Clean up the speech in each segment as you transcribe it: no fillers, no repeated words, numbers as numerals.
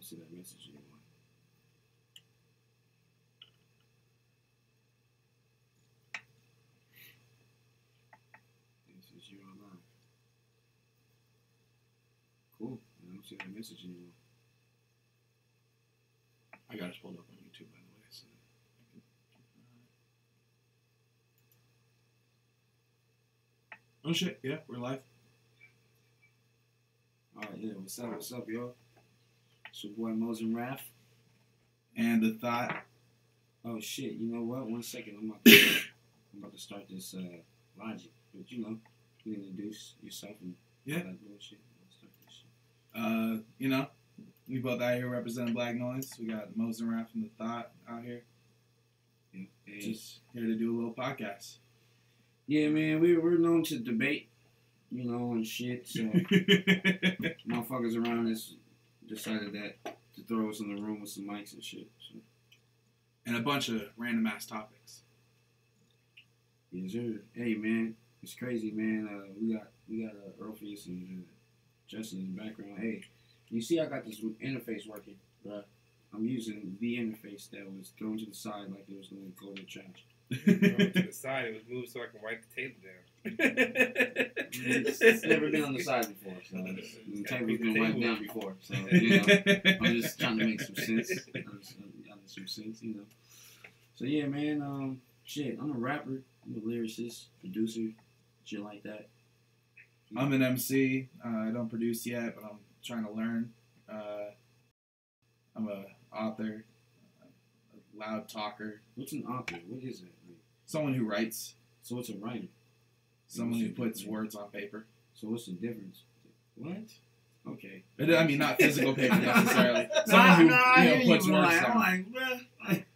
don't see that message anymore. This is you online. Cool. I don't see that message anymore. I got it pulled up on YouTube, by the way. So oh shit! Yeah, we're live. All right, yeah. What's up, y'all? It's your boy Mozenraff. And the thought. Oh shit! You know what? 1 second. I'm about to start this logic, but you know, you introduce yourself and all that bullshit. Let's start this shit. You know, we both out here representing Black Noise. We got Mozenraff and the Thought out here. Yeah. Just here to do a little podcast. Yeah, man, we're known to debate, you know, and shit. So motherfuckers around us decided that to throw us in the room with some mics and shit. So. And a bunch of random ass topics. Yes, sir. Hey, man, it's crazy, man. We got Orpheus and Justin in the background. Hey, you see, I got this interface working, bruh. I'm using the interface that was thrown to the side like it was going to go to the trash. Thrown to the side, it was moved so I can wipe the table down. It's never been on the side before, so the table's been wiped down before. So, you know, I'm just trying to make some sense. You know. So, yeah, man, shit, I'm a rapper, I'm a lyricist, producer, shit like that. I'm an MC. I don't produce yet, but I'm trying to learn. I'm a author, a loud talker. What's an author? What is it? Like, someone who writes. So what's a writer? Someone who puts words on paper. So what's the difference? What? Okay. I mean, not physical paper necessarily. Someone who puts words down. I'm like,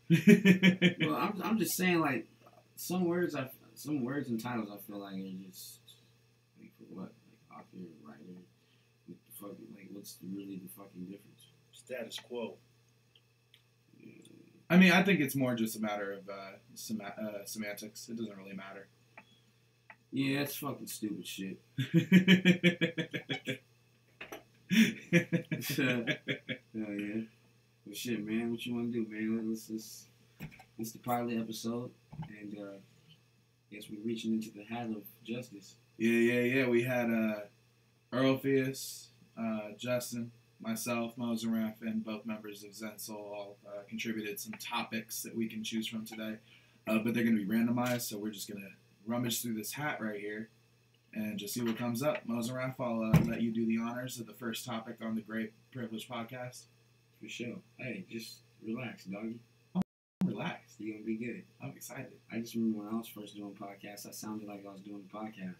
bruh. Well, I'm just saying, like, some words and titles I feel like are just like for what, like author, writer. What the fuck? Like, what's really the fucking difference? Status quo. I mean, I think it's more just a matter of semantics. It doesn't really matter. Yeah, that's fucking stupid shit. Yeah. Well, shit, man. What you want to do, man? This is the pilot episode, and guess we're reaching into the hat of justice. Yeah. We had Orpheus, Justin, myself, Mozenraff, and both members of Zensoul all contributed some topics that we can choose from today. But they're going to be randomized, so we're just going to rummage through this hat right here and just see what comes up. Mozenraff, I'll let you do the honors of the first topic on the Great Privilege Podcast. For sure. Hey, just relax, doggy. I'm relaxed. You're going to be good. I'm excited. I just remember when I was first doing podcasts, I sounded like I was doing a podcast.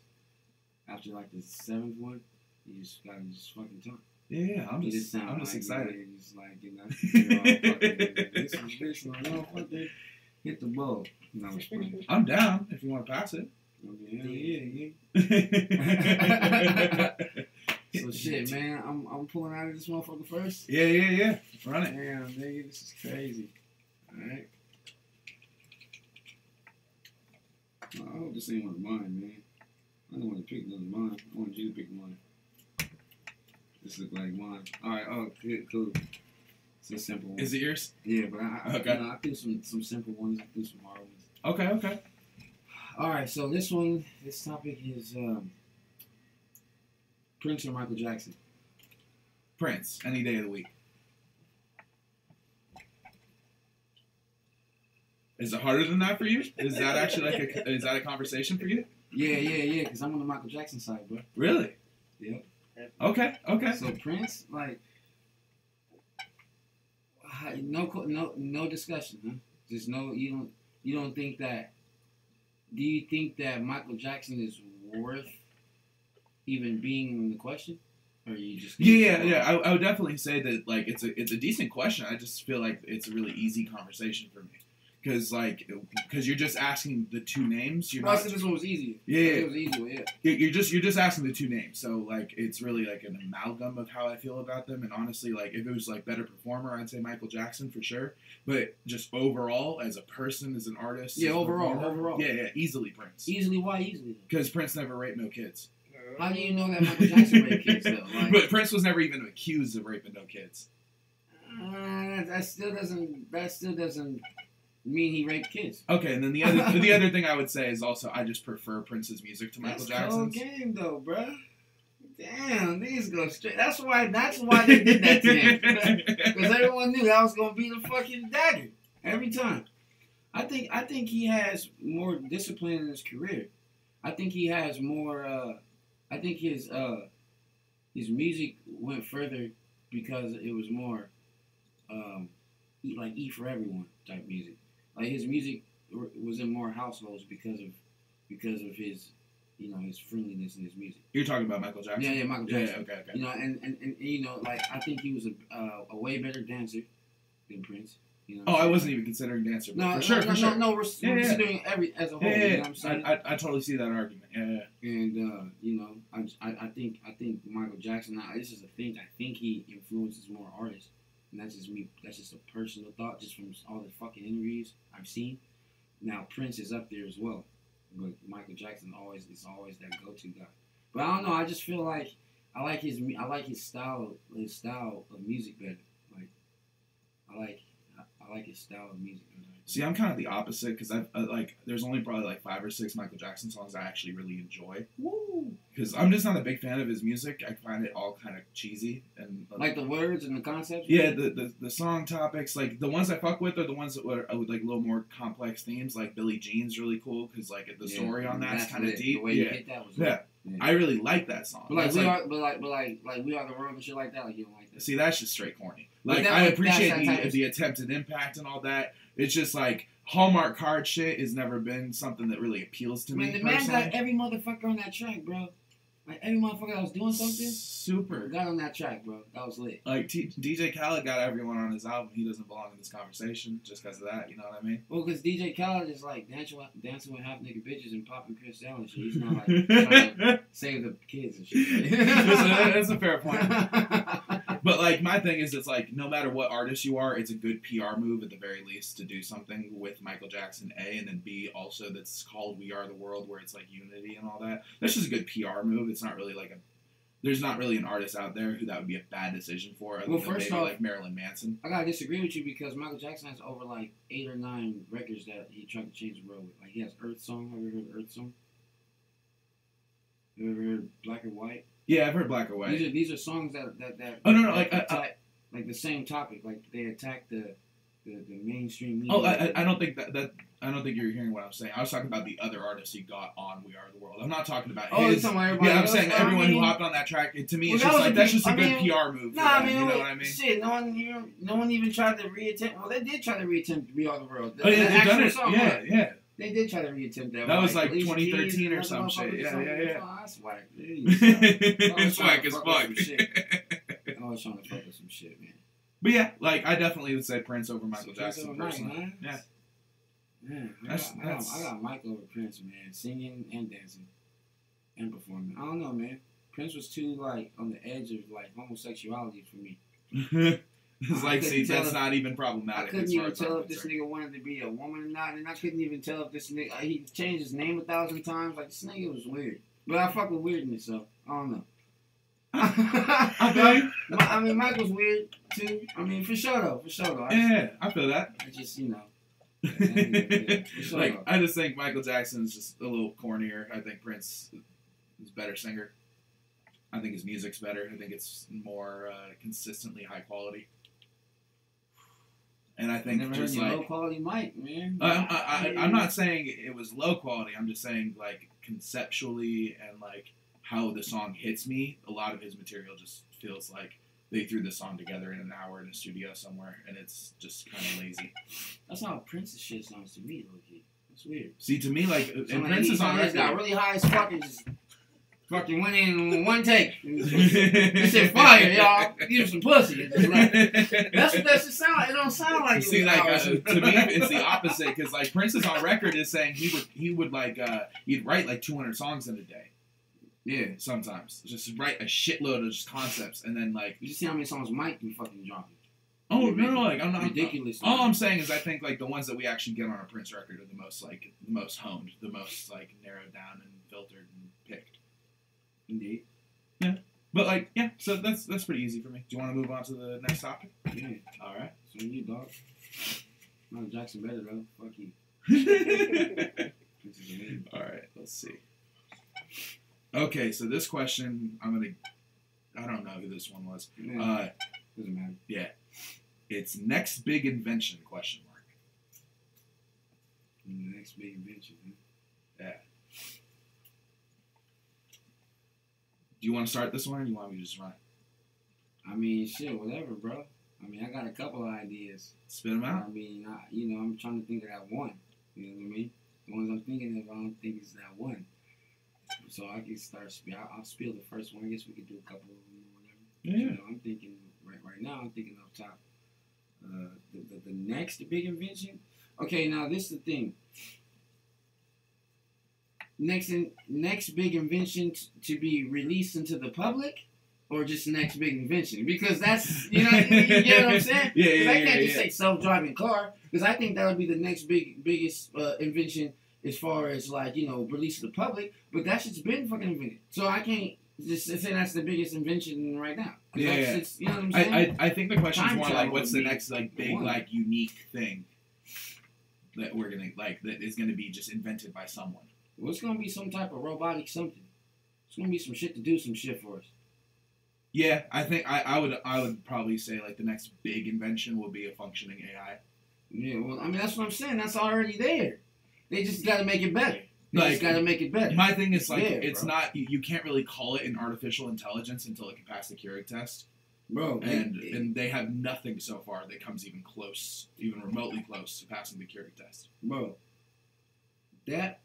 After like the 7th one, you just got to just fucking talk. Yeah, I'm just like, excited. You know, just like, you know, this is this one. No, fuck that. Hit the ball. No, it's funny. I'm down if you want to pass it. Yeah. So shit, man, I'm pulling out of this motherfucker first. Yeah. Run it. Damn, nigga, this is crazy. All right. I hope this ain't one of mine, man. I don't want to pick none of mine. I want you to pick mine. This look like mine. All right. Oh, good, cool. It's a simple one. Is it yours? Yeah, but I do some simple ones. I do some hard ones. Okay. All right. So this topic is Prince or Michael Jackson. Prince, any day of the week. Is it harder than that for you? Is that actually is that a conversation for you? Yeah. Because I'm on the Michael Jackson side, bro. Really? Yeah. Okay. So Prince, like, no discussion, huh? Just no. You don't think that? Do you think that Michael Jackson is worth even being in the question, or you just? Yeah. I would definitely say that, like, it's a decent question. I just feel like it's a really easy conversation for me. Because you're just asking the two names. I said this one was easier. Yeah. It was easier. Yeah. You're just asking the two names. So, like, it's really like an amalgam of how I feel about them. And honestly, like, if it was like better performer, I'd say Michael Jackson for sure. But just overall, as a person, as an artist. Yeah, as overall. Yeah, easily Prince. Easily? Why easily? Because Prince never raped no kids. How do you know that Michael Jackson raped kids though? Like, but Prince was never even accused of raping no kids. That still doesn't mean he raped kids. Okay, and then the other thing I would say is also I just prefer Prince's music to Michael Jackson's. That's cold game though, bruh. Damn, these go straight. That's why they did that to him. Because everyone knew that was gonna be the fucking dagger every time. I think he has more discipline in his career. I think he has more. I think his music went further because it was more eat for everyone type music. Like his music was in more households because of his his friendliness in his music. You're talking about Michael Jackson. Yeah, Michael Jackson. Yeah, okay. And like I think he was a way better dancer than Prince. I wasn't even considering dancer. No, for sure. No, we're considering every as a whole. Yeah. You know what I'm saying? I totally see that argument. Yeah. And I think Michael Jackson. Now, this is a thing. I think he influences more artists, and that's just me. That's just a personal thought, just from all the fucking interviews I've seen. Now Prince is up there as well, but Michael Jackson is always that go-to guy. But I don't know. I just feel like I like his style of music better. Like I like his style of music. See, I'm kind of the opposite because there's only probably like 5 or 6 Michael Jackson songs I actually really enjoy. Woo! Because I'm just not a big fan of his music. I find it all kind of cheesy and like the words and the concepts. Yeah, the song topics, like the ones I fuck with are the ones that were with like a little more complex themes. Like Billie Jean's really cool because like the story on that's kind of deep. The way you hit that was yeah. I really like that song. But We Are the World and shit like that. Like you don't like that. See, that's just straight corny. Like I appreciate the attempted impact and all that. It's just like Hallmark card shit has never been something that really appeals to me. The man got every motherfucker on that track, bro. Like every motherfucker that was doing something, super got on that track, bro. That was lit. Like DJ Khaled got everyone on his album. He doesn't belong in this conversation just because of that. You know what I mean? Well, because DJ Khaled is like dancing with half naked bitches and popping Chris Down and shit. He's not like trying to save the kids and shit. That's a fair point. But like my thing is, it's like no matter what artist you are, it's a good PR move at the very least to do something with Michael Jackson, A, and then B also that's called We Are the World, where it's like unity and all that. That's just a good PR move. It's not really like there's not really an artist out there who that would be a bad decision for. Other than maybe like Marilyn Manson. I gotta disagree with you because Michael Jackson has over like 8 or 9 records that he tried to change the world with. Like he has Earth Song. Have you heard Earth Song? You ever heard Black or White? Yeah, I've heard Black or White. These are songs that oh no like the same topic. Like they attack the mainstream media. Oh, I don't think I don't think you're hearing what I'm saying. I was talking about the other artists he got on We Are the World. I'm not talking about his. I'm saying everyone who hopped on that track. To me, it's just like that's just a good PR move. Nah, you know what I mean? Shit, no one even tried to reattempt. Well, they did try to reattempt We Are the World. Oh yeah, they've done it. Song, yeah. They did try to reattempt that. That was like 2013 or some shit. Yeah. Oh, that's whack. It's whack as fuck. I was trying to fuck with some shit, man. But yeah, like I definitely would say Prince over Michael Jackson personally. Yeah. Man, I got Mike over Prince, man. Singing and dancing and performing. I don't know, man. Prince was too like on the edge of like homosexuality for me. It's like, see, that's not even problematic. I couldn't even tell if this nigga wanted to be a woman or not, and I couldn't even tell if this nigga he changed his name 1,000 times. Like this nigga was weird, but I fuck with weirdness, so I don't know. I mean, Mike was weird too. I mean, for sure though. I feel that. I just I just think Michael Jackson's just a little cornier. I think Prince is a better singer. I think his music's better. I think it's more consistently high quality. And I think just like low quality Mike, man. I'm not saying it was low quality. I'm just saying like conceptually and like how the song hits me. A lot of his material just feels like they threw the song together in an hour in a studio somewhere, and it's just kind of lazy. That's how Prince's shit sounds to me, low-key. That's weird. See, to me, like, and Prince is on record. Got really high as fuck and just fucking went in one take. This shit fire, y'all. Give some pussy. That's what that shit sound like. It don't sound like it. See, like, to me, it's the opposite, because, like, Prince is on record is saying he would like, he'd write, like, 200 songs in a day. Yeah, sometimes. Just write a shitload of just concepts, and then, like... You just see how many songs Mike be fucking dropping. Oh, no, like, I'm not... Ridiculous. All I'm saying is I think, like, the ones that we actually get on a Prince record are the most honed, the most, like, narrowed down and filtered and picked. Indeed. Yeah. But like, yeah, so that's pretty easy for me. Do you want to move on to the next topic? Yeah. All right. So you, dog. No, Jackson better, though. Fuck you. All right, let's see. Okay, so this question, I don't know who this one was. Yeah. Doesn't matter. Yeah. It's next big invention, question mark. Next big invention, huh? Yeah. Do you want to start this one, or do you want me to just run it? I mean, shit, whatever, bro. I mean, I got a couple of ideas. Spit them out. I mean, I'm trying to think of that one. You know what I mean? The ones I'm thinking of, I don't think it's that one. So I can start. I'll spill the first one. I guess we could do a couple of them or whatever. Yeah. You know, I'm thinking right now. I'm thinking up top. The next big invention. Okay, now this is the thing. Next big invention to be released into the public, or just next big invention? Because that's you get what I'm saying. Yeah. I can't just say self-driving car, because I think that would be the next biggest invention as far as release to the public. But that shit's been fucking invented, so I can't just say that's the biggest invention right now. Yeah. You know what I'm saying? I think the question is Time more travel like, what's would the be next like big one. like unique thing that we're gonna that is gonna be just invented by someone. Well, it's gonna be some type of robotic something. It's gonna be some shit to do some shit for us. Yeah, I think I would probably say like the next big invention will be a functioning AI. Yeah, well, I mean that's what I'm saying. That's already there. They just got to make it better. They Like, just got to make it better. My thing is like Yeah, it's bro. not you can't really call it an artificial intelligence until it can pass the Turing test, Bro, and they have nothing so far that comes even close, even remotely close to passing the Turing test. bro, that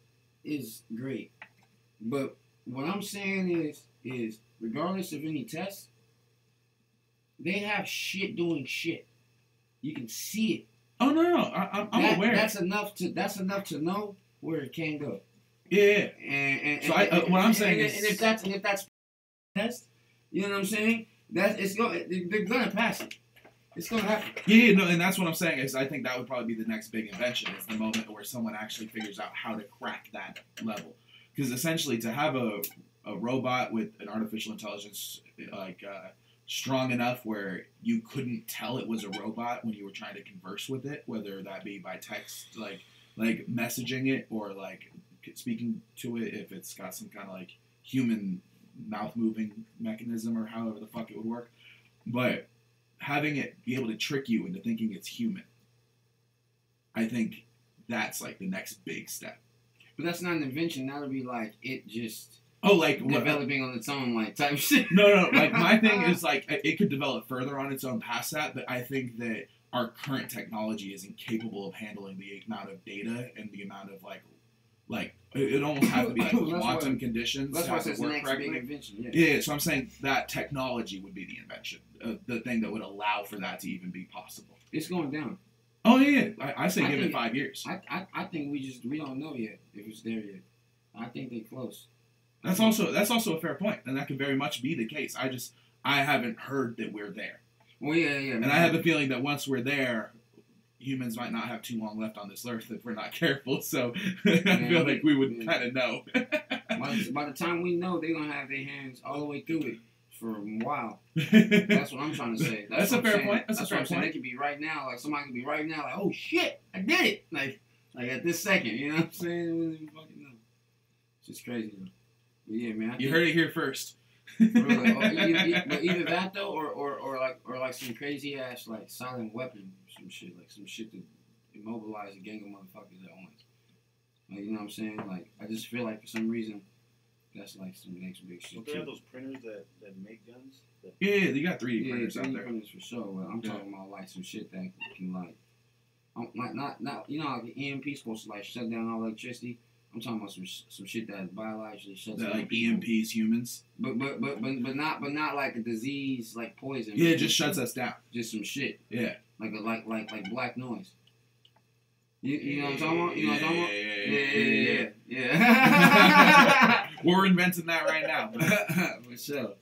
is great. But what I'm saying is regardless of any test, they have shit doing shit. You can see it. Oh no, I'm aware. That's enough to know where it can go. Yeah. And So what I'm saying is, and if that's test, you know what I'm saying? They're gonna pass it. It's gonna happen. Yeah, no, and that's what I'm saying is I think that would probably be the next big invention is the moment where someone actually figures out how to crack that level. Because essentially, to have a robot with an artificial intelligence strong enough where you couldn't tell it was a robot when you were trying to converse with it, whether that be by text, like messaging it, or like speaking to it if it's got some kind of like human mouth moving mechanism or however the fuck it would work. But having it be able to trick you into thinking it's human, I think that's like the next big step. But that's not an invention. That would be like it just developing on its own like type shit. No. Like my thing is like it could develop further on its own past that, but I think that our current technology isn't capable of handling the amount of data and the amount of like it almost has to be like quantum conditions. That's to why have it's it work next correctly. big invention. Yeah. Yeah, so I'm saying that technology would be the invention, the thing that would allow for that to even be possible. It's going down. Oh yeah, I say give think it 5 years. I think we don't know yet if it's there yet. I think they're close. That's also a fair point, and that could very much be the case. I haven't heard that we're there. Well, yeah. And I have a feeling that once we're there, humans might not have too long left on this earth if we're not careful. So I feel like we would kind of know. By the time we know, they're gonna have their hands all the way through it for a while. That's what I'm trying to say. That's a fair point. That's a fair what I'm saying. point. It could be right now. Like somebody could be right now. Like, oh shit, I did it. Like at this second. You know what I'm saying? We don't even fucking know. It's just crazy though. But yeah, man. You heard it here first. Really, either that though, or like some crazy ass like silent weapon, some shit to immobilize a gang of motherfuckers at once. Like, you know what I'm saying? Like I just feel like for some reason that's like some next big shit. Don't they have those printers that make guns? Yeah, you got 3D printers out 3D there. printers for sure. But I'm talking about like some shit that can like not you know like the EMP supposed to like shut down all electricity. I'm talking about some shit that biologically shuts down Like people. EMPs humans. But not like a disease like poison. Yeah, it just shuts us down. Just some shit. Yeah. Like black noise. You know what I'm talking about? You know what I'm talking about? Yeah. We're inventing that right now. For sure.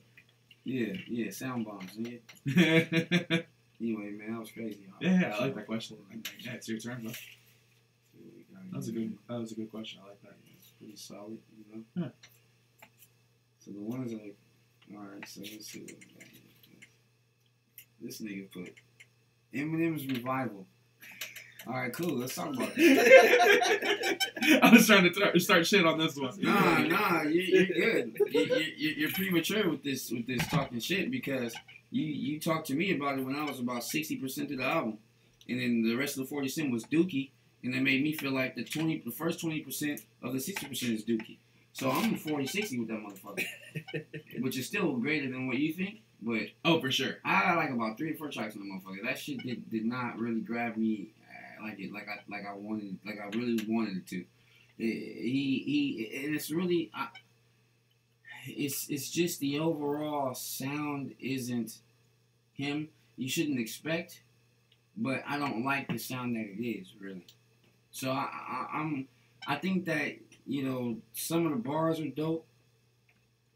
Yeah, sound bombs. Yeah. Anyway, man, that was crazy. Yeah, I like that question. Yeah, it's your turn, bro. That was a good question. I like that. It's pretty solid, you know. Yeah. So the ones like Alright, so let's see what we got here. This nigga put Eminem's Revival. Alright, cool. Let's talk about it. I was trying to start shit on this one. Nah, you're good. You're premature with this talking shit because you talked to me about it when I was about 60% of the album, and then the rest of the 40% was Dookie, and that made me feel like the first 20% of the 60% is Dookie. So I'm 40-60 with that motherfucker, which is still greater than what you think. But oh, for sure, I like about 3 or 4 tracks on the motherfucker. That shit did not really grab me like I really wanted it to. And it's really it's just the overall sound isn't him. You shouldn't expect, but I don't like the sound that it is really. So I think that, you know, some of the bars are dope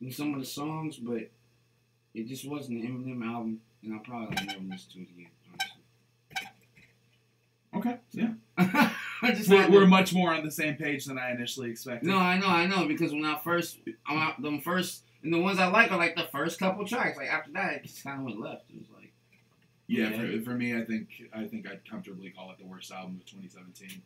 and some of the songs, but it just wasn't an Eminem album, and I'll probably never listen to it again, honestly. Okay, yeah. We're much more on the same page than I initially expected. No, I know, because when I'm out, and the ones I like are like the first couple tracks. Like after that, it just kind of went left. It was like, yeah. For me, I think I'd comfortably call it the worst album of 2017.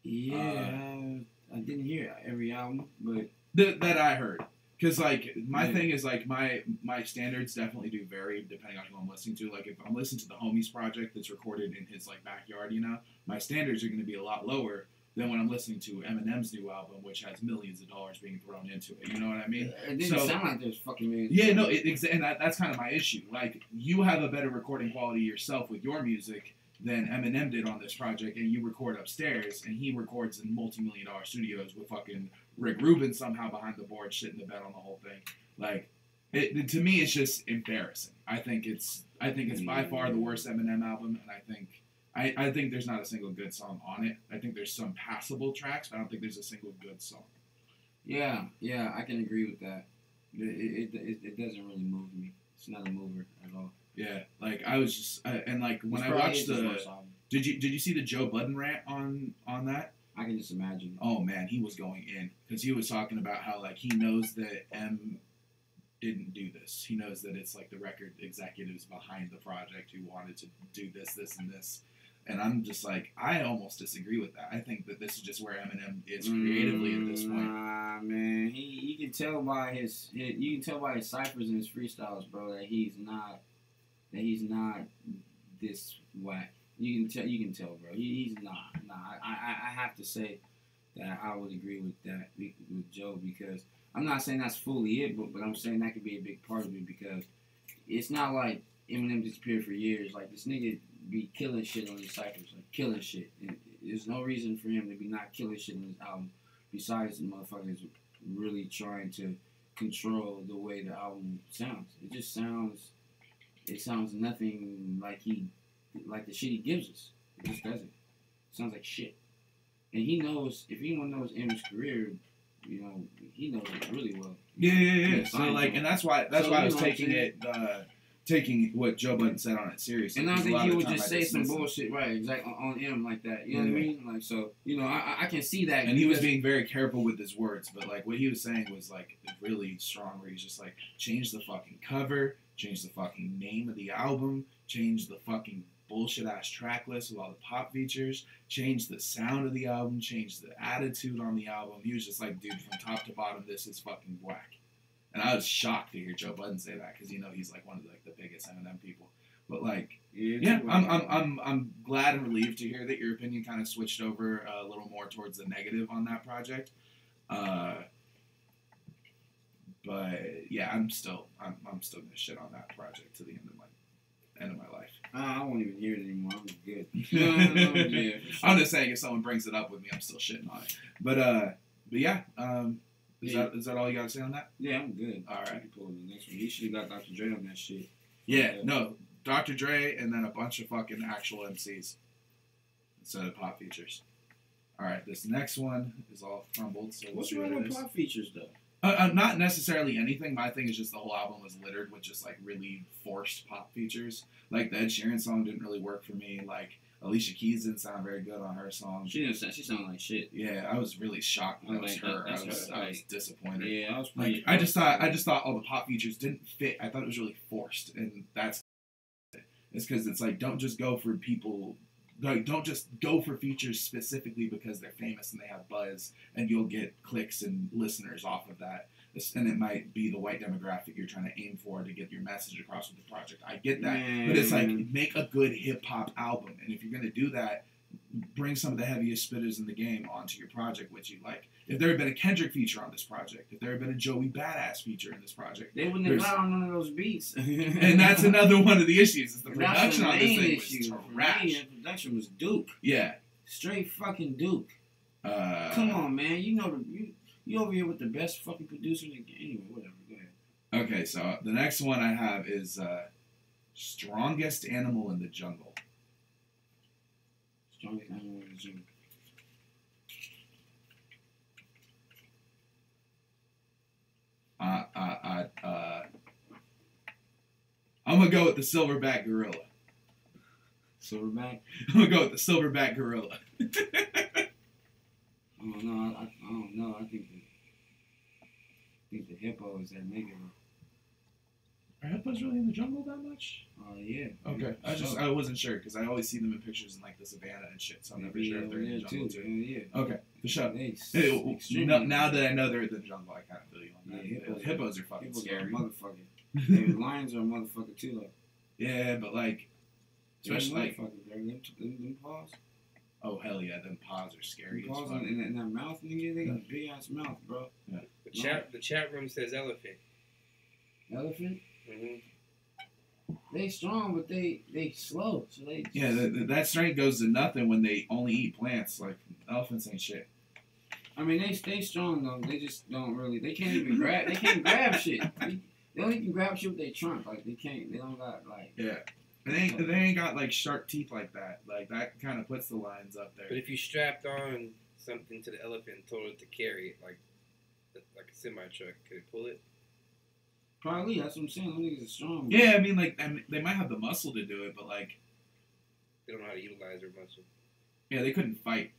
Yeah, I didn't hear every album, but that I heard. Because, like, my thing is, like, my standards definitely do vary depending on who I'm listening to. Like, if I'm listening to the Homies project that's recorded in his, like, backyard, you know, my standards are going to be a lot lower than when I'm listening to Eminem's new album, which has millions of dollars being thrown into it. You know what I mean? It didn't sound like there's fucking millions. Yeah, no, and that's kind of my issue. Like, you have a better recording quality yourself with your music than Eminem did on this project, and you record upstairs, and he records in multi-million-dollar studios with fucking Rick Rubin somehow behind the board, shitting the bed on the whole thing. Like, to me, it's just embarrassing. I think it's by far the worst Eminem album, and I think there's not a single good song on it. I think there's some passable tracks, but I don't think there's a single good song. Yeah, I can agree with that. It doesn't really move me. It's not a mover at all. Yeah, like I was just and like when I watched did you see the Joe Budden rant on that? I can just imagine. Oh man, he was going in because he was talking about how like he knows that M didn't do this. He knows that it's like the record executives behind the project who wanted to do this, and this. And I'm just like, I almost disagree with that. I think that this is just where Eminem is creatively at this point. Nah, man, you can tell by his ciphers and his freestyles, bro, that he's not this whack. You can tell, bro. He's not. Nah, I have to say that I would agree with that with Joe, because I'm not saying that's fully it, but I'm saying that could be a big part of it, because it's not like Eminem disappeared for years. Like, this nigga be killing shit on his cyphers, like killing shit. And there's no reason for him to be not killing shit on his album, besides the motherfuckers really trying to control the way the album sounds. It sounds nothing like the shit he gives us. It just doesn't. It sounds like shit. And he knows, if anyone knows Eminem's career, you know, he knows it really well. Yeah. So like, and that's why I was taking what Joe Budden said on it seriously. And I don't think he would just say some bullshit, right, exactly, on him like that. You know what I mean? Like, so, you know, I can see that. And he was being very careful with his words, but like what he was saying was like really strong, where he's just like, change the fucking cover, change the fucking name of the album, change the fucking bullshit ass track list with all the pop features, change the sound of the album, change the attitude on the album. He was just like, dude, from top to bottom, this is fucking whack. And I was shocked to hear Joe Budden say that, because you know he's like one of the biggest Eminem people. But like, yeah, I'm glad and relieved to hear that your opinion kind of switched over a little more towards the negative on that project. But yeah, I'm still gonna shit on that project to the end of my life. I won't even hear it anymore. I'm good. Yeah, sure. I'm just saying, if someone brings it up with me, I'm still shitting on it. But yeah. Is that all you got to say on that? Yeah, I'm good. All right. Pull the next one. He should have got Dr. Dre on that shit. Yeah, no, Dr. Dre and then a bunch of fucking actual MCs instead of pop features. All right, this next one is all crumbled. So what's wrong with pop features though? Not necessarily anything. My thing is just the whole album was littered with just like really forced pop features. Like the Ed Sheeran song didn't really work for me. Like Alicia Keys didn't sound very good on her song. She sounded like shit. Yeah, I was really shocked when that was her. I was disappointed. Yeah, I was like, pretty. I just thought all the pop features didn't fit. I thought it was really forced, and that's it's because it's like don't just go for people. Like, don't just go for features specifically because they're famous and they have buzz, and you'll get clicks and listeners off of that. And it might be the white demographic you're trying to aim for to get your message across with the project. I get that. Man. But it's like, make a good hip-hop album. And if you're going to do that, bring some of the heaviest spitters in the game onto your project, which you like. If there had been a Kendrick feature on this project, if there had been a Joey Badass feature in this project, they wouldn't have got on none of those beats. And that's another one of the issues. Is the production on this thing was trash. The production was Duke. Yeah. Straight fucking Duke. Come on, man. You know you over here with the best fucking producer in the game. Anyway, whatever. Go ahead. Okay, so the next one I have is Strongest Animal in the Jungle. Strongest Animal in the Jungle. I'm gonna go with the silverback gorilla. Silverback? I'm gonna go with the silverback gorilla. I don't know. I don't know. I think the hippo is that nigga. Are hippos really in the jungle that much? Yeah. Okay. I wasn't sure because I always see them in pictures in like the savannah and shit, so I'm never sure if they're in the jungle too. Yeah. Okay. For sure. Now that I know they're in the jungle, I kind of feel you on that. Yeah, hippos are fucking scary. Motherfucker. Lions are a motherfucker too, though. Yeah, but like, especially like them paws. Oh hell yeah, them paws are scary. Them paws in that mouth, nigga, they got a big ass mouth, bro. Yeah. The chat room says elephant. Elephant? Mm-hmm. They strong, but they slow. So they just... Yeah, that strength goes to nothing when they only eat plants. Like elephants ain't shit. I mean, they stay strong though. They just don't really. They can't even grab. They can't grab shit. They only can grab shit with their trunk. Like they can't. They don't got like. Yeah. They ain't got like sharp teeth like that. Like that kind of puts the lines up there. But if you strapped on something to the elephant and told it to carry it, like a semi truck, could it pull it? Probably. That's what I'm saying. Them niggas are strong. Yeah, I mean, like they might have the muscle to do it, but like they don't know how to utilize their muscle. Yeah, they couldn't fight.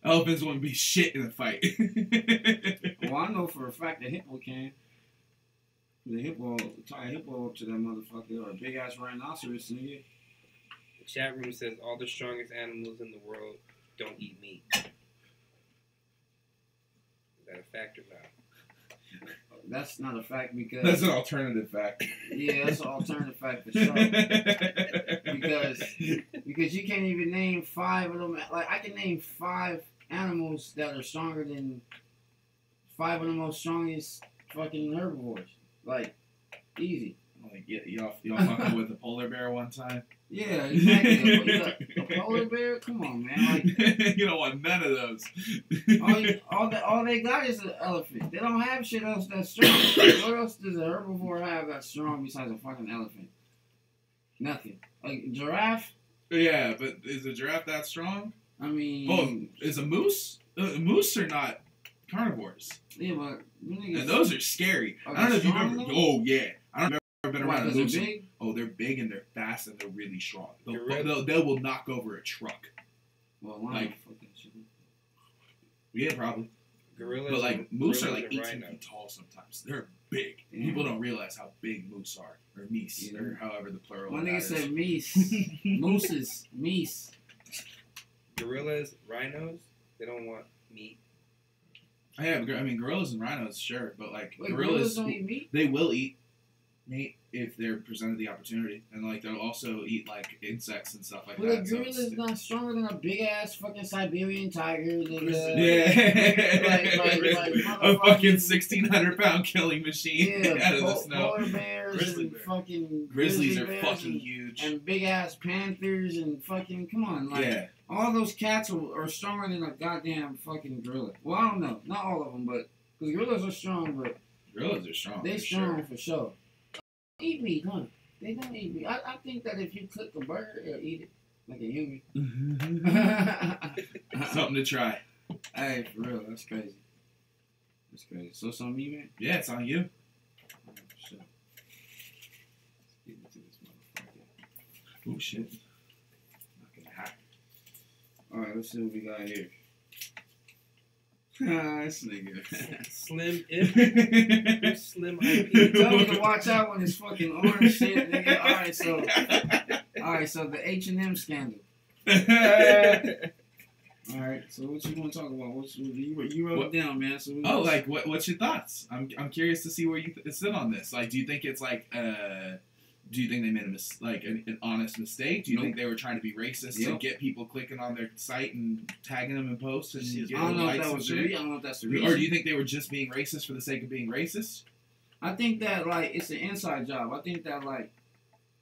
Elephants wouldn't be shit in a fight. Well, I know for a fact the hippo can. The hippo, tie a hippo up to that motherfucker, or a big ass rhinoceros, nigga. The chat room says all the strongest animals in the world don't eat meat. Is that a fact or not? That's not a fact because that's an alternative fact. Yeah, that's an alternative fact for sure. because you can't even name 5 of them. Like I can name 5 animals that are stronger than 5 of the most strongest fucking herbivores. Like easy. Like y'all fucking with a polar bear one time. Yeah, exactly. A polar bear? Come on, man. Like, you don't want none of those. all they got is an elephant. They don't have shit else that's strong. What else does a herbivore have that's strong besides a fucking elephant? Nothing. Like giraffe? Yeah, but is a giraffe that strong? I mean... Oh, is a moose? Moose are not carnivores. Yeah, but... And those are scary. I don't know if you've ever... Oh, yeah. I don't know if you've ever been around a moose. They're big? Oh, they're big and they're fast and they're really strong. They will knock over a truck. Well, like, fuck that shit. Yeah, probably. Gorillas, but like moose are like 18 rhinos. feet tall sometimes. They're big. Yeah. People don't realize how big moose are, or meese, or however the plural. One nigga said meese. Mooses, meese. Gorillas, rhinos, they don't want meat. Yeah, I mean gorillas and rhinos, sure, but like gorillas don't eat meat. They will eat meat if they're presented the opportunity, and like they'll also eat like insects and stuff like that. But a gorilla's not stronger than a big ass fucking Siberian tiger. Yeah, like a fucking 1,600-pound killing machine out of the snow. Polar bears and fucking grizzlies are fucking huge, and big ass panthers and fucking come on, like all those cats are stronger than a goddamn fucking gorilla. Well, I don't know, not all of them, but because gorillas are strong, but gorillas are strong. They strong for sure. Eat meat, huh? They don't eat meat. I think that if you cook a burger, they'll eat it like a human. Something to try. Hey, for real, that's crazy. That's crazy. So it's on me, man? Yeah, it's on you. Oh, shit. Let's get into this motherfucker. Oh, shit. let's see what we got here. This nigga. Slim If. Slim IP. Tell me to watch out when it's fucking orange shit, nigga. Alright, so the H&M scandal. Alright, so what you want to talk about? You wrote it down, man. So what's your thoughts? I'm curious to see where you sit on this. Like, do you think it's like do you think they made an honest mistake? Do you think they were trying to be racist to get people clicking on their site and tagging them in posts and I don't know if that was I don't know if that's the reason. Or do you think they were just being racist for the sake of being racist? I think that it's an inside job. I think that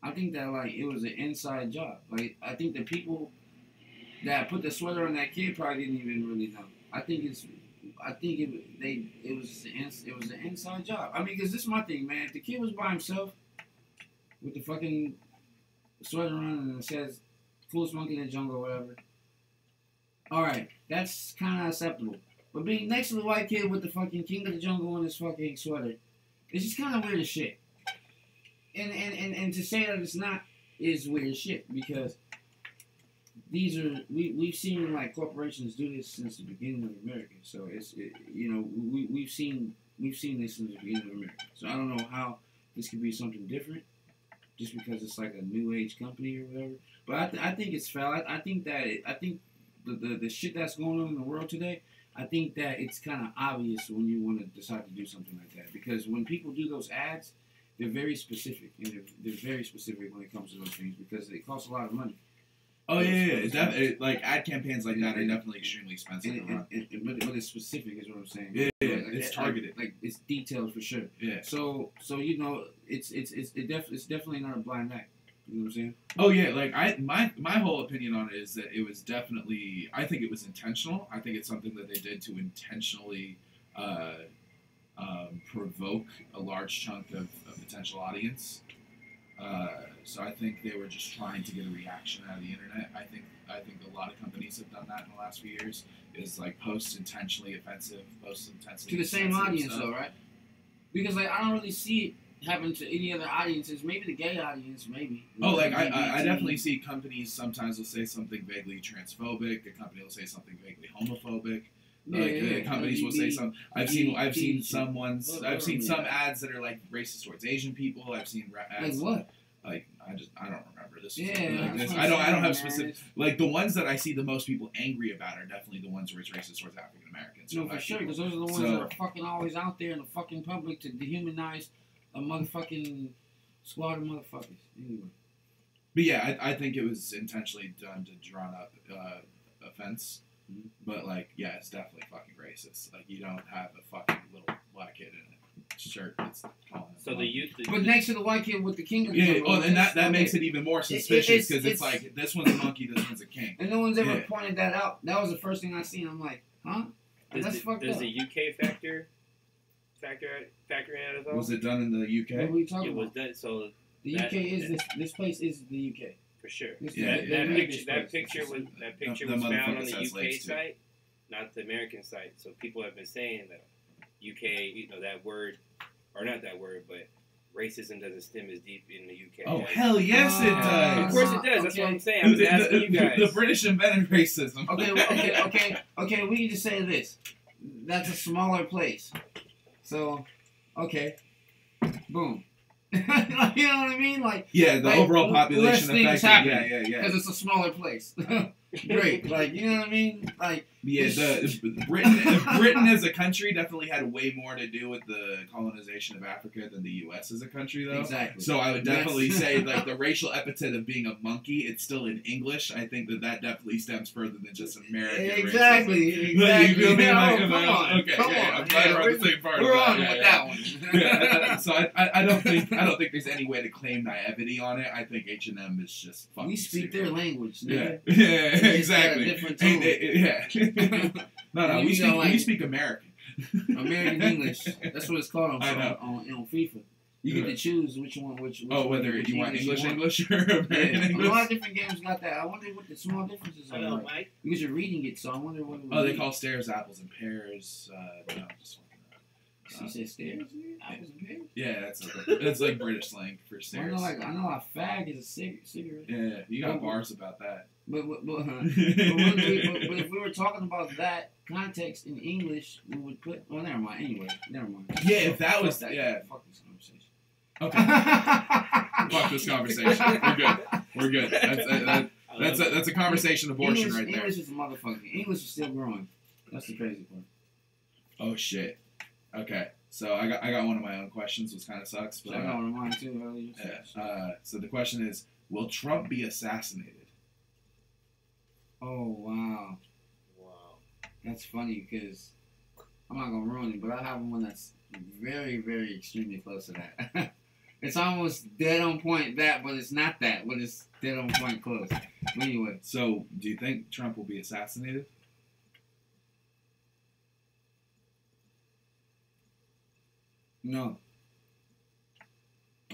it was an inside job. Like, I think the people that put the sweater on that kid probably didn't even really know. It was an inside job. I mean, because this is my thing, man. If the kid was by himself with the fucking sweater on and it says "coolest monkey in the jungle" or whatever, all right, that's kind of acceptable. But being next to the white kid with the fucking king of the jungle on his fucking sweater, it's just kind of weird as shit. And to say that it's not is weird as shit, because we've seen like corporations do this since the beginning of America. So we've seen this since the beginning of America. So I don't know how this could be something different, just because it's like a new age company or whatever. But I think it's foul. I think the shit that's going on in the world today, I think that it's kind of obvious when you want to decide to do something like that. Because when people do those ads, they're very specific. And they're very specific when it comes to those things, because it costs a lot of money. Oh, yeah. Like, ad campaigns like that are definitely extremely expensive to run. But it's specific is what I'm saying. Yeah, it's targeted. Like, it's detailed for sure. Yeah. So it's definitely not a blind act. You know what I'm saying? Oh yeah, like my whole opinion on it is that it was definitely, I think it was intentional. I think it's something that they did to intentionally provoke a large chunk of a potential audience. So I think they were just trying to get a reaction out of the internet. I think a lot of companies have done that in the last few years. Is like post intentionally offensive, post intentionally to the same audience stuff. though, right? Because like I don't really see it happen to any other audiences. Maybe the gay audience, maybe. Oh, like I definitely see companies sometimes will say something vaguely transphobic. A company will say something vaguely homophobic. Companies will say some. I've seen some ads that are like racist towards Asian people. I've seen ads. Like what? Like I don't remember this. Yeah, like this. I don't have specific. Like the ones that I see the most people angry about are definitely the ones where it's racist towards African Americans. No, for sure, because those are the ones that are fucking always out there in the fucking public to dehumanize a motherfucking squad of motherfuckers. Anyway. But yeah, I think it was intentionally done to drawn up offense. Mm-hmm. But like, yeah, it's definitely fucking racist. Like, you don't have a fucking little black kid in a shirt that's calling it. So but next to the white kid with the king of the jungle. Oh, and that makes it even more suspicious, because it's like, this one's a monkey, this one's a king. And no one's ever pointed that out. That was the first thing I seen. I'm like, huh? That's fucked up. Does the UK factor in at all? Was it done in the UK? What are we talking about? It was done. So the UK is this place is the UK. For sure. That picture was found on the UK site, not the American site. So people have been saying that UK, that word, or not that word, but racism doesn't stem as deep in the UK. Oh, hell yes, it does. Of course it does. That's what I'm saying. I was asking you guys. The British invented racism. Okay. We need to say this. That's a smaller place. So, okay. Boom. You know what I mean? Like, yeah, the overall population effect. Yeah. Because it's a smaller place. Great. Like, you know what I mean? Like, yeah, Britain as a country definitely had way more to do with the colonization of Africa than the U.S. as a country, though. Exactly. So I would definitely say, like, the racial epithet of being a monkey, it's still in English. I think that definitely stems further than just American Exactly. racism. You feel me? Come on. Okay, I'm glad we're on the same part. We're on with that one. Yeah. So I don't think there's any way to claim naivety on it. I think H&M is just fucking. We speak their language. Yeah, exactly. Different tone. No, we speak American. American English. That's what it's called on FIFA. You get to choose which whether you want English or American English. A lot of different games got that. I wonder what the small differences are. Mike. Because you're reading it, so I wonder what. They call stairs apples and pears. No, just She said stairs. Apples and pears. Yeah, that's like British slang for stairs. I know a fag is a cigarette. Yeah, you got bars about that. But if we were talking about that context in English, we would put. Well, never mind. Anyway, never mind. Yeah, if that was yeah. Fuck this conversation. Okay. Fuck this conversation. We're good. That's a conversation abortion right there. English is a motherfucker. English is still growing. That's the crazy part. Oh shit. Okay. So I got one of my own questions, which kind of sucks. But I got one of mine too earlier. Yeah. So the question is, will Trump be assassinated? Oh wow. That's funny because I'm not gonna ruin it, but I have one that's very, very extremely close to that. It's almost dead on point that, but it's not that, but it's dead on point close. Anyway. So, do you think Trump will be assassinated? No.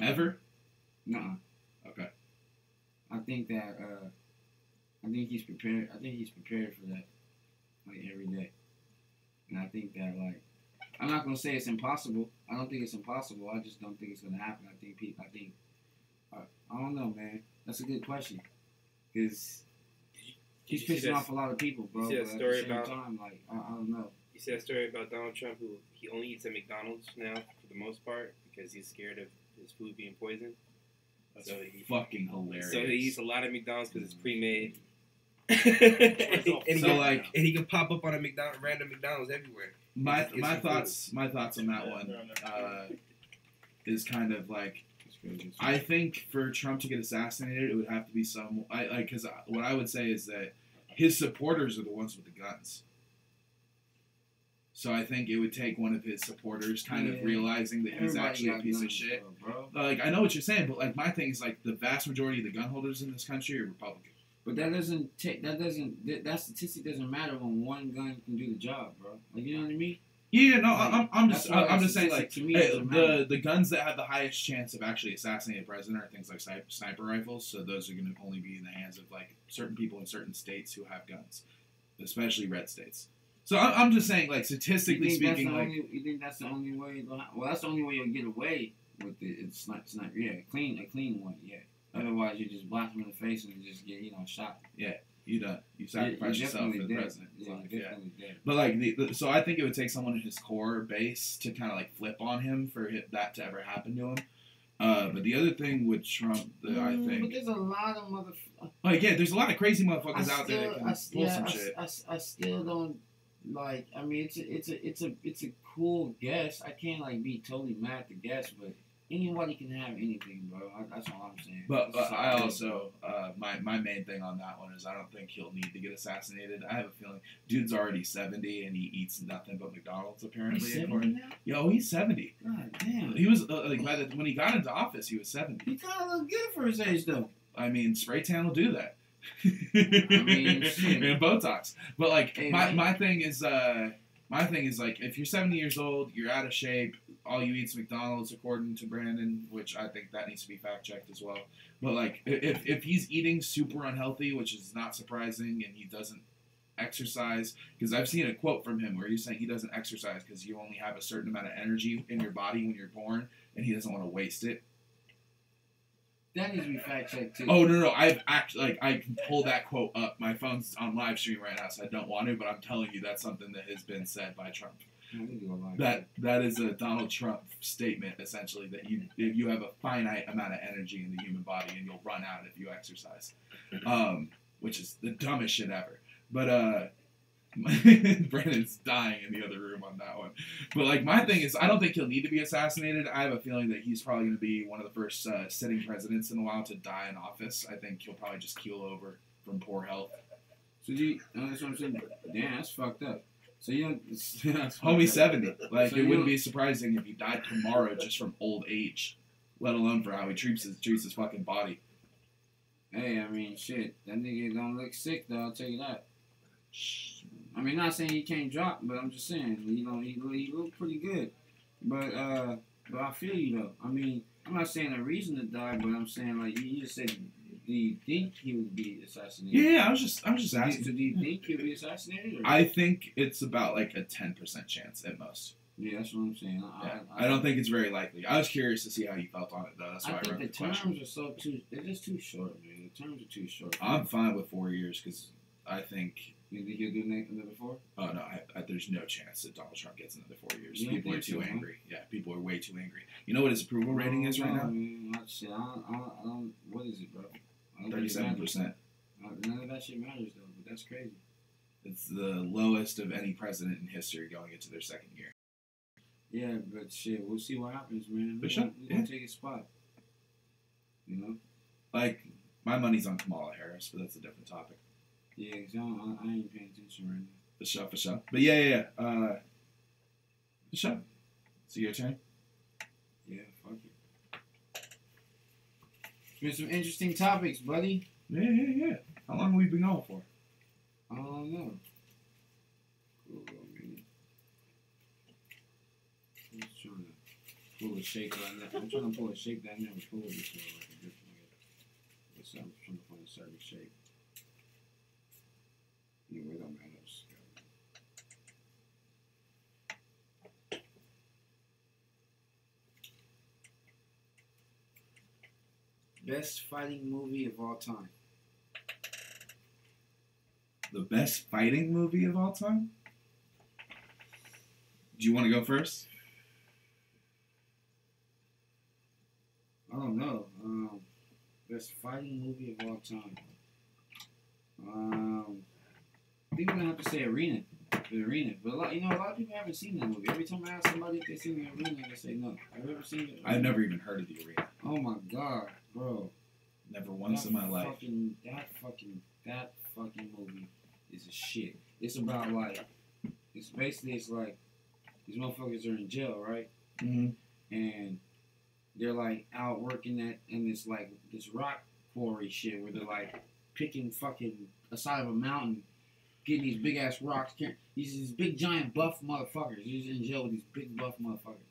Ever? No. Okay. I think that, I think he's prepared. I think he's prepared for that, like, every day. And I think that, like, I'm not gonna say it's impossible. I don't think it's impossible. I just don't think it's gonna happen. I don't know, man. That's a good question. Because he's pissing off a lot of people, bro. You see that story about? Time, like, I don't know. You see that story about Donald Trump, who he only eats at McDonald's now for the most part because he's scared of his food being poisoned. That's fucking hilarious. So he eats a lot of McDonald's because it's pre-made. and he can pop up on a random McDonald's everywhere. My thoughts on that one is kind of like, I think for Trump to get assassinated, it would have to be because what I would say is that his supporters are the ones with the guns. So I think it would take one of his supporters kind of realizing that he's actually a piece of shit. Bro. Like, I know what you're saying, but like my thing is like the vast majority of the gun holders in this country are Republican. But that statistic doesn't matter when one gun can do the job, bro. Like, you know what I mean? Yeah, no, like, I'm just saying, like, to me, the guns that have the highest chance of actually assassinating a president are things like sniper rifles. So those are going to only be in the hands of like certain people in certain states who have guns, especially red states. So I'm just saying, like, statistically speaking, you think that's the only way? Well, that's the only way you'll get away with it. It's not. Yeah, a clean one. Yeah. Otherwise, you just blast him in the face and just get shot. Yeah, you done. You sacrifice yourself for the president. Yeah, definitely dead. But like, so I think it would take someone in his core base to kind of like flip on him for that to ever happen to him. But the other thing with Trump, I think, but there's a lot of motherfuckers. Like, yeah, there's a lot of crazy motherfuckers out there that can pull some shit. I still don't like. I mean, it's a cool guess. I can't like be totally mad at the guess, but anybody can have anything, bro. That's all I'm saying. But I also, my main thing on that one is I don't think he'll need to get assassinated. I have a feeling dude's already 70 and he eats nothing but McDonald's apparently. He's 70 now? Yo, he's 70. God damn. He was when he got into office, he was 70. He kind of look good for his age, though. I mean, spray tan will do that. I mean, shit. And Botox. But like, hey, my thing is like, if you're 70 years old, you're out of shape, all you eat is McDonald's, according to Brandon, which I think that needs to be fact checked as well. But like, if he's eating super unhealthy, which is not surprising, and he doesn't exercise, because I've seen a quote from him where he's saying he doesn't exercise because you only have a certain amount of energy in your body when you're born, and he doesn't want to waste it. That needs to be fact checked too. Oh no! I can pull that quote up. My phone's on live stream right now, so I don't want to. But I'm telling you, that's something that has been said by Trump. That is a Donald Trump statement, essentially, that you have a finite amount of energy in the human body and you'll run out if you exercise, which is the dumbest shit ever. But Brandon's dying in the other room on that one. But like, my thing is, I don't think he'll need to be assassinated. I have a feeling that he's probably going to be one of the first sitting presidents in a while to die in office. I think he'll probably just keel over from poor health. So that's what I'm saying. Damn, that's fucked up. So homie 70. Like, so it wouldn't be surprising if he died tomorrow just from old age, let alone for how he treats his fucking body. Hey, I mean, shit, that nigga don't look sick though. I'll tell you that. I mean, not saying he can't drop, but I'm just saying, he looked pretty good. But I feel you though. I mean, I'm not saying a reason to die, but I'm saying, like, you just said, do you think he would be assassinated? Yeah, I was just asking. So do you think he'll be assassinated? Or? I think it's about like a 10% chance at most. Yeah, that's what I'm saying. I don't think it's very likely. I was curious to see how you felt on it, though. That's why I think wrote the question. terms are they're just too short, man. The terms are too short. I'm fine with 4 years because I think. You think he'll do another 4? Oh no, there's no chance that Donald Trump gets another 4 years. You don't People are think too so, huh? angry. Yeah, people are way too angry. You know what his approval rating is right now? Man. Shit, I don't. What is it, bro? 37%. None of that shit matters though. But that's crazy. It's the lowest of any president in history going into their second year. Yeah, but shit, we'll see what happens, man. For sure. We're gonna take his spot. You know? Like, my money's on Kamala Harris, but that's a different topic. Yeah, cause I ain't paying attention right now. For sure. But yeah. For sure. So your turn? Yeah, fuck it. It's been some interesting topics, buddy. Yeah. How long have we been going for? I don't know. Cool, man. I'm just trying to pull a shake right now. I'm trying to pull a shake that I never pulled before. Like a different nigga. I'm trying to find a certain shape. Anyway, don't matter. Best fighting movie of all time. The best fighting movie of all time? Do you want to go first? I don't know. Best fighting movie of all time. I think I'm gonna have to say Arena. The Arena. But a lot of people haven't seen that movie. Every time I ask somebody if they've seen the Arena, they say no. Have you ever seen it? I've never even heard of the Arena. Oh my god, bro. Never once in my life. That fucking movie is a shit. It's about like, it's like these motherfuckers are in jail, right? Mm-hmm. And they're like out working in this rock quarry shit where they're like picking fucking a side of a mountain, getting these big ass rocks. These big giant buff motherfuckers. He's in jail with these big buff motherfuckers.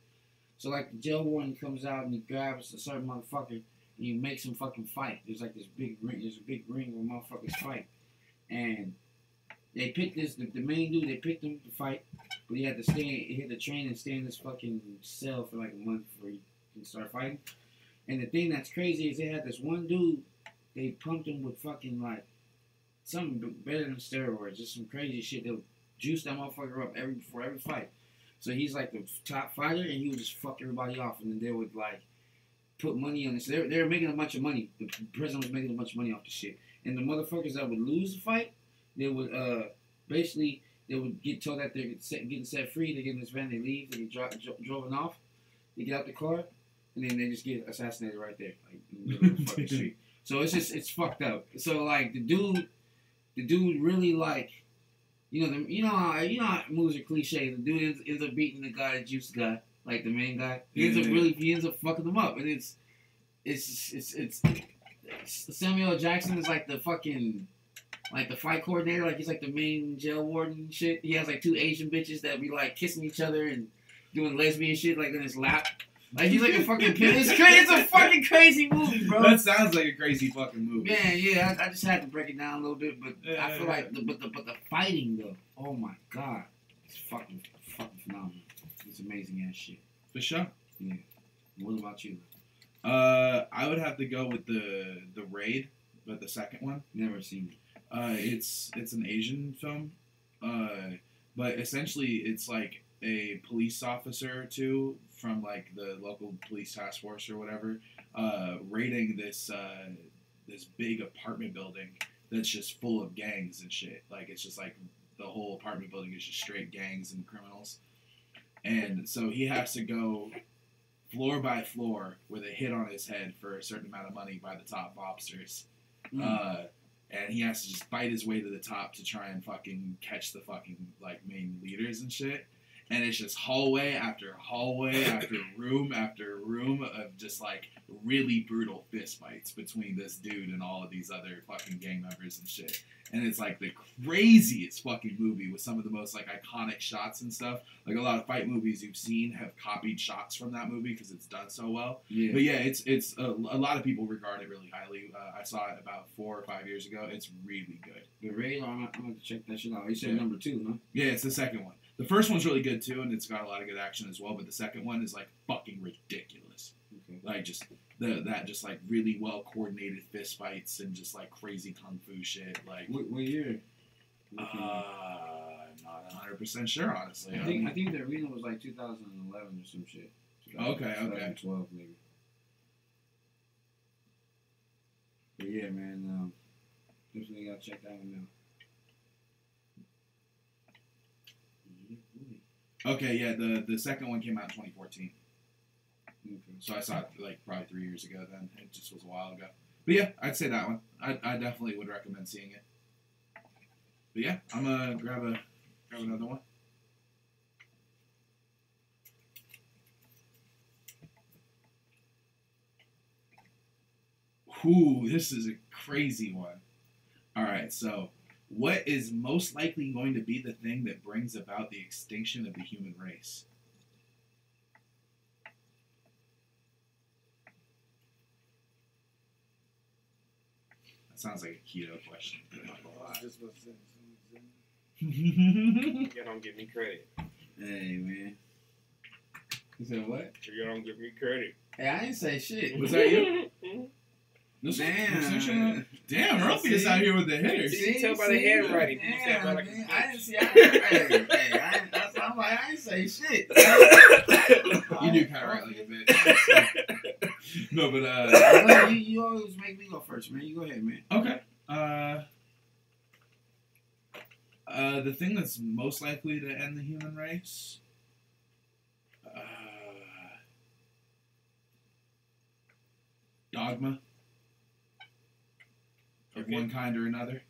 So like the jail warden comes out and he grabs a certain motherfucker and he makes him fucking fight. There's like this big ring. There's a big ring where motherfuckers fight. And they picked the main dude. They picked him to fight, but he had to he had to train and stay in this fucking cell for like a month before he can start fighting. And the thing that's crazy is they had this one dude. They pumped him with fucking like something better than steroids, just some crazy shit. They'll juice that motherfucker up before every fight. So he's like the top fighter, and he would just fuck everybody off, and then they would like put money on this. They were making a bunch of money. The president was making a bunch of money off the shit. And the motherfuckers that would lose the fight, they would basically they would get told that they're getting set free. They get in this van, they leave, they get driven off, they get out the car, and then they just get assassinated right there, like in the middle of the fucking street. So it's fucked up. So like the dude really like, you know how movies are cliche. The dude ends up beating the guy, the juice guy, like the main guy. He ends up fucking them up, and it's Samuel L. Jackson is like the fucking like the fight coordinator, like he's like the main jail warden and shit. He has like 2 Asian bitches that be like kissing each other and doing lesbian shit like in his lap. Like he's like a fucking pimp. It's crazy. It's a fucking crazy movie, bro. That sounds like a crazy fucking movie. Yeah. I just had to break it down a little bit, but I feel like the fighting though. Oh my god, it's fucking phenomenal. It's amazing ass shit. For sure. Yeah. What about you? I would have to go with the Raid, but the second one. Never seen it. It's an Asian film, but essentially it's like a police officer or two from like the local police task force or whatever, raiding this big apartment building that's just full of gangs and shit. Like it's just like the whole apartment building is just straight gangs and criminals, and so he has to go floor by floor with a hit on his head for a certain amount of money by the top mobsters. And he has to just fight his way to the top to try and fucking catch the fucking like main leaders and shit. And it's just hallway after hallway after room of just like really brutal fist fights between this dude and all of these other fucking gang members and shit. And it's like the craziest fucking movie with some of the most like iconic shots and stuff. Like a lot of fight movies you've seen have copied shots from that movie because it's done so well. Yeah. But yeah, it's a lot of people regard it really highly. I saw it about 4 or 5 years ago. It's really good. The Raid, I'm gonna have to check that shit out. You said number 2, huh? Yeah, it's the second one. The first one's really good too, and it's got a lot of good action as well. But the second one is like fucking ridiculous. Okay. Like just that just like really well coordinated fist fights and just like crazy kung fu shit. Like what year? I'm not 100% sure, honestly. I think the arena was like 2011 or some shit. Okay. 2012 maybe. But yeah, man, definitely gotta check that one out. Okay, yeah, the second one came out in 2014. Okay. So I saw it like probably 3 years ago then. It just was a while ago. But yeah, I'd say that one. I definitely would recommend seeing it. But yeah, I'm gonna grab another one. Ooh, this is a crazy one. Alright, so what is most likely going to be the thing that brings about the extinction of the human race? That sounds like a keto question. You don't give me credit. Hey, man. You said what? You don't give me credit. Hey, I didn't say shit. Was that you? Damn. Damn, Ruffy is out here with the hitters. You tell by the handwriting. Damn, Like man. I didn't see. I'm like, I didn't say shit. You do kind of right like a bit. No, but you always make me go first, man. You go ahead, man. Okay. The thing that's most likely to end the human race. Dogma. Of one kind or another.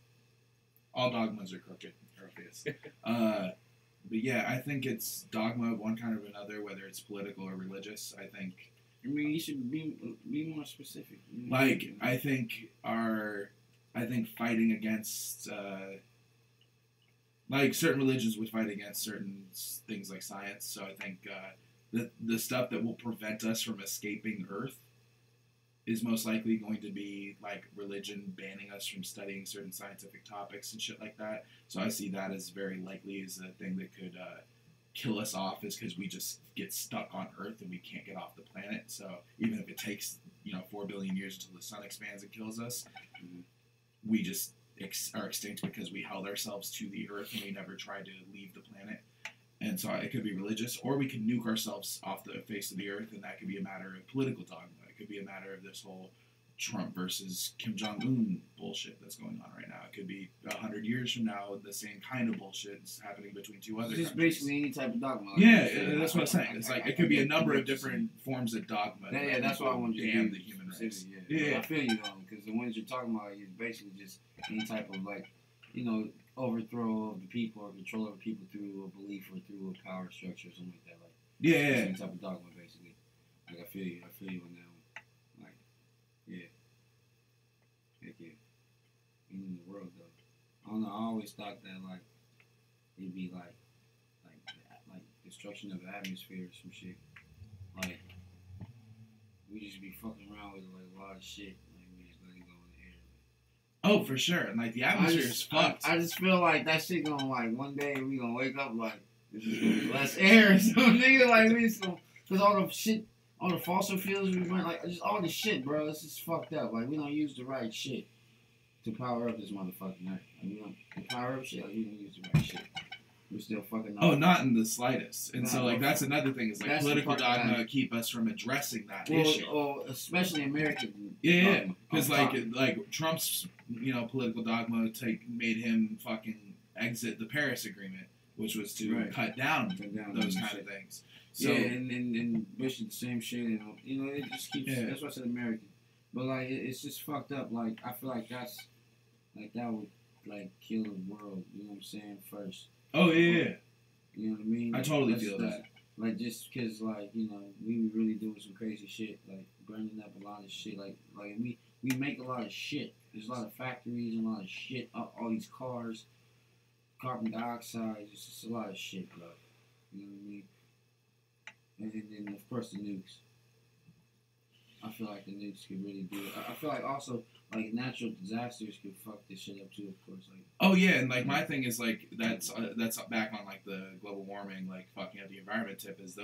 All dogmas are crooked, obvious. But yeah, I think it's dogma of one kind or another, whether it's political or religious. I think. I mean, you should be more specific. Like, I think fighting against, like, certain religions would fight against certain things like science. So I think the stuff that will prevent us from escaping Earth is most likely going to be, like, religion banning us from studying certain scientific topics and shit like that. So I see that as very likely as a thing that could kill us off, is because we just get stuck on Earth and we can't get off the planet. So even if it takes, 4 billion years until the sun expands and kills us, we just are extinct because we held ourselves to the Earth and we never tried to leave the planet. And so it could be religious, or we could nuke ourselves off the face of the Earth, and that could be a matter of political dogma. It could be a matter of this whole Trump versus Kim Jong-un bullshit that's going on right now. It could be 100 years from now, the same kind of bullshit is happening between two other countries. Just basically any type of dogma. Like yeah, that's what I'm saying. It's like it could be a number of different forms of dogma. Yeah, that's why I want you to damn the human race. Yeah. I feel you though, because the ones you're talking about is basically just any type of overthrow of the people or control of the people through a belief or through a power structure or something like that. Any type of dogma, basically. Like I feel you on that one. Like, yeah. Heck yeah. In the world though. I don't know, I always thought that like it'd be like destruction of the atmosphere or some shit. Like we just be fucking around with like a lot of shit. Like we just let it go in the air. Oh, for sure. And like the atmosphere is fucked. I just feel like that shit gonna like one day we gonna wake up like this is gonna be less air or something. Nigga, like we just gonna, cause all the shit, all the fossil fuels we burn, like just all the shit, bro. It's just fucked up. Like we don't use the right shit to power up this motherfucking earth. Like, we don't to power up shit. Like we don't use the right shit. We're still fucking up. Oh, not in the slightest. And so, like, that's another thing is, like, political dogma keep us from addressing that issue. Oh, especially American. Yeah, because, like, Trump's, political dogma made him fucking exit the Paris Agreement, which was to cut down those kind of things. So, yeah, and Bush did the same shit, and, it just keeps, that's why I said American. But, like, it's just fucked up. Like, I feel like that would, like, kill the world, you know what I'm saying, first. Oh, yeah. You know what I mean? I totally feel that. Like, just because, like, we be really doing some crazy shit, like, burning up a lot of shit. Like we make a lot of shit. There's a lot of factories and a lot of shit. All these cars, carbon dioxide, it's just a lot of shit, bro. You know what I mean? And then, of course, the nukes. I feel like the nukes could really do it. I feel like also like natural disasters could fuck this shit up too. Of course, like. Oh yeah, and like my thing is like that's back on like the global warming, like fucking up the environment tip is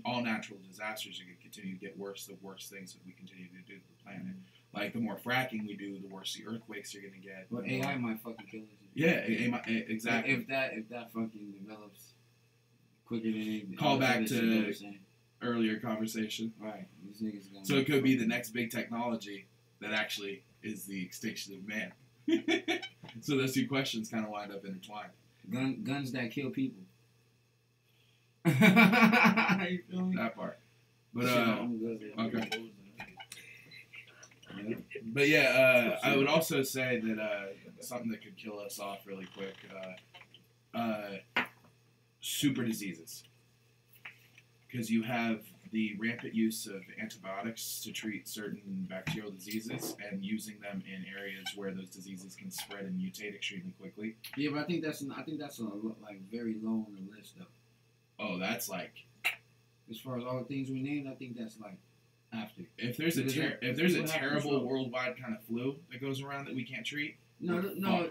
all natural disasters are going to continue to get worse. The worse things that we continue to do to the planet. Mm-hmm. Like the more fracking we do, the worse the earthquakes are going to get. Well, AI might fucking kill us. Yeah, exactly. If that fucking develops quicker than anything. Call back to earlier conversation. Right. These niggas gonna so it could be the next big technology that actually is the extinction of man. So those two questions kind of wind up intertwined. Guns that kill people. You feel me? That part. But okay. But yeah, I would also say that something that could kill us off really quick, super diseases. Because you have the rampant use of antibiotics to treat certain bacterial diseases and using them in areas where those diseases can spread and mutate extremely quickly. Yeah, but I think that's like very low on the list though. Oh, that's like as far as all the things we named, I think that's like after. If there's a terrible worldwide kind of flu that goes around that we can't treat. No,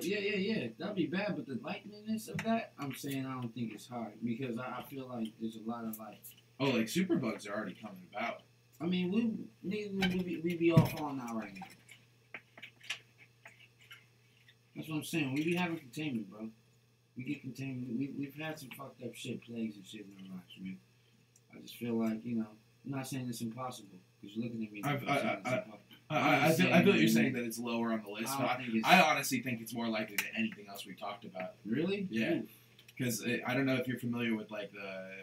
yeah. That'd be bad, but the likeliness of that, I'm saying I don't think it's hard because I feel like there's a lot of like. Oh, like superbugs are already coming about. I mean, we be all falling out right now. That's what I'm saying. We be having containment, bro. We get containment. We've had some fucked up shit, plagues and shit in our lives, man. I just feel like, I'm not saying it's impossible because you're looking at me. I feel what you're saying that it's lower on the list. I honestly think it's more likely than anything else we've talked about. Really? Yeah. Ooh. Because I don't know if you're familiar with like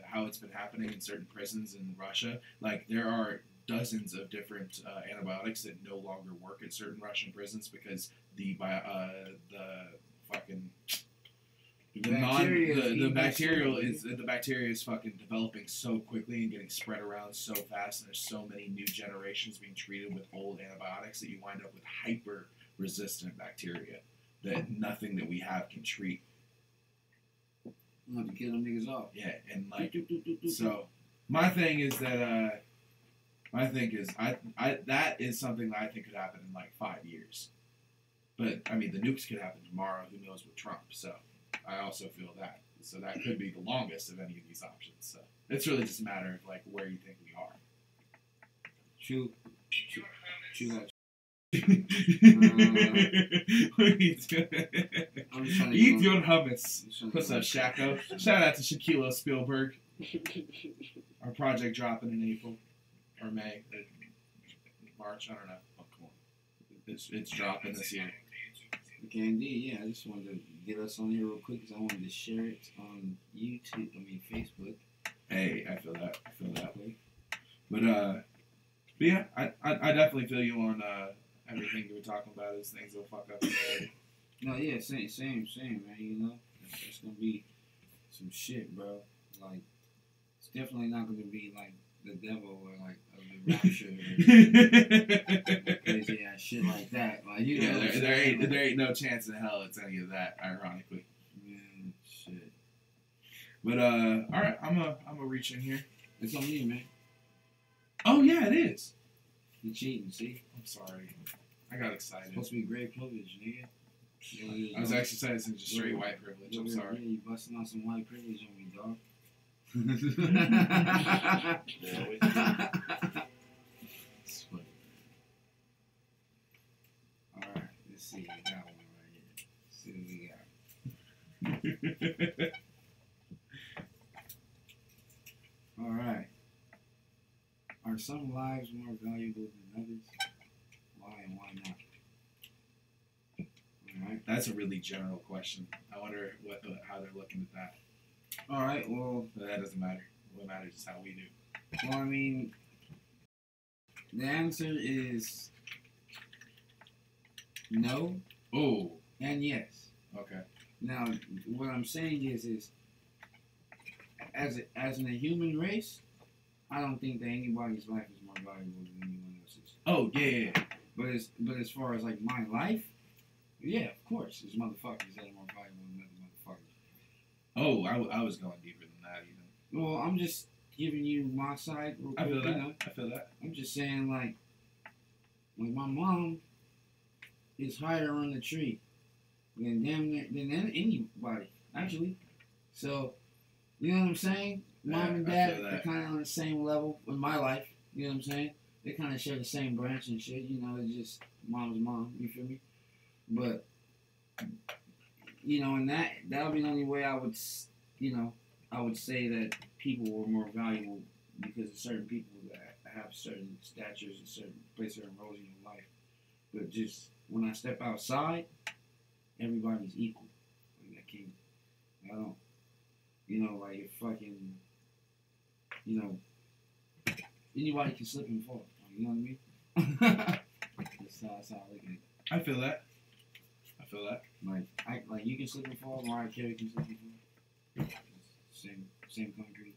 how it's been happening in certain prisons in Russia. Like there are dozens of different antibiotics that no longer work at certain Russian prisons because the bacteria is fucking developing so quickly and getting spread around so fast, and there's so many new generations being treated with old antibiotics that you wind up with hyper resistant bacteria that nothing that we have can treat. You have to kill them niggas off. Yeah, and like so my thing is that that is something that I think could happen in like 5 years. But I mean the nukes could happen tomorrow, who knows with Trump. So I also feel that. So that could be the longest of any of these options. So it's really just a matter of like where you think we are. Chew that. Eat your hummus. What's up, Shacko? Shout out to Shaquille Spielberg. Our project dropping in April or May, March. I don't know. Oh, come on. It's dropping this year. Okay, indeed. Yeah, I just wanted to get us on here real quick because I wanted to share it on YouTube. Facebook. Hey, I feel that. But yeah, I definitely feel you on everything you were talking about. Is things will fuck up. No, yeah, same, man. It's gonna be some shit, bro. Like, it's definitely not gonna be like the devil or like the rapture or crazy ass shit like that. Like, there ain't no chance in hell it's any of that. Ironically, man, shit. But all right, I'm a reach in here. It's on you, man. Oh yeah, it is. You cheating? See? I'm sorry. I got excited. It's supposed to be great privilege, nigga. I was exercising just straight white privilege. I'm sorry. Yeah, you busting on some white privilege on me, dog. Alright, let's see. We got one right here. Let's see what we got. Alright. Are some lives more valuable than others? Why and why not? Alright. That's a really general question. I wonder how they're looking at that. Alright, well... But that doesn't matter. What matters is how we do. Well, I mean... The answer is... no. Oh. And yes. Okay. Now, what I'm saying is as in a human race, I don't think that anybody's life is more valuable than anyone else's. Oh, yeah. But as far as like my life, yeah, of course, there's motherfuckers that are more valuable than other motherfuckers. Oh, I was going deeper than that even. Well, I'm just giving you my side real quick. I feel that. I'm just saying, like, Like my mom is higher on the tree than anybody actually. So you know what I'm saying? Mom and dad are kind of on the same level in my life. You know what I'm saying? They kind of share the same branch and shit. You know, it's just mom's mom. You feel me? But you know, and that'll be the only way I would, you know, I would say that people were more valuable because of certain people that have certain statures and play certain roles in your life. But just when I step outside, everybody's equal. Like I don't, you know, like if fucking, you know, anybody can slip and fall. You know what I mean? that's how I look at it. I feel that. Like you can slip and fall. Mariah Carey can slip and fall. Same concrete.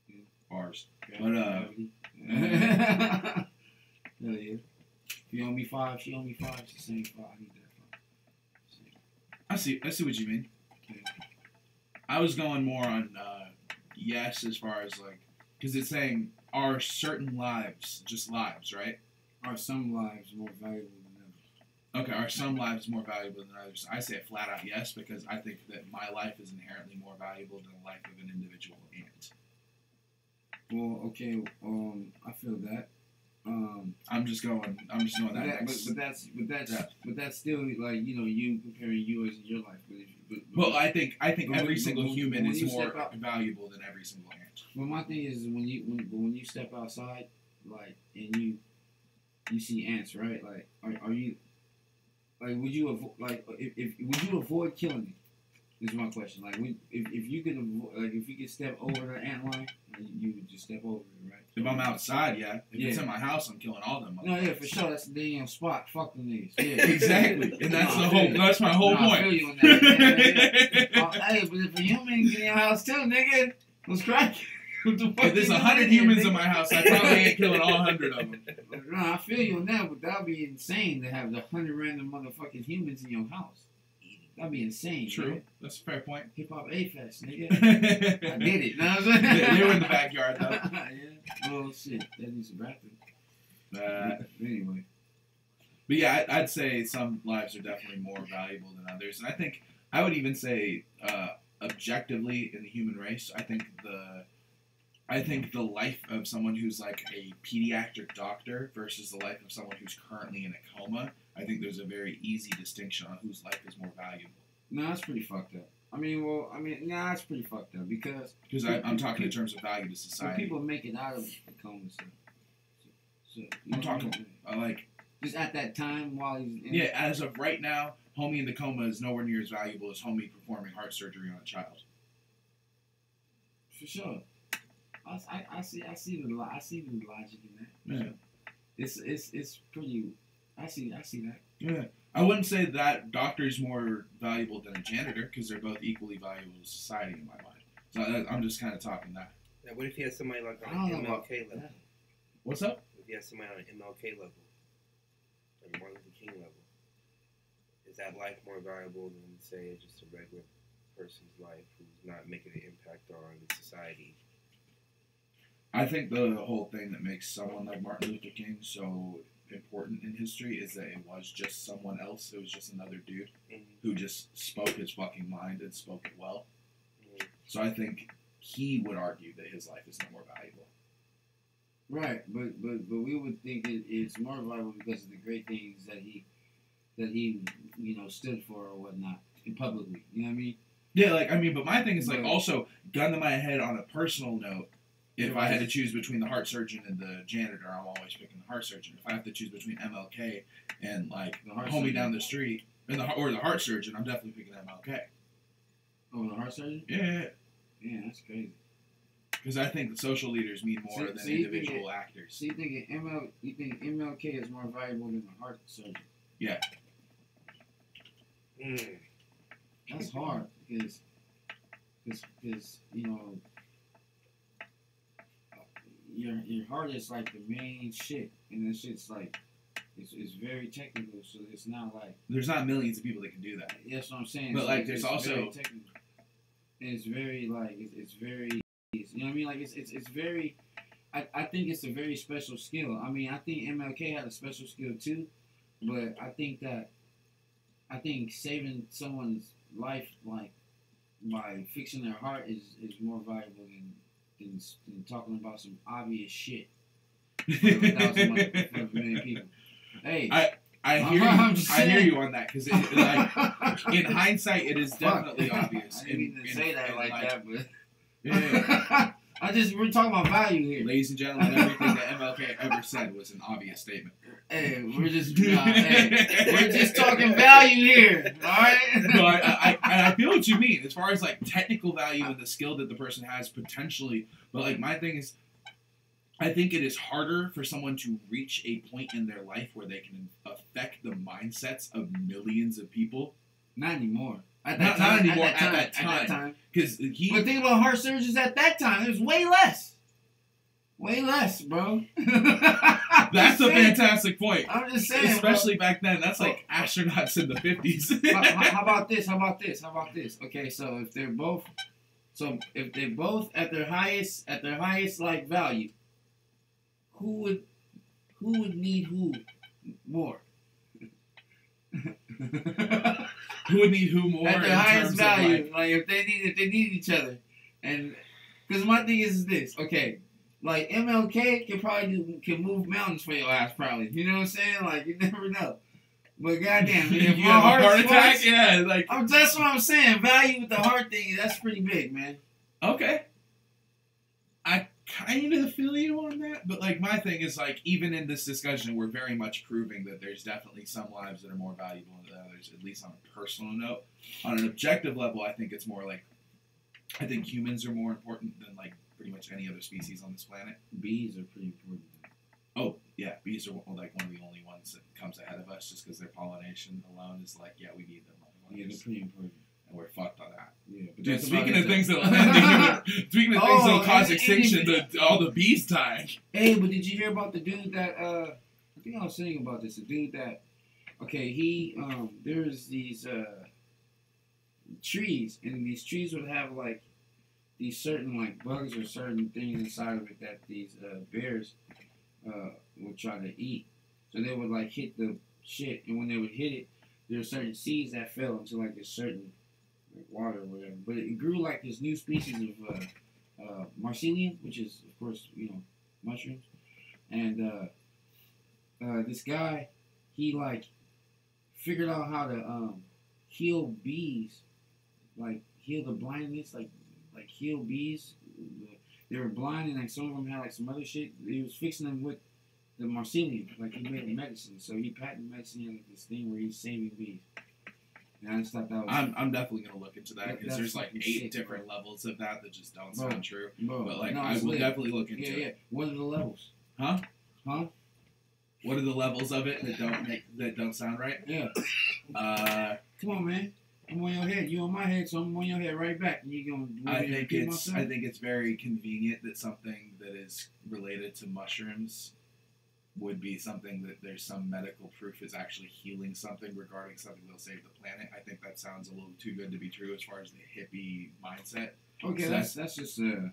Yeah. Bars. Gravity. Hell yeah. If you owe me 5, she owe me 5. It's the same 5. I need that 5. I see what you mean. Yeah. I was going more on yes, as far as like, because it's saying are certain lives just lives, right? Are some lives more valuable than others? Okay, are some lives more valuable than others? I say a flat out yes, because I think that my life is inherently more valuable than the life of an individual ant. Well, okay, I feel that. I'm just going that. But that's still like, you know, you comparing yours and your life. Well, I think every single human is more valuable than every single ant. Well, my thing is when you step outside, like, and you see ants, right? Like, are you like would you would you avoid killing it? Is my question. Like, if you could if you could step over the ant line, you would just step over it, right? If I'm outside, yeah. If it's in my house, I'm killing all them. No, yeah, for sure. That's the damn spot. Fuck them niggas. Yeah, exactly. And that's that's my whole point. I feel you on that. Hey, but if a human get in your house too, nigga, what's cracking? If there's 100 humans in my house, I probably ain't killing all 100 of them. No, I feel you on that, but that'd be insane to have the 100 random motherfucking humans in your house. That'd be insane. True. Nigga. That's a fair point. Hip Hop A-Fest, nigga. I did it. Know what I'm saying? They were in the backyard, though. Yeah. Oh, shit. That needs some bathroom. Anyway. But yeah, I'd say some lives are definitely more valuable than others. And I would even say, objectively in the human race, I think the life of someone who's like a pediatric doctor versus the life of someone who's currently in a coma, I think there's a very easy distinction on whose life is more valuable. No, that's pretty fucked up. That's pretty fucked up because I'm talking in terms of value to society. People make it out of the coma, so I'm talking like just at that time while he's in as of right now, homie in the coma is nowhere near as valuable as homie performing heart surgery on a child. For sure. I see the logic in that. Yeah. It's pretty. I see that. Yeah. I wouldn't say that doctor's more valuable than a janitor because they're both equally valuable to society in my mind. So I'm just kind of talking that. Now, what if you had somebody like on an MLK level? What's up? If you had somebody on an MLK level, like Martin Luther King level, is that life more valuable than, say, just a regular person's life who's not making an impact on society? I think the whole thing that makes someone like Martin Luther King so important in history is that it was just someone else. It was just another dude who just spoke his fucking mind and spoke it well. So I think he would argue that his life is no more valuable. Right, but we would think it's more valuable because of the great things that he you know stood for or whatnot publicly. You know what I mean? Yeah, but my thing is also gun to my head on a personal note. If I had to choose between the heart surgeon and the janitor, I'm always picking the heart surgeon. If I have to choose between MLK and like the homie down the street or the heart surgeon, I'm definitely picking MLK. Oh, the heart surgeon? Yeah. Yeah, that's crazy. Because I think the social leaders mean more than individual actors. So you think MLK is more valuable than the heart surgeon? Yeah. That's hard because you know. Your heart is like the main shit, and this shit's like it's very technical. So it's not like there's not millions of people that can do that. That's what I'm saying. But so like, there's also very technical. And it's very like it's very you know what I mean. Like it's very. I think it's a very special skill. I mean, I think MLK had a special skill too, but I think saving someone's life like by fixing their heart is more valuable than talking about some obvious shit for a million people. Hey, I hear you on that because like in hindsight it is definitely obvious. I didn't mean to say that like that, but yeah. we're talking about value here. Ladies and gentlemen, everything that MLK ever said was an obvious statement. Hey, we're just talking value here, all right? No, I feel what you mean as far as like technical value and the skill that the person has potentially. But like my thing is, I think it is harder for someone to reach a point in their life where they can affect the mindsets of millions of people. Not anymore. Not anymore at that time. Because but think about heart surgeons at that time. There's way less. Way less, bro. That's a fantastic point. I'm just saying, especially back then. That's like astronauts in the 50s. How about this? Okay, so if they're both at their highest like value, who would need who more? Who would need who more at their highest value? Like if they need each other, and because my thing is this, okay. Like MLK can move mountains for your ass, probably. You know what I'm saying? Like you never know. But goddamn, if you have a heart attack, yeah, like that's what I'm saying. Value with the heart thing, that's pretty big, man. Okay, I kind of feel you on that, but like my thing is like even in this discussion, we're very much proving that there's definitely some lives that are more valuable than others, at least on a personal note. On an objective level, I think it's more like I think humans are more important than like pretty much any other species on this planet. Bees are pretty important. Oh, yeah, bees are like one of the only ones that comes ahead of us just because their pollination alone is like, yeah, we need them. Yeah, they're pretty important. And we're fucked on that. Yeah, but dude, speaking of things that'll cause extinction, all the bees dying. Hey, but did you hear about the dude that, I think I was saying about this, the dude that, okay, there's these trees, and these trees would have like, these certain like bugs or certain things inside of it that these bears would try to eat. So they would like hit the shit, and when they would hit it, there were certain seeds that fell into like this certain like water or whatever. But it grew like this new species of mycelium, which is of course mushrooms. And this guy, he like figured out how to heal bees, like heal the blindness, like heal bees. They were blind and like some of them had like some other shit. He was fixing them with the mycelium, like he made a medicine. So he patented medicine like this thing where he's saving bees. And I just thought that was. I'm definitely gonna look into that because there's like 8 different levels of that just don't sound true. But like I will definitely look into it. Yeah. What are the levels? Huh? What are the levels of it that don't sound right? Yeah. Come on, man. I'm on your head. You on my head, so I'm on your head right back. And you gonna? I think it's very convenient that something that is related to mushrooms would be something that there's some medical proof is actually healing something regarding something that'll save the planet. I think that sounds a little too good to be true as far as the hippie mindset. Okay, so that's just like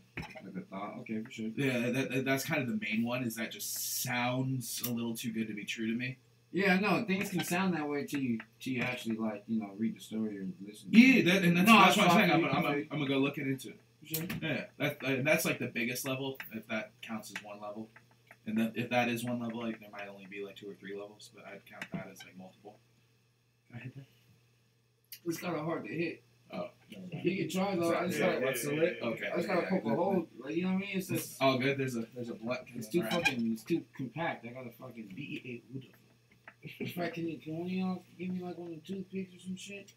a thought. Okay, for sure. Yeah, that's kind of the main one. Is that just sounds a little too good to be true to me. Yeah, no, things can sound that way till you actually like read the story or listen. Yeah, that's what I'm saying. I'm gonna go look into it. Sure. Yeah, that's like the biggest level, if that counts as one level. And then if that is one level, like there might only be like 2 or 3 levels, but I'd count that as like multiple. Can I hit that? It's kind of hard to hit. Oh. You can try though. What's the lid? Okay. I just gotta poke a hole. Like, you know what I mean? It's just. Oh, good. There's a blunt. It's too compact. I gotta fucking be it. In fact, can one of y'all give me like one of the toothpicks or some shit?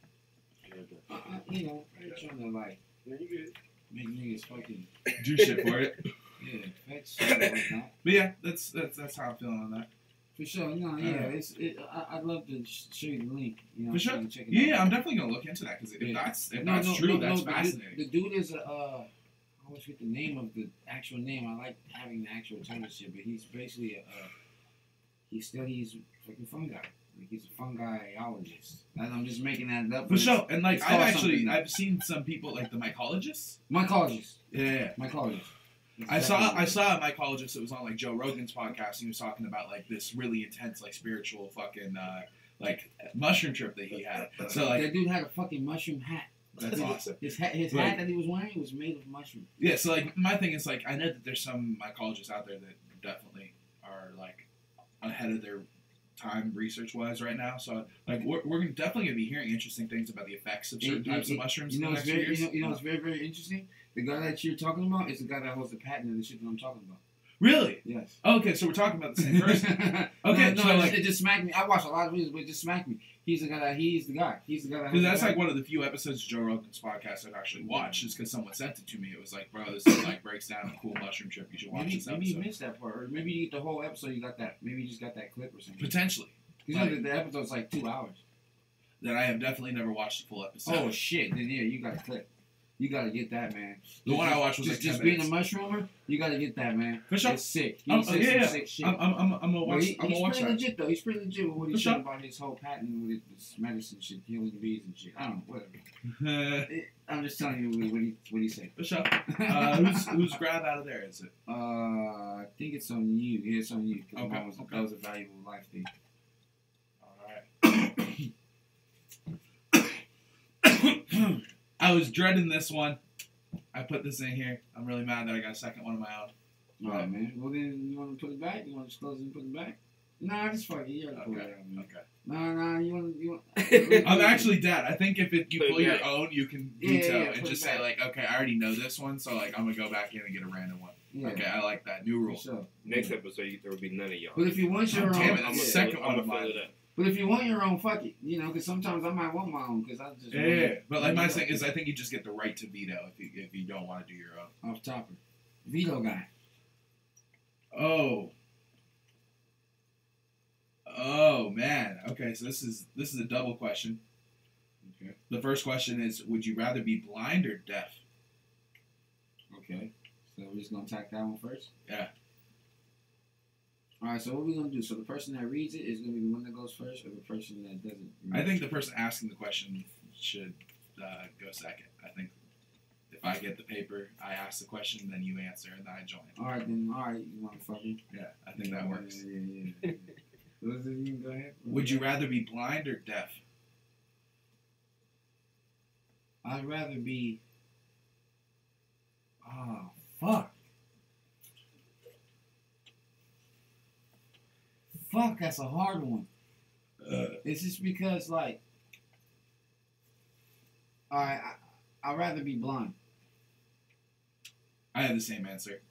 I'm trying to like. Yeah, you good. Make niggas fucking do shit for it. Yeah, fetch shit and whatnot. But yeah, that's how I'm feeling on that. For sure, I'd love to show you the link. For sure. Check it out. I'm definitely gonna look into that because if that's true, that's fascinating. The dude is I always forget the name of the actual name. I like having the actual title shit, but he's basically he studies fucking fungi. Like he's a fungiologist. I'm just making that up. For sure, and like I've seen some people like the mycologists. Mycologist. Yeah. Mycologist. I saw a mycologist that was on like Joe Rogan's podcast. And he was talking about like this really intense like spiritual fucking like mushroom trip that he had. So like that dude had a fucking mushroom hat. That's awesome. His hat that he was wearing was made of mushroom. Yeah, so like my thing is like I know that there's some mycologists out there that definitely are like ahead of their time research wise right now. So like we're definitely gonna be hearing interesting things about the effects of certain types of mushrooms in the next few years. You know what's very, very interesting? The guy that you're talking about is the guy that holds the patent of the shit that I'm talking about. Really? Yes. Okay, so we're talking about the same person. Okay, no, so it just smacked me. I watched a lot of videos, but it just smacked me. He's the guy. He's the guy. Because that's like one of the few episodes of Joe Rogan's podcast I've actually watched. Just because someone sent it to me, it was like, bro, this is like breaks down a cool mushroom trip. You should watch this episode. Maybe you missed that part, or maybe you get the whole episode. You got that. Maybe you just got that clip or something. Potentially. You know the episode's like 2 hours. Then I have definitely never watched the full episode. Oh shit! Then yeah, you got a clip. You gotta get that, man. The one I watched was like 10 just minutes. being a mushroomer. You gotta get that, man. For sure. It's sick. Yeah. Sick shit. I'm gonna watch. He's pretty that. legit though. He's pretty legit with what he For said sure. about his whole patent with this medicine shit, healing bees and shit. I don't know, whatever. I'm just telling you what he said. For sure. Whose grab out of there is it? I think it's on you. Yeah, it's on you. Okay. That was a valuable life thing. Alright. I was dreading this one. I put this in here. I'm really mad that I got a second one of my own. Alright, man. Well, then you want to put it back? You want to just close it and put it back? Nah, just fuck it. You gotta pull it out, man. Okay. Nah, you want. I'm actually dead. I think if you Put it pull your back. own, you can veto put and it just back. say like, okay, I already know this one, so like I'm gonna go back in and get a random one. Yeah. Okay, I like that new rule. So, Next episode, there will be none of y'all. but if you want your own, Damn it, I'm the gonna second one fill of mine. it up. but if you want your own, fuck it. You know, because sometimes I might want my own because I just Yeah. But like my thing is, I think you just get the right to veto if you don't want to do your own. off topper, veto guy. Oh man. Okay, so this is a double question. Okay. The first question is, would you rather be blind or deaf? Okay. So we're just gonna tack that one first. Yeah. All right. So what we gonna do? So the person that reads it is gonna be the one that goes first, or the person that doesn't. I think the person asking the question should go second. I think if I get the paper, I ask the question, then you answer, and then I join. All right then. All right, you motherfucker. Yeah, I think that works. Yeah. You can go ahead. Would you rather be blind or deaf? I'd rather be. Oh fuck. Fuck, that's a hard one. It's just because like. All right, I'd rather be blind. I have the same answer.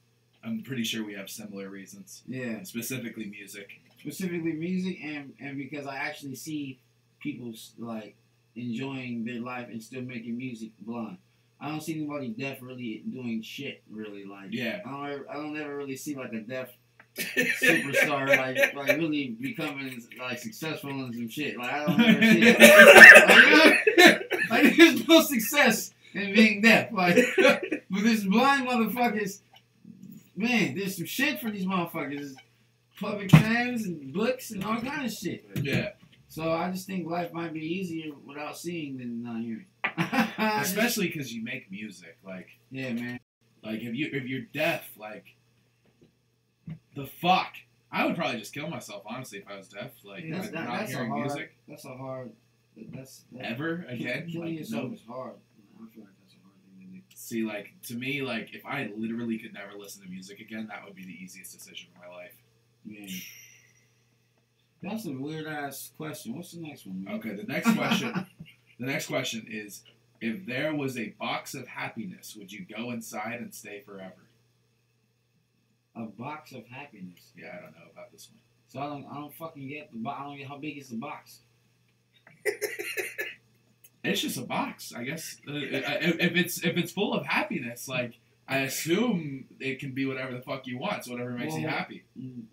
I'm pretty sure we have similar reasons. Yeah. Specifically music. Specifically music, and because I actually see people like enjoying their life and still making music blind. I don't see anybody deaf really doing shit really like. Yeah. I don't ever really see like a deaf superstar like really becoming like successful and some shit. Like I don't ever see that. Like there's no success in being deaf. Like but this blind motherfuckers, man, there's some shit for these motherfuckers. Public exams and books and all kind of shit. Yeah. So I just think life might be easier without seeing than not hearing. Especially because you make music. Like, yeah, man. like if you're deaf, like the fuck. I would probably just kill myself, honestly, if I was deaf. Like That's not hearing music That's a hard. That's ever again. Killing Like, yourself no. is hard. I feel like that's a hard thing to do. See, like to me, like if I literally could never listen to music again, that would be the easiest decision of my life. Man. That's a weird ass question. What's the next one, man? Okay, the next question. The next question is: if there was a box of happiness, would you go inside and stay forever? A box of happiness. Yeah, I don't know about this one. So I don't fucking get the box. I don't get how big is the box. It's just a box, I guess. If it's full of happiness, like I assume it can be whatever the fuck you want. So whatever makes you happy.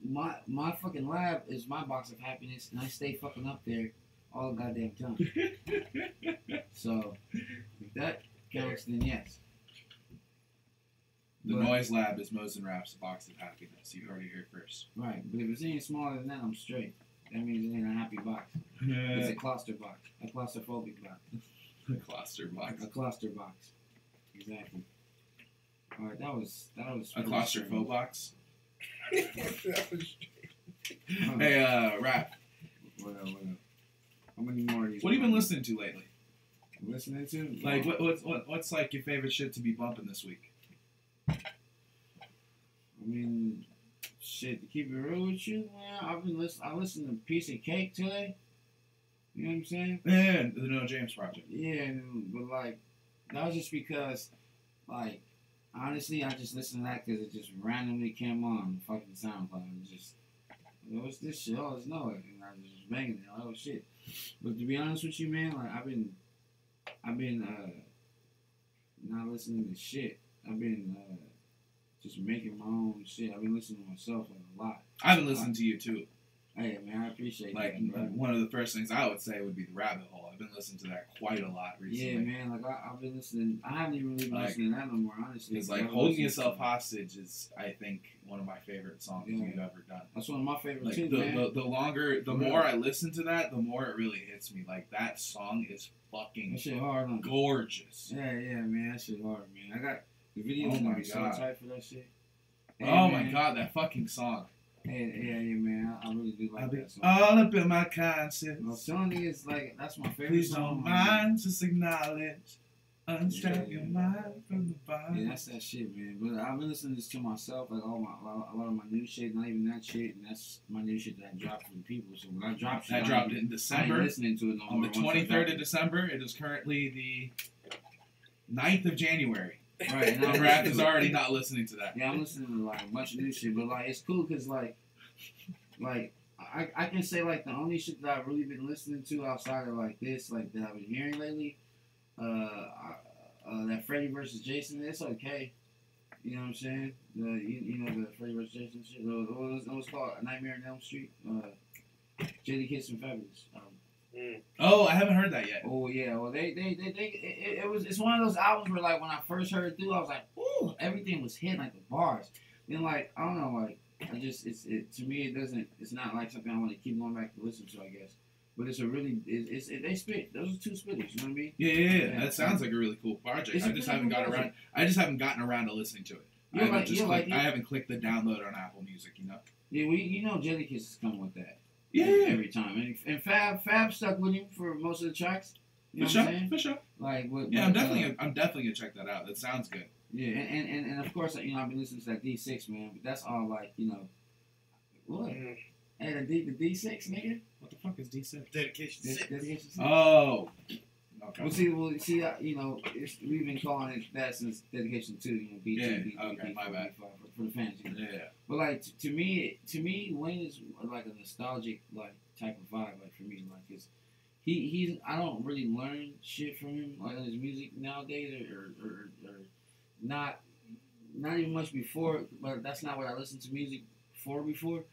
My fucking lab is my box of happiness, and I stay fucking up there all the goddamn time. So if that counts, then yes. The noise lab is Mozenraff's box of happiness. You heard it here first. Right, but if it's any smaller than that, I'm straight. That means it ain't a happy box. It's a cluster box. A claustrophobic box. The cluster box. A cluster box. Exactly. All right, that was A claustrophobe box. That was Hey, rap. What up? How many more of these? What have you been listening to lately? Listening to? Like, what's like your favorite shit to be bumping this week? I mean, shit. To keep it real with you, man, I listened to Piece of Cake today. You know what I'm saying? Yeah, the No James Project. Yeah, but like, that was just because, like, honestly, I just listened to that because it just randomly came on the fucking SoundCloud. And just, what's this shit? Oh, it's no, and I was just banging it. Oh shit! But to be honest with you, man, like I've been not listening to shit. I've been just making my own shit. I've been listening to myself like a lot. I've been listening to you too. Hey man, I appreciate like that. Bro. One of the first things I would say would be the rabbit hole. I've been listening to that quite a lot recently. Yeah, man. Like I've been listening. I haven't even really been listening to that no more. Honestly, it's like Holding Yourself Hostage is, I think, one of my favorite songs you've ever done. That's one of my favorite like, too, the more I listen to that, the more it really hits me. Like that song is fucking that shit hard, huh? gorgeous. Yeah, man. That shit hard, man. I got the video's gonna be so tight for that shit. Hey, oh man. my god, that fucking song. Hey, yeah, man. I really do like that song. All up in my conscience. Well, Sony is like, that's my favorite Please song. don't mind, just acknowledge. Unstrap your mind from the bottom. Yeah, that's that shit, man. But I've been listening to this to myself, like a lot of my new shit, not even that shit, and that's my new shit that I dropped for the people. So when I dropped shit, I dropped it in December. I ain't listening to it no on more. the 23rd of December. It is currently the 9th of January. Right, and Raph is already not listening to that. Yeah, I'm listening to like a bunch of new shit, but like it's cool because like I can say like the only shit that I've really been listening to outside of like this, like that I've been hearing lately, that Freddy versus Jason, it's okay. You know what I'm saying? You know the Freddy versus Jason shit. It was called Nightmare on Elm Street. Jada Kiss and Fabulous. Oh, I haven't heard that yet. Oh yeah, well it's one of those albums where like when I first heard it through, I was like, ooh, everything was hitting like the bars. Then like I don't know, like I just to me it's not like something I want to keep going back to listen to, I guess. But it's a really they spit. Those are two spitters, you know what I mean? Yeah. That sounds like a really cool project. I just haven't gotten around to listening to it. I haven't clicked the download on Apple Music, you know. Yeah, you know Jelly Kiss is coming with that. Yeah. Every time. And Fab stuck with him for most of the tracks. You know for what I'm saying? For sure. Like I'm definitely gonna check that out. That sounds good. Yeah, and of course, you know, I've been listening to that D6, man, but that's all like, you know, what? Hey, the D6, nigga? What the fuck is D6? Dedication 6. Dedication 6. Oh. Okay. Well, see, you know, we've been calling it that since Dedication 2, you know, B2, yeah. B3, okay, B4, my bad. B5, for the fans, you know. Yeah. But like to me, Wayne is like a nostalgic like type of vibe, like for me, like cause he's I don't really learn shit from him like on his music nowadays or not even much before, but that's not what I listened to music for before.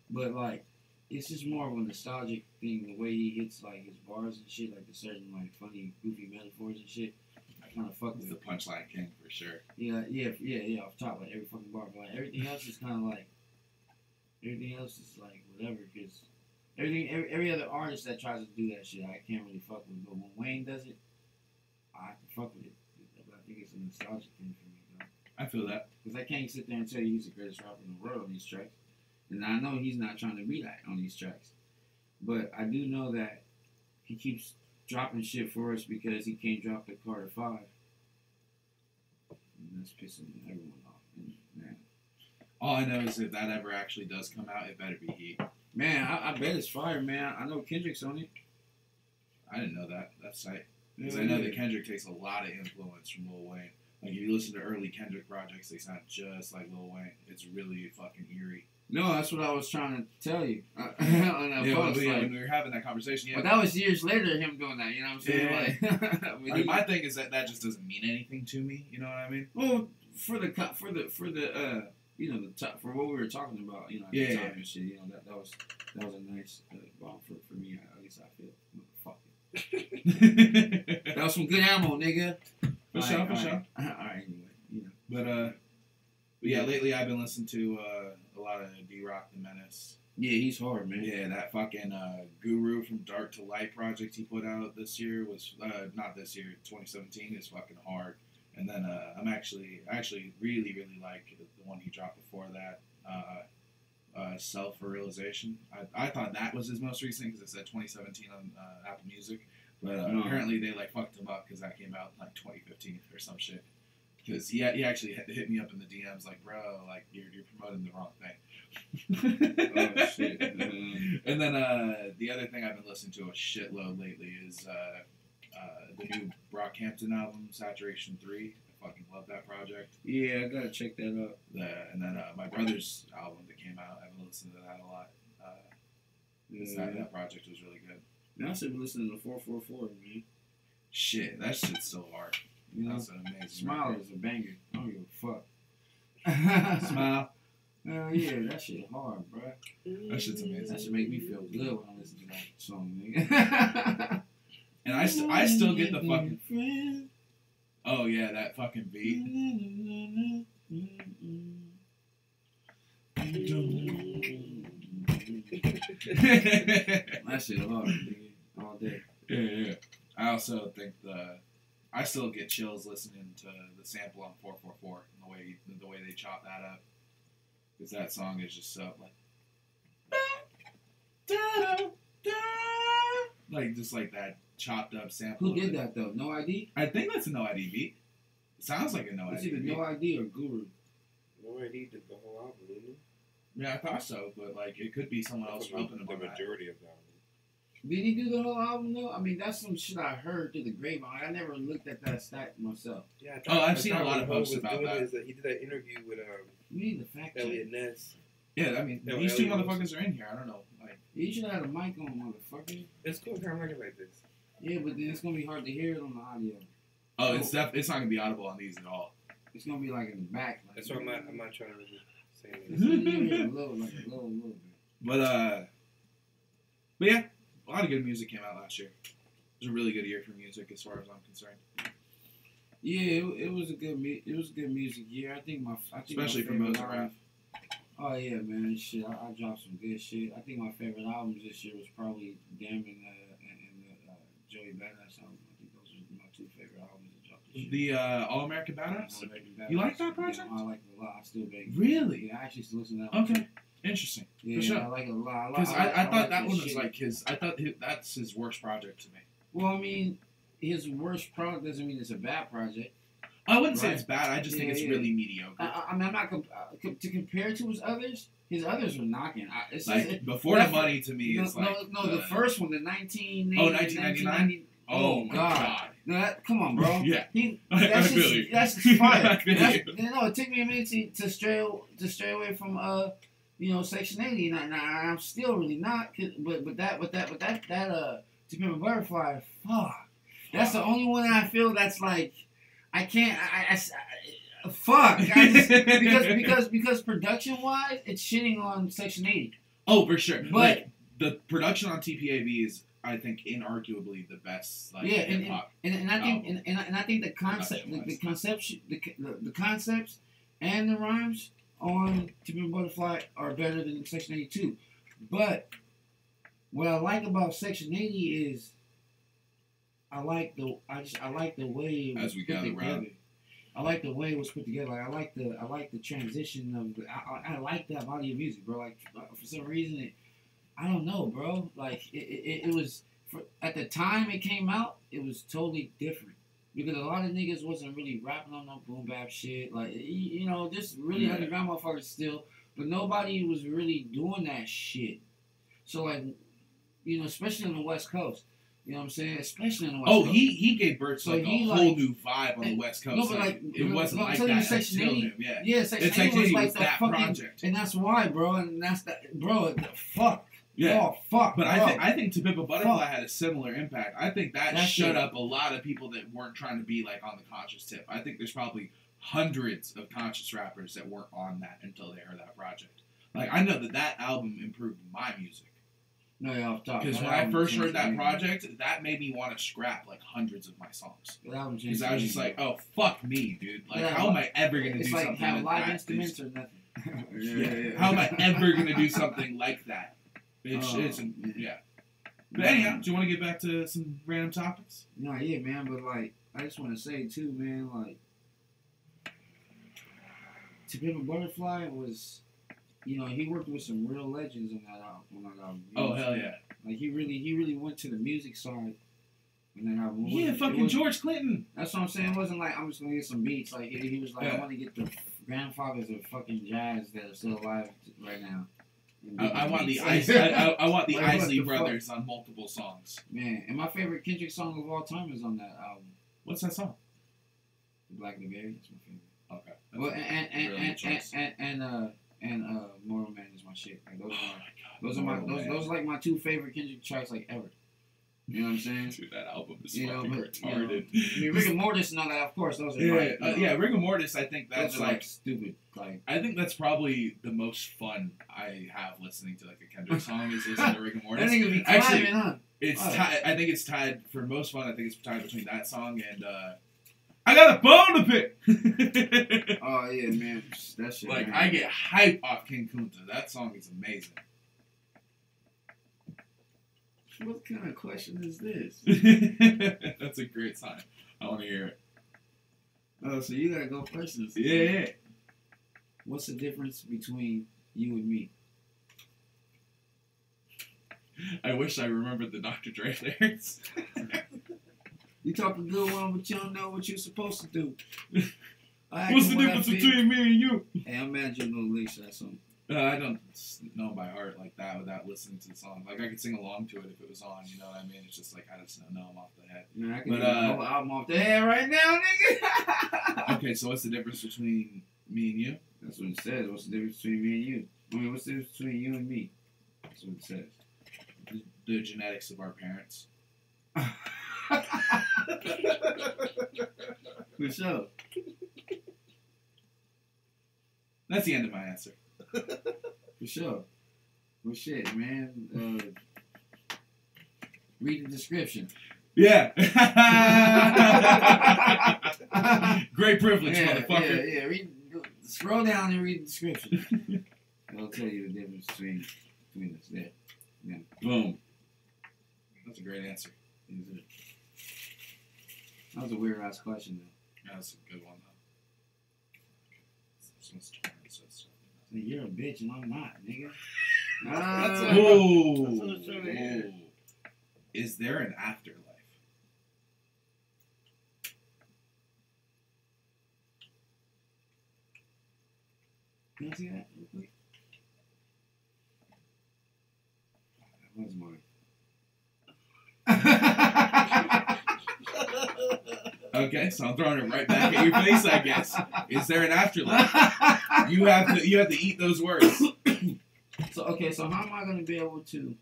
But like it's just more of a nostalgic thing, the way he hits like his bars and shit, like the certain like funny goofy metaphors and shit. I kind of fuck with the punchline king for sure. Yeah, off top, like every fucking bar. But like everything else is kind of like, whatever, because every other artist that tries to do that shit, I can't really fuck with. But when Wayne does it, I can fuck with it. I think it's a nostalgic thing for me, though. I feel that. Because I can't sit there and tell you he's the greatest rapper in the world on these tracks. And I know he's not trying to be that on these tracks. But I do know that he keeps dropping shit for us because he can't drop the Carter 5. And that's pissing everyone off. And, man. All I know is if that ever actually does come out, it better be heat. Man, I bet it's fire, man. I know Kendrick's on it. I didn't know that. That's tight. Because I know that Kendrick takes a lot of influence from Lil Wayne. Like, if you listen to early Kendrick projects, they sound just like Lil Wayne. It's really fucking eerie. No, that's what I was trying to tell you. On that post, when we were having that conversation. Yeah. But that was years later, him doing that. You know what I'm saying? Yeah. Like, my thing is that just doesn't mean anything to me. You know what I mean? Well, for the you know, the top, for what we were talking about, you know, at the time and shit. You know, that was a nice bomb for me. At least I feel. Fuck it. That was some good ammo, nigga. For sure. All right, anyway, you know. But yeah, lately I've been listening to a lot of D-Rock the Menace. Yeah, he's hard, man. Yeah, that fucking Guru from Dark to Light project he put out this year was, not this year, 2017 is fucking hard. And then I actually really like the one he dropped before that, Self-Realization. I thought that was his most recent because it said 2017 on Apple Music, but apparently they like fucked him up because that came out in like 2015 or some shit. Because he actually hit me up in the DMs like, bro, like you're promoting the wrong thing. Oh shit. And then the other thing I've been listening to a shitload lately is the new Brockhampton album, Saturation 3. I fucking love that project. Yeah, I gotta check that out. And then my brother's album that came out, I've been listening to that a lot. That project was really good. Now I should be listening to 444, man. Shit, that shit's so hard. You know, that's an amazing Smile record. is a banger. I don't give a fuck. Smile. Yeah, that shit hard, bro. That shit's amazing. That should make me feel good when I listen to that song, nigga. And I still get the fucking. Oh yeah, that fucking beat. That shit hard, nigga. All day. Yeah. I also think I still get chills listening to the sample on 444 and the way they chop that up, because that song is just so like just like that chopped up sample. Who did that though? No ID? I think that's a No ID beat. It sounds like a No It's ID either beat. No ID or Guru. No idea did the whole album, didn't it? Yeah, I thought so, but like it could be someone else helping him The on that. majority of the album. Did he do the whole album though? I mean, that's some shit I heard through the grapevine. I never looked at that stat myself. Yeah, I've seen a lot of posts about that. He did that interview with We need the fact check. Elliot Ness. Yeah, I mean, No, these two Elliot motherfuckers are in here. I don't know. Like, You should have had a mic on, motherfucker. It's cool, kind of like it like this. Yeah, but then it's gonna be hard to hear it on the audio. oh, it's not gonna be audible on these at all. It's gonna be like in the back. Like, That's why I'm not trying to really say It's anything. gonna be a little bit. But yeah, a lot of good music came out last year. It was a really good year for music, as far as I'm concerned. Yeah, it was a good music year. I think Especially for favorite Mozenraff. album- Oh yeah, man, shit. I dropped some good shit. I think my favorite albums this year was probably Damn and Joey Badass album. I think those are my two favorite albums that dropped this year. The All American Badass. All-American Badass. You like that project? Yeah, I like it a lot. I still beg. Really? Yeah, I actually still listen to that one. Okay, interesting. Yeah, For sure. I like it a lot. Because I thought that his one was shit. like his. I thought that's his worst project to me. Well, I mean, his worst project doesn't mean it's a bad project. I wouldn't say Right. it's bad. I just think it's Yeah. really mediocre. I mean, I'm not to compare to his others. His others were knocking. It's Like Before the Money to me is like the first one, the 1999? Oh my god! No, come on, bro. Yeah. That's I feel you. That's just fire. I feel you. No, it took me a minute to stray away from Section 80, and I'm still really not. But that To Pimp a Butterfly, fuck. That's the only one that I feel that's like I can't. Fuck. Because production wise, it's shitting on Section 80. Oh, for sure. But like, the production on TPAB is, I think, inarguably the best. Like, yeah, hip hop. and I think and I think the concepts and the rhymes on To Pimp a Butterfly are better than Section 82. But what I like about Section 80 is I like the way it was put together. I like the way it was put together. Like, I like the transition of. I like that body of music, bro. Like for some reason, I don't know, bro. Like it was at the time it came out, it was totally different because a lot of niggas wasn't really rapping on no boom bap shit. Like just really underground motherfuckers still, but nobody was really doing that shit. So like, especially on the West Coast. You know what I'm saying? Especially in the West Coast. He gave birth to a whole new vibe on the West Coast. No, but it wasn't like that Section until 80, him. Yeah, yeah, Section 80 was like that fucking project. And that's why, bro. And that's that, bro. Fuck. Yeah. Oh, fuck. But bro. I think To Pimp a Butterfly had a similar impact. I think that That's shut it. up a lot of people that weren't trying to be like on the conscious tip. I think there's probably hundreds of conscious rappers that weren't on that until they heard that project. Like, I know that album improved my music. No, yeah, off top. Because when I first heard that project, that made me want to scrap like hundreds of my songs. Because I was just like, oh, fuck me, dude. Like, how am I ever going to do something It's like have live that instruments is- or nothing. Yeah. How am I ever going to do something like that? Yeah. But anyhow, do you want to get back to some random topics? No, yeah, man. But like, I just want to say too, man. Like, To Pimp a Butterfly was, you know, he worked with some real legends on that album. Oh hell yeah! Like he really went to the music side on that album. Yeah, fucking George Clinton. That's what I'm saying. It wasn't like I'm just gonna get some beats. Like he was like, Yeah. I want to get the grandfathers of fucking jazz that are still alive right now. I want the I want the Like, what Isley the brothers on multiple songs. Man, and my favorite Kendrick song of all time is on that album. What's that song? Black Liberia. It's my favorite. Okay. Well, Brilliant choice. and Moral Man is my shit. Like Oh those are Moral my Man. those are like my two favorite Kendrick tracks like ever. You know what I'm saying? Dude, that album is You know, fucking but, you know, retarded. I mean, Rigor Mortis and all that, of course, those are Yeah, Rigor Mortis. I think that's those are like stupid. Like I think that's probably the most fun I have listening to like a Kendrick song is listening to Rigor that Mortis. nigga be Actually, climbing, huh? It's Oh. tied. I think it's tied for most fun. I think it's tied between that song and I got a bone to pick. Oh yeah, man, that shit. Like man. I get hype off King Kunta. That song is amazing. What kind of question is this? That's a great sign. I want to hear it. Oh, so you gotta go first. Yeah. What's the difference between you and me? I wish I remembered the Dr. Dre lyrics. You talk a good one, but you don't know what you're supposed to do. What's the difference between me and you? Hey, I'm mad you know the lyrics to that song. I don't know by heart like that without listening to the song. Like I could sing along to it if it was on. You know what I mean? It's just like I just don't know them off the head. Man, I can But, do the whole album off the head right now, nigga. Okay, so what's the difference between me and you? That's what it says. What's the difference between me and you? I mean, what's the difference between you and me? That's what it says. The genetics of our parents. For sure. That's the end of my answer. For sure. Well, shit, man. Read the description. Yeah. Great privilege, motherfucker. Yeah. Scroll down and read the description. It'll tell you the difference between us there. Yeah. Boom. That's a great answer. That was a weird ass question, though. Yeah, that's a good one, though. You're a bitch and I'm not, nigga. That's Ah. Whoa. That's what I was trying to hear. Whoa. Is there an afterlife? Can I see that real quick? That was mine. Okay, so I'm throwing it right back at your face, I guess. Is there an afterlife? You have to eat those words. So how am I gonna be able to?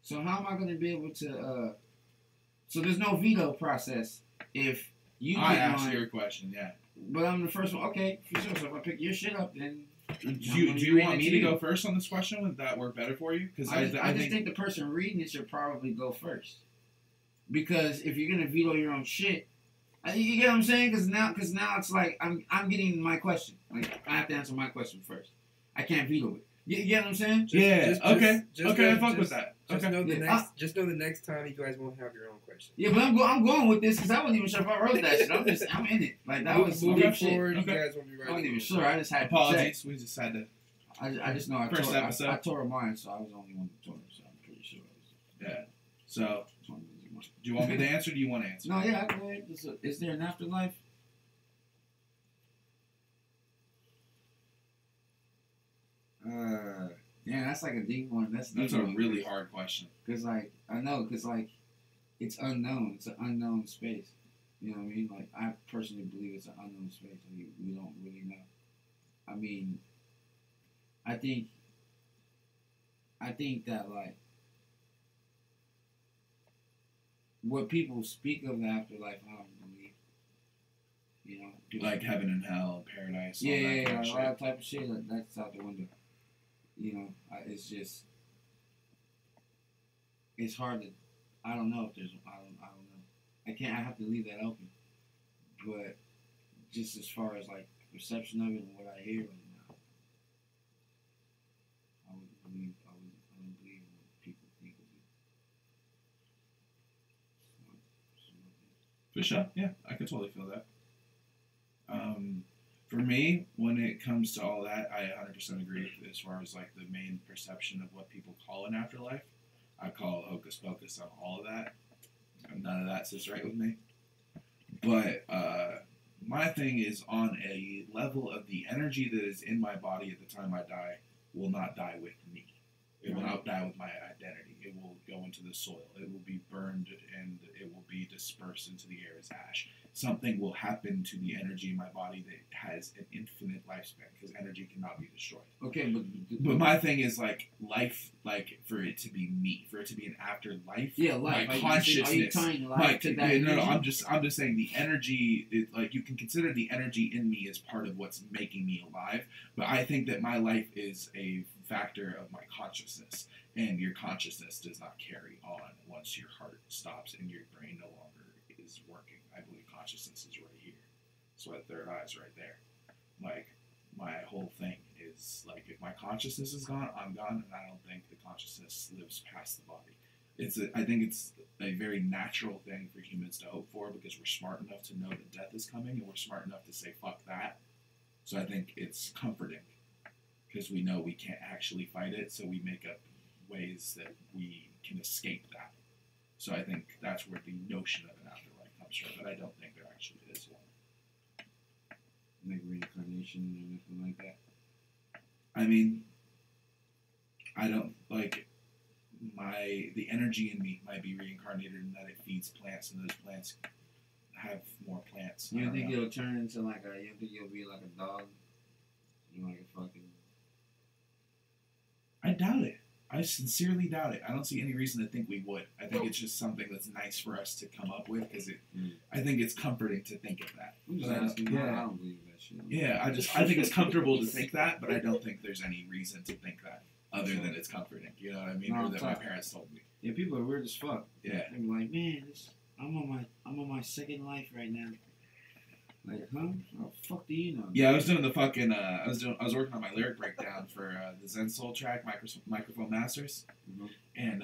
So how am I gonna be able to? So there's no veto process if you. I pick asked mine, your question, yeah. But I'm the first one. Okay, for sure. So if I pick your shit up, then. Do you want me to go first on this question? Would that work better for you? Because I just think the person reading it should probably go first. Because if you're gonna veto your own shit, you get what I'm saying? Because now it's like I'm getting my question. Like I have to answer my question first. I can't veto it. You get what I'm saying? Okay, I fuck with that. Just Okay. know the Yeah. next. Know the next time you guys won't have your own question. Yeah, but I'm going with this because I wasn't even sure if I wrote that shit. I'm in it. Like that was some moving deep shit. forward. Okay. You guys won't be I writing. wasn't even sure. I just had to check. Apologies, we just had to. I just know I First tore, episode. I tore mine, so I was the only one that tore it. So I'm pretty sure. Yeah. So, It's one of those. do you want me to answer? Or do you want to answer? No, yeah, go ahead. Is there an afterlife? Yeah, that's like a deep one. That's a really hard question. Cause like I know, cause like it's unknown. It's an unknown space. You know what I mean? Like I personally believe it's an unknown space. We don't really know. I mean, I think that like what people speak of the afterlife, I don't believe. You know, Like heaven and hell, paradise. All that yeah, kind of all that shit. type of shit. That's out the window. You know, it's just, it's hard to, I don't know if there's, I don't know. I have to leave that open. But just as far as like perception of it and what I hear, like, no. I don't believe in what people think of it. For sure. Yeah, I can totally feel that. me, when it comes to all that, I 100% agree as far as like the main perception of what people call an afterlife. I call it hocus pocus on all of that. None of that sits right with me. But my thing is on a level of the energy that is in my body at the time I die will not die with me. It will not die with my identity. It will go into the soil. It will be burned and it will be dispersed into the air as ash. Something will happen to the energy in my body that has an infinite lifespan because energy cannot be destroyed. Okay, but my thing is like life, like for it to be me, for it to be an afterlife. Yeah, life. My like, consciousness. Are you tying life like, to that? No, I'm just saying the energy. Like you can consider the energy in me as part of what's making me alive. But I think that my life is a factor of my consciousness, and your consciousness does not carry on once your heart stops and your brain no longer is working. I believe consciousness is right here. That's why the third eye is right there. Like, my whole thing is, like, if my consciousness is gone, I'm gone, and I don't think the consciousness lives past the body. I think it's a very natural thing for humans to hope for because we're smart enough to know that death is coming, and we're smart enough to say, fuck that. So I think it's comforting because we know we can't actually fight it, so we make up ways that we can escape that. So I think that's where the notion of an afterlife comes from, but I don't think there actually is one. Like reincarnation or anything like that? I mean, I don't, like, the energy in me might be reincarnated in that it feeds plants, and those plants have more plants. You think you'll turn into like you think you'll be like a dog? You like a fucking... I doubt it. I sincerely doubt it. I don't see any reason to think we would. I think it's just something that's nice for us to come up with because I think it's comforting to think of that. I'm just asking. I don't believe that shit. Yeah, I think it's comfortable to think that, but I don't think there's any reason to think that other than it's comforting. You know what I mean? Or that my parents told me. Yeah, people are weird as fuck. Yeah. They're like, man, I'm on my second life right now. Like, huh? Oh, fuck do you know? Yeah, I was doing the fucking. I was working on my lyric breakdown for the Zen Soul track, Microphone Masters, and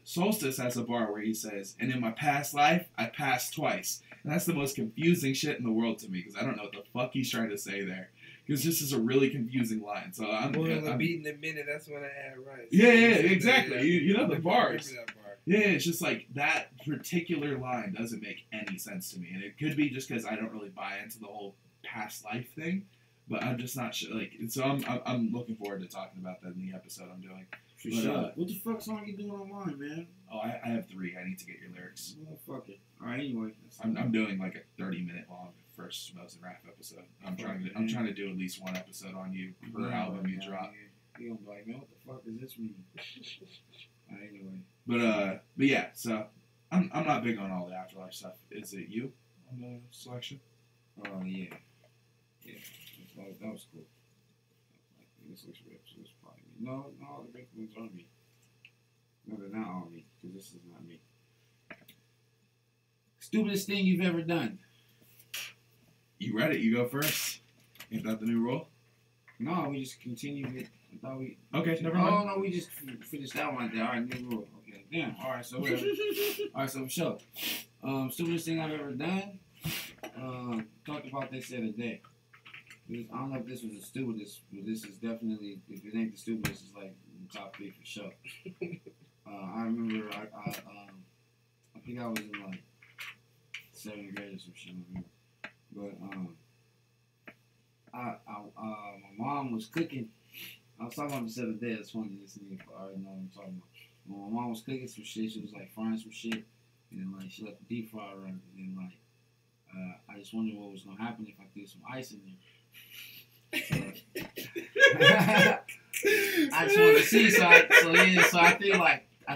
Solstice has a bar where he says, "And in my past life, I passed twice." And that's the most confusing shit in the world to me because I don't know what the fuck he's trying to say there. Because this is a really confusing line. So I'm beating a minute. That's when I had rice. Yeah, exactly. You know the bars. Remember that bar. Yeah, it's just like that particular line doesn't make any sense to me, and it could be just because I don't really buy into the whole past life thing, but I'm just not sure. Like, so I'm looking forward to talking about that in the episode I'm doing. For sure. What the fuck song you doing online, man? Oh, I have 3. I need to get your lyrics. Motherfucker. All right, anyway. I'm doing like a 30-minute long first Mozenraff episode. I'm trying to do at least one episode on you per album you drop. You gonna be like, man, what the fuck does this mean? All right, anyway. But yeah, so I'm not big on all the afterlife stuff. Is it you on the selection? Oh yeah. That was cool. This looks rich. So it's probably me. No, the big ones are me. No, they're not all me because this is not me. Stupidest thing you've ever done? You read it. You go first. Is that the new rule? No, we just continued it. I thought we... Okay, never mind. Oh, no, we just finished that one right there. All right, new rule. Okay, damn. All right, so whatever. All right, so for sure. Stupidest thing I've ever done. Talked about this the other day. I don't know if this was the stupidest, but this is definitely, if it ain't the stupidest, it's like top 3 for sure. I remember, I think I was in like 7th grade or some shit. But, my mom was cooking. I was talking about this the other day. It's funny. This nigga already know what I'm talking about. When my mom was cooking some shit, she was like frying some shit, and then like she let the deep fryer run, and then like I just wondered what was gonna happen if I threw some ice in there. I just wanted to see. So I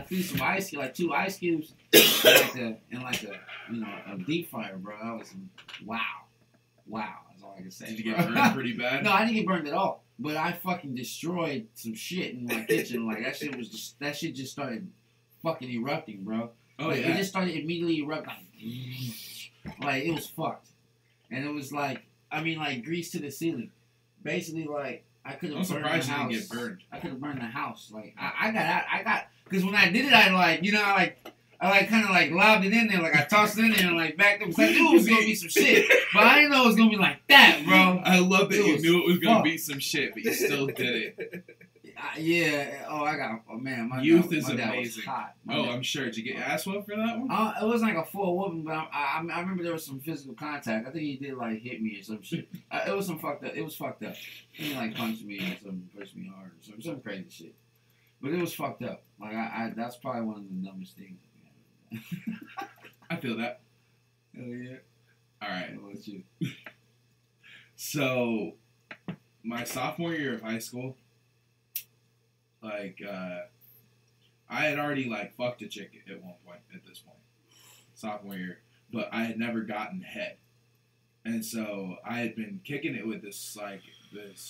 threw some ice, like 2 ice cubes, in like a deep fryer, bro. I was wow. That's all I can say. Did you get burned pretty bad? No, I didn't get burned at all. But I fucking destroyed some shit in my kitchen. Like that shit just started fucking erupting, bro. Oh like, yeah. It just started immediately erupting. Like it was fucked, and it was like grease to the ceiling. Basically, like I could have burned the house. You didn't get burned. I could have burned the house. Like I got because when I did it, I I like kind of like lobbed it in there, like I tossed it in there and like backed up. Cause I knew it was gonna be some shit, but I didn't know it was gonna be like that, bro. I love that you knew it was gonna fuck. be some shit, but you still did it. Yeah. Oh, man. My Youth dad, is my dad amazing. Was hot. I'm sure. Did you get your ass whooped for that one? It wasn't like a full whooping, but I remember there was some physical contact. I think he did like hit me or some shit. It was some fucked up. It was fucked up. He didn't like punch me or something, push me hard or some crazy shit. But it was fucked up. Like I that's probably one of the dumbest things. I feel that. Hell yeah. All right. What's you? So, my sophomore year of high school, like, I had already, like, fucked a chick at one point, at this point. Sophomore year. But I had never gotten head. And so, I had been kicking it with this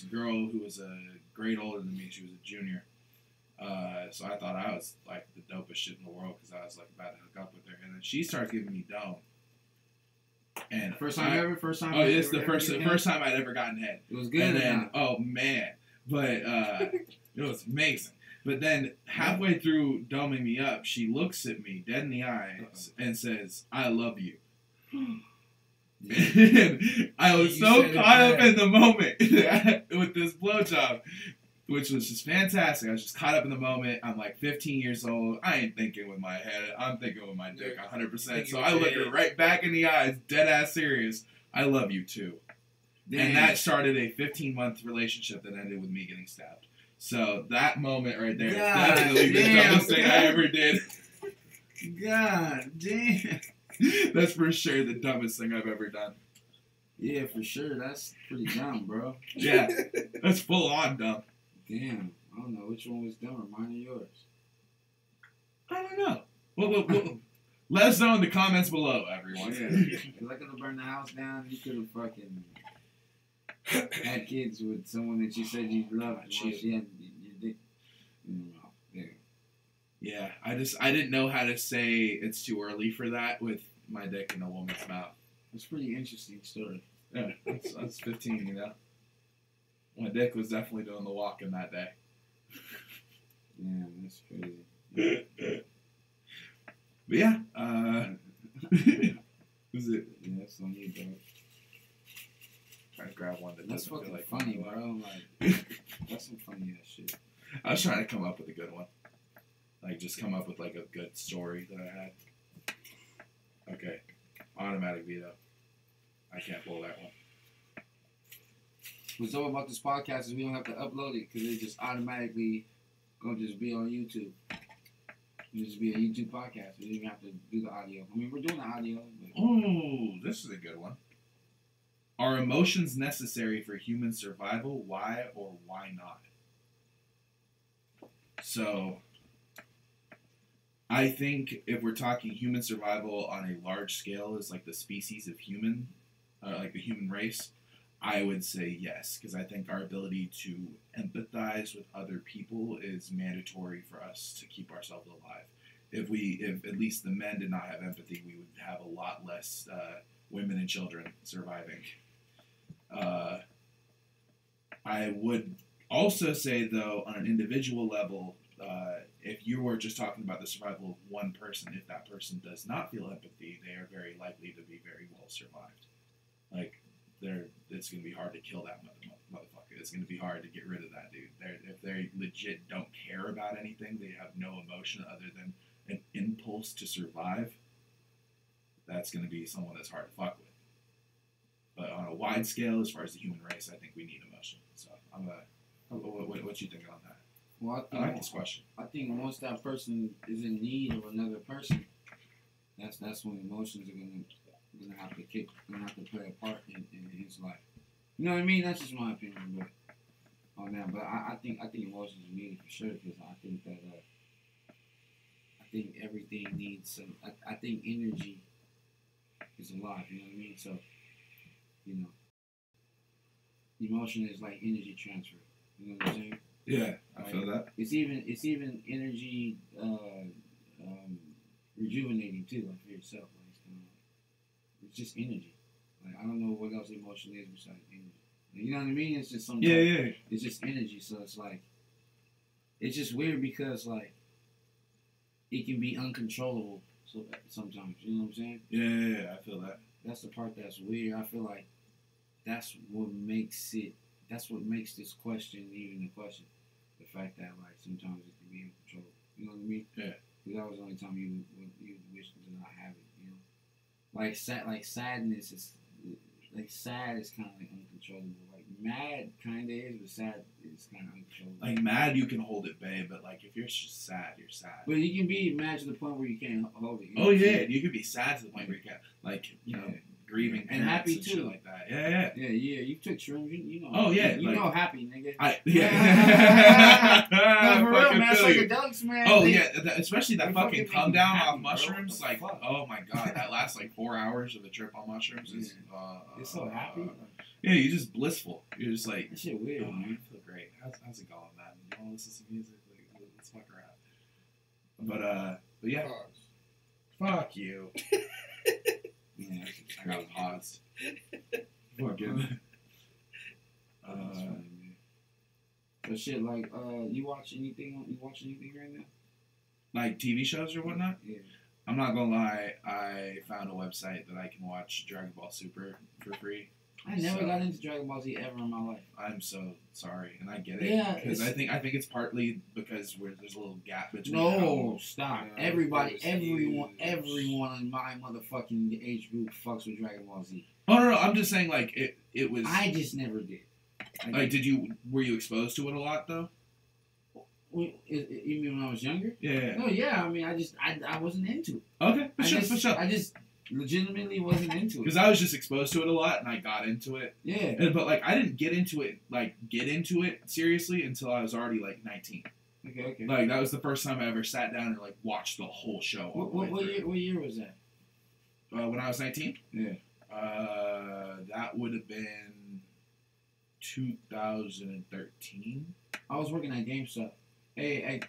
girl who was a grade older than me. She was a junior. So I thought I was like the dopest shit in the world because I was like about to hook up with her, and then she started giving me dome. And First time ever. Oh, it's the first time I'd ever gotten head. It was good. And then oh man, but it was amazing. But then halfway through doming me up, she looks at me dead in the eyes and says, "I love you." And I was so caught up in the moment with this blowjob, which was just fantastic. I was just caught up in the moment. I'm like 15 years old. I ain't thinking with my head. I'm thinking with my dick 100%. So I look her right back in the eyes, dead ass serious. I love you too. Damn. And that started a 15-month relationship that ended with me getting stabbed. So that moment right there is definitely the dumbest thing I ever did. God damn. That's for sure the dumbest thing I've ever done. Yeah, for sure. That's pretty dumb, bro. Yeah, that's full on dumb. Damn, I don't know which one was dumber, mine or yours. I don't know. Well, let us know in the comments below, everyone. Yeah, because I could have burned the house down. You could have fucking had kids with someone that you said you loved. She had your dick. Yeah, I didn't know how to say it's too early for that with my dick in a woman's mouth. It's a pretty interesting story. Yeah, I was 15, you know. My dick was definitely doing the walking that day. Yeah, that's crazy. But yeah, was it? Yeah, that's on you, bro. Trying to grab one that that's doesn't fucking feel like funny, one. bro. Like, that's some funny ass shit. I was trying to come up with a good one. Like, just come up with, like, a good story that I had. Okay. Automatic veto. I can't pull that one. What's all about this podcast is we don't have to upload it because it just automatically gonna just be on YouTube. It'll just be a YouTube podcast. We don't even have to do the audio. I mean, we're doing the audio. But... Oh, this is a good one. Are emotions necessary for human survival? Why or why not? So, I think if we're talking human survival on a large scale as like the species of human, like the human race, I would say yes, because I think our ability to empathize with other people is mandatory for us to keep ourselves alive. If at least the men did not have empathy, we would have a lot less women and children surviving. I would also say, though, on an individual level, if you were just talking about the survival of one person, if that person does not feel empathy, they are very likely to be very well survived. Like, it's going to be hard to kill that motherfucker. It's going to be hard to get rid of that dude. If they legit don't care about anything, they have no emotion other than an impulse to survive, that's going to be someone that's hard to fuck with. But on a wide scale, as far as the human race, I think we need emotion. So, what you think on that? Well, I like this question. I think once that person is in need of another person, that's when emotions are gonna have to play a part in his life. You know what I mean? That's just my opinion, but on that. But I think emotions are needed for sure because I think that I think everything needs some. I think energy is alive. You know what I mean? So, you know, emotion is like energy transfer. You know what I'm saying? Yeah, I feel that. It's even energy rejuvenating too, like for yourself. Like it's just energy. Like I don't know what else emotion is besides energy. You know what I mean? It's just something. Yeah. It's just energy. So it's like it's just weird because like it can be uncontrollable So sometimes, you know what I'm saying? Yeah, I feel that. That's the part that's weird. I feel like that's what makes it. That's what makes this question even a question. The fact that like sometimes it can be uncontrollable. You know what I mean? Yeah. Because that was the only time you wish to not have it. You know, like sadness is like sad is kind of like uncontrollable. Like mad kind of is, but sad is kind of uncontrollable. Like mad, you can hold it, babe, but like if you're just sad, you're sad. But you can be mad to the point where you can't hold it. You know Oh what I'm yeah, saying? you could be sad to the point where you can't, like you know, grieving And parents happy and too. shit like that. Yeah. Yeah. You took shrooms. You know. Oh, yeah, You like- know, happy nigga. Yeah. No, for real, Fucking man. feel you. Psychedelics, man. Oh they- yeah, especially that they fucking fucking come make you down happy, off bro. mushrooms. What the Like, fuck? oh my god, that lasts like 4 hours of the trip on mushrooms. Is, You're so happy. Yeah, you're just blissful. You're just like, That shit weird, oh, man. I feel great. How's it going, man? You want to listen to some music? Like, let's fuck around. But yeah, fuck you. Yeah, I got paused. Fucking. That's funny, man. But shit, like, you watch anything right now? Like TV shows or whatnot. Yeah. I'm not gonna lie. I found a website that I can watch Dragon Ball Super for free. I never So- got into Dragon Ball Z ever in my life. I'm so sorry, and I get it. Yeah, because it's- I think it's partly because there's a little gap between. No, how- stop. Yeah, Everybody, it was everyone in my motherfucking age group fucks with Dragon Ball Z. Oh no, I'm just saying like it was. I just never did. Like, were you exposed to it a lot though? You mean when I was younger? Yeah. No, yeah. I mean, I wasn't into it. Okay, for sure. I just legitimately wasn't into it. Because I was just exposed to it a lot, and I got into it. Yeah. But like, I didn't get into it seriously until I was already like 19. Okay. Like that was the first time I ever sat down and like watched the whole show. All the way through. What year was that? When I was 19? Yeah. That would have been 2013. I was working at GameStop. Hey,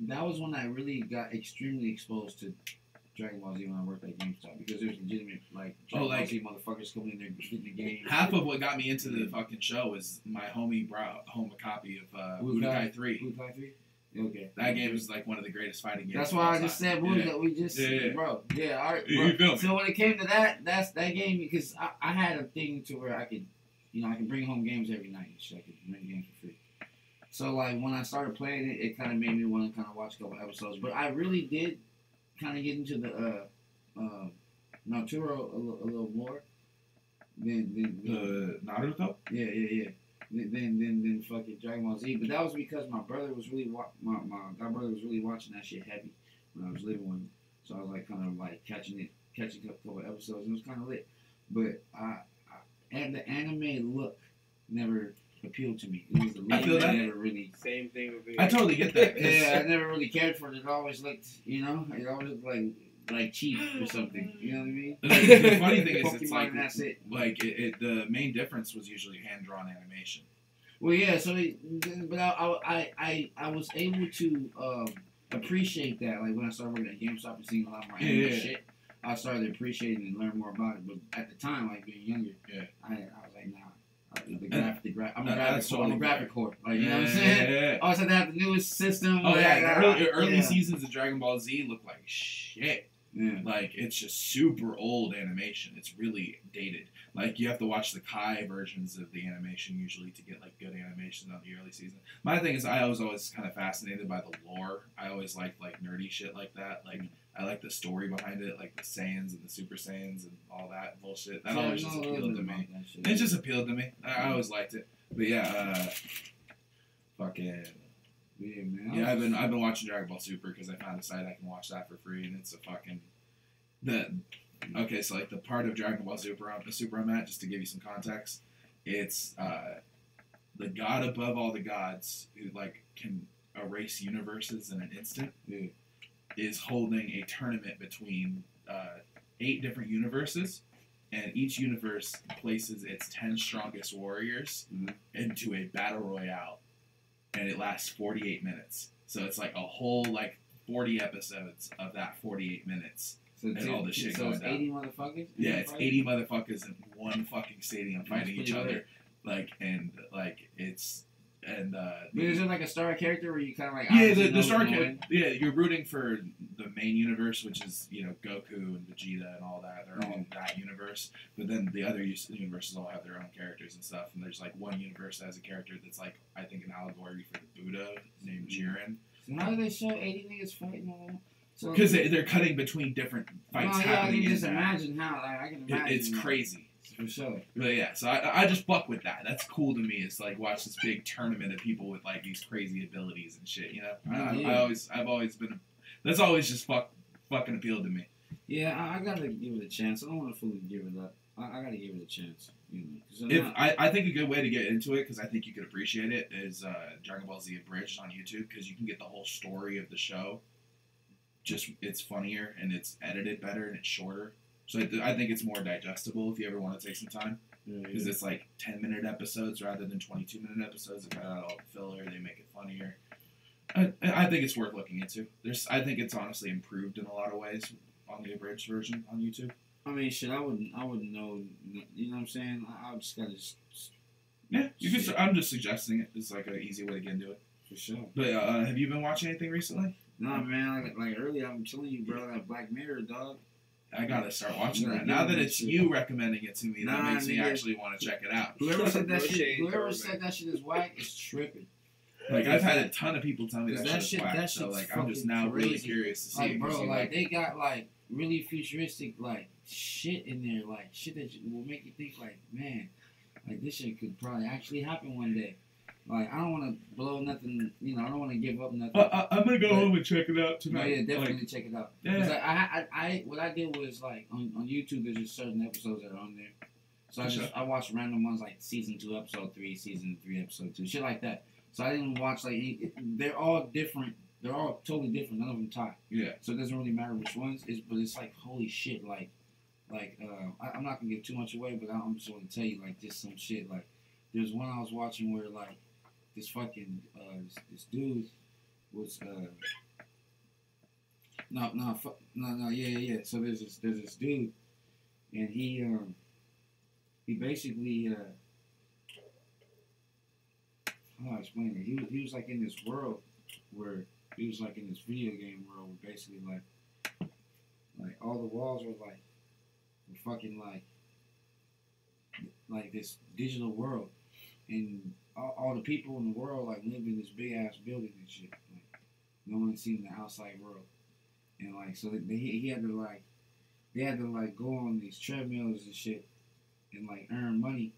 that was when I really got extremely exposed to Dragon Ball Z when I worked at GameStop because there's legitimate Dragon Ball Z motherfuckers coming in there getting the game. Half of what got me into the fucking show was my homie brought home a copy of Budokai 3. Budokai 3? Okay. That game is like one of the greatest fighting games. That's of why all I just time. said Budokai. We just, Yeah. bro. Yeah, all right. You feel me? So when it came to that game, because I had a thing to where I could, I could bring home games every night. So I could bring games for free. So like when I started playing it, it kind of made me want to kind of watch a couple episodes. But I really did kind of get into the Naruto a little more than Naruto? yeah. Then fucking Dragon Ball Z. But that was because my brother was really my brother was really watching that shit heavy when I was living with him. So I was like kind of like catching a couple episodes, and it was kind of lit. But and the anime look never appealed to me. It was the look I feel that. never really. Same thing with me. I totally get that. 'cause- Yeah, I never really cared for it. It always looked, it always looked like cheap or something. You know what I mean? The funny thing is, it's Pokemon, like and that's it. Like the main difference was usually hand drawn animation. Well, yeah. So, but I was able to appreciate that. Like when I started working at GameStop and seeing a lot more anime shit, I started appreciating and learn more about it. But at the time, like being younger, I was like, nah. I'm a graphic whore. Like, you know what I'm saying? Yeah. I always had to have the newest system. Oh yeah, the early yeah. seasons of Dragon Ball Z look like shit. Yeah. Like it's just super old animation. It's really dated. Like you have to watch the Kai versions of the animation usually to get like good animation on the early season. My thing is I was always kind of fascinated by the lore. I always liked like nerdy shit like that. Like I like the story behind it, like the Saiyans and the Super Saiyans and all that bullshit. That always just appealed to me. It just appealed to me. I always liked it. But yeah, fucking. Yeah, man. Yeah, I've been watching Dragon Ball Super because I found a site I can watch that for free, and it's a fucking okay. So like the part of Dragon Ball Super I'm at, just to give you some context, it's the god above all the gods who like can erase universes in an instant is holding a tournament between 8 different universes, and each universe places its 10 strongest warriors into a battle royale. And it lasts 48 minutes. So it's like a whole, 40 episodes of that 48 minutes. So and all the shit so going it's down. 80 motherfuckers? Yeah, it's 80 motherfuckers in one fucking stadium fighting each pretty other. It's and But is it like a star character where you kind of like the star character? Yeah, you're rooting for the main universe, which is Goku and Vegeta and all that. They're all in that universe, but then the other universes all have their own characters and stuff. And there's like one universe that has a character that's like I think an allegory for the Buddha named Jiren. So how do they show 80 niggas fighting all that? So Because they're cutting between different fights happening. I can just imagine how. Like, I can imagine. It's crazy. For sure. But yeah, so I just fuck with that. That's cool to me. It's like watch this big tournament of people with like these crazy abilities and shit. I've always been. That's always just fucking appealed to me. Yeah, I gotta give it a chance. I don't want to fully give it up. I gotta give it a chance. I think a good way to get into it, because I think you could appreciate it, is Dragon Ball Z Abridged on YouTube, because you can get the whole story of the show. Just it's funnier and it's edited better and it's shorter. So I think it's more digestible if you ever want to take some time. Because it's like 10-minute episodes rather than 22-minute episodes. They cut out all the filler. They make it funnier. I think it's worth looking into. I think it's honestly improved in a lot of ways on the abridged version on YouTube. I mean, shit, I wouldn't know. You know what I'm saying? I just gotta yeah, you can. I'm just suggesting it. It's like an easy way to get into it. For sure. But have you been watching anything recently? Nah, man. Like earlier, I'm telling you, bro. That Black Mirror, dog. I gotta start watching that. Now that it's you recommending it to me, that makes me actually want to check it out. Whoever said that shit is whack is tripping. Like I've had a ton of people tell me that shit is whack. So like I'm just now really curious to see. Like, bro, like they got like really futuristic like shit in there, like shit that will make you think like, man, like this shit could probably actually happen one day. Like, I don't want to blow nothing, I don't want to give up nothing. I'm going to go home and check it out tonight. No, yeah, definitely check it out. Yeah. What I did was, like, on YouTube, there's just certain episodes that are on there. So I watched random ones, like, season 2, episode 3, season 3, episode 2, shit like that. So I didn't watch, like, they're all different. They're all totally different. None of them tie. Yeah. So it doesn't really matter which ones. But it's like, holy shit, I'm not going to give too much away, but I'm just going to tell you, like, just some shit. Like, there's one I was watching where, like, this fucking this dude was yeah. So there's this dude, and he basically how do I explain it? He was like in this world where he was like in this video game world where basically like all the walls were like fucking like this digital world, and all the people in the world like lived in this big ass building and shit. Like, no one seen the outside world, and like so he had to like go on these treadmills and shit, and like earn money.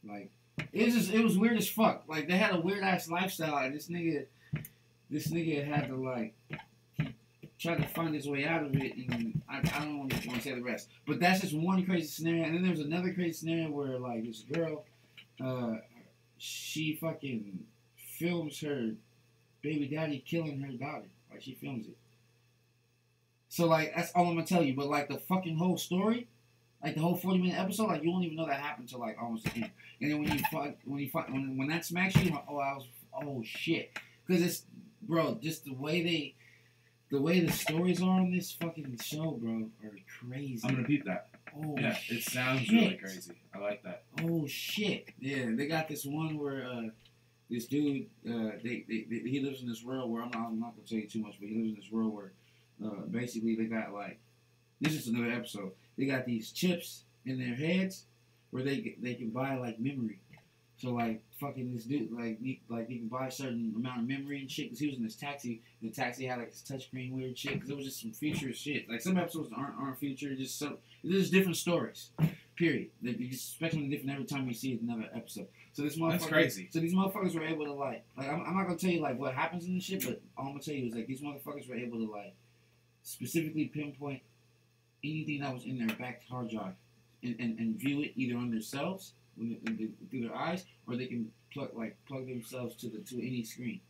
Like it was weird as fuck. Like they had a weird ass lifestyle, and this nigga had to like try to find his way out of it. And I don't want to say the rest, but that's just one crazy scenario. And then there's another crazy scenario where like this girl, she fucking films her baby daddy killing her daughter. Like, she films it. So, like, that's all I'm gonna tell you. But, like, the fucking whole story, like, the whole 40-minute episode, like, you won't even know that happened until, like, almost the end. And then when that smacks you, like, oh, shit. Because it's, bro, just the way the stories are on this fucking show, bro, are crazy. I'm gonna peep that. Oh, yeah, it sounds really crazy. I like that. Oh shit! Yeah, they got this one where this dude, he lives in this world where I'm not gonna tell you too much, but he lives in this world where basically they got like, this is another episode. They got these chips in their heads where they can buy like memory. So like fucking this dude he can buy a certain amount of memory and shit, because he was in this taxi. The taxi had like this touchscreen weird shit, because it was just some futurist shit. Like some episodes aren't future, just different stories. Period. Like, you expect something different every time you see another episode. So this motherfucker, that's crazy. So these motherfuckers were able to like I'm not gonna tell you like what happens in this shit, but all I'm gonna tell you is like these motherfuckers were able to like specifically pinpoint anything that was in their back hard drive and view it either on themselves through their eyes, or they can plug themselves to any screen.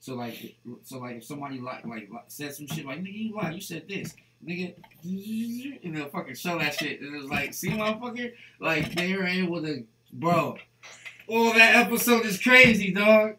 So like if somebody like said some shit like, nigga, you lied, you said this, nigga, and they'll fucking show that shit, and it was like, see, motherfucker, like they were able to, bro. Oh, that episode is crazy, dog.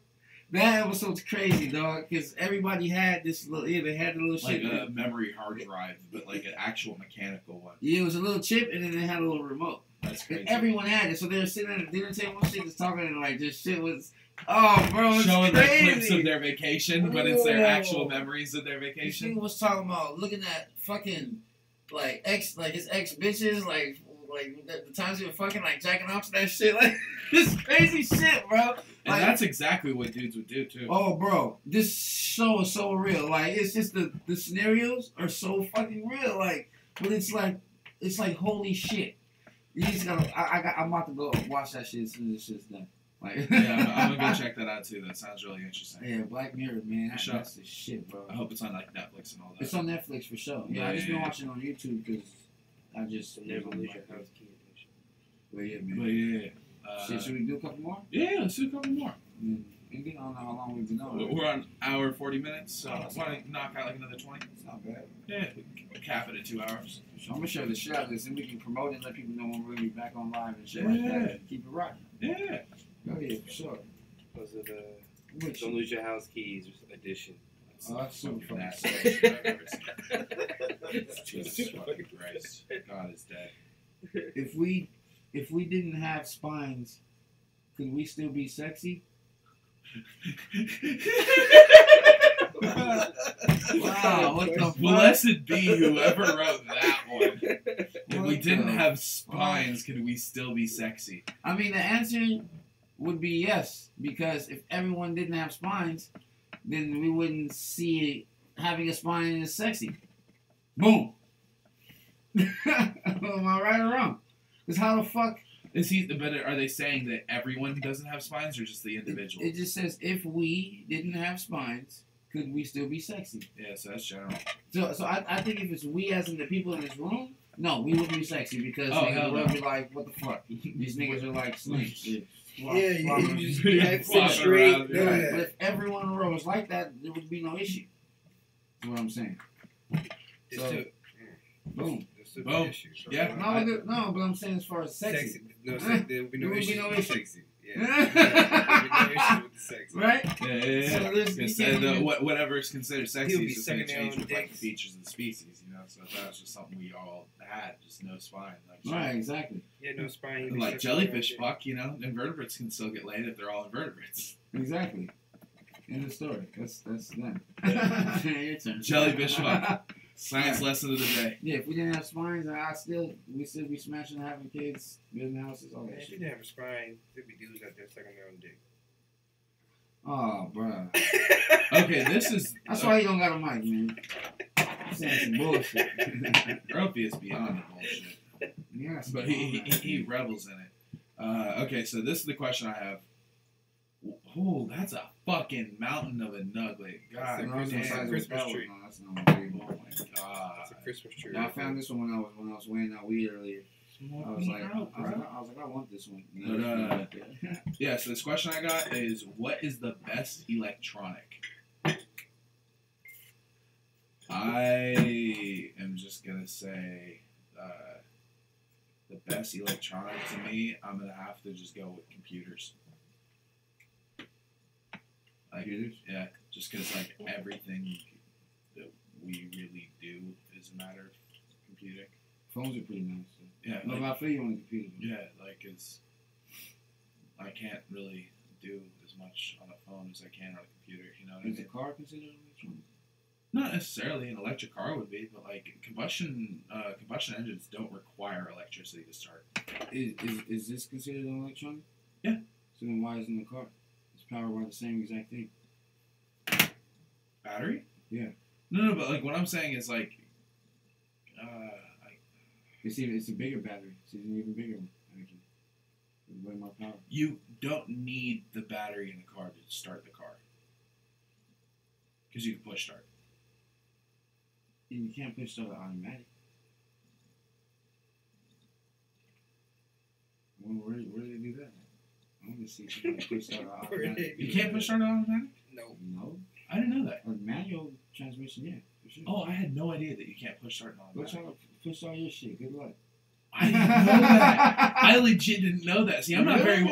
That episode's crazy, dog, because everybody had this little, they had the little shit. Like a memory hard drive, but like an actual mechanical one. Yeah, it was a little chip, and then they had a little remote. That's crazy. And everyone had it, so they were sitting at a dinner table and shit, just talking, and like, this shit was, Oh, bro, it's showing like crazy. clips of their vacation, but it's their actual memories of their This vacation. nigga was talking about looking at fucking his ex bitches, like the times he was fucking like jacking off to that shit, like this crazy shit, bro. Like, And that's exactly what dudes would do too. oh, bro, this show is so real. Like, it's just the scenarios are so fucking real. Like, but it's like holy shit. You just gotta. I'm about to go watch that shit as soon as this shit's done. Like, Yeah, I'm gonna go check that out too. That sounds really interesting. Yeah, Black Mirror, man. For sure. That's the shit, bro. I hope it's on like Netflix and all that. It's on Netflix for sure. Yeah, I just been watching it on YouTube because I just Never lose your house key edition. But yeah, But man. yeah. Shit, should we do a couple more? Yeah, let's do a couple more. Indeed, I don't know how long we've been on. We're on hour 40 minutes, so I want to knock out like another 20. It's not bad. Yeah, we can cap it at 2 hours. So I'm gonna share the shit out of this, and we can promote it and let people know when we're gonna be back on live and shit like that. Keep it rocking. Yeah. Oh yeah, for sure. Those are the Which, Don't Lose Your House Keys edition. oh, that's super fucking That's sick. the I've ever seen. Jesus fucking Christ. God is dead. If we didn't have spines, could we still be sexy? Wow, what the fuck? Blessed be whoever wrote that one. If we What didn't the have spines, could we still be sexy? I mean, the answer would be yes, because if everyone didn't have spines, then we wouldn't see having a spine as sexy. Boom. Am I right or wrong? Because how the fuck? Are they saying that everyone doesn't have spines or just the individual? It just says if we didn't have spines, could we still be sexy? Yeah, so that's general. So I think if it's we as in the people in this room, no, we wouldn't be sexy because niggas would be like, what the fuck? These niggas are like snakes. You just be acting Flopping straight. around, Yeah. But if everyone in a row was like that, there would be no issue. That's what I'm saying. So, boom. Boom. Yeah. No, but I'm saying as far as sexy. No, Huh? there would be There no would be issue no with issue. sexy. Yeah. There would be no issue with the sexy. Right? Yeah. So there's- Yes, you can't even- whatever is considered sexy He'll be is just going to sucking their change own with like, the dicks. features of the species, you know. So that's just something we all had, just no spine. Like, Right, exactly. Yeah, no spine. And like jellyfish, fuck, you know, invertebrates can still get laid if they're all invertebrates. Exactly. End of story. That's them. Yeah. Your turn. Jellyfish fuck. Science Yeah. lesson of the day. Yeah, if we didn't have spines, we'd still be smashing, having kids, building houses, all Man, that if you shit. didn't have a spine, there'd be dudes out there sucking their own dick. Oh, bruh. Okay, this is That's why you don't got a mic, man. Saying some bullshit. Earthy is beyond the bullshit, Yeah, but he revels in it. Okay, so this is the question I have. Oh, that's a fucking mountain of a nugget. God No, it's the damn. size of a Christmas pellet. tree. No, that's not a big Oh one. my god. It's a Christmas tree. Yeah, I found this one when I was weighing out weed earlier. I was like, I want this one. No. Yeah, so this question I got is, what is the best electronic? I am just going to say the best electronic to me, I'm going to have to just go with computers. Like, yeah, just because like everything that we really do is a matter of computing. Phones are pretty nice. So. Yeah, No, like, but I feel you on the computer. yeah, like it's. I can't really do as much on a phone as I can on a computer. You know what I Is a mean? car considered electronic? Not necessarily an electric car would be, but like combustion engines don't require electricity to start. Is this considered an electronic? Yeah. So then why isn't the car? It's powered by the same exact thing. Battery? Yeah. No, but like what I'm saying is like, It's a bigger battery. It's an even bigger one. Actually. It's way more power. you don't need the battery in the car to start the car, because you can push start. And you can't push start automatic. Where do they do that? I want to see somebody push start automatic. You can't push start automatic? No. No. I didn't know that. A manual transmission, yeah, for sure. Oh, I had no idea that you can't push start automatic. Push all your shit. Good luck. I didn't know that. I legit didn't know that. See, I'm not very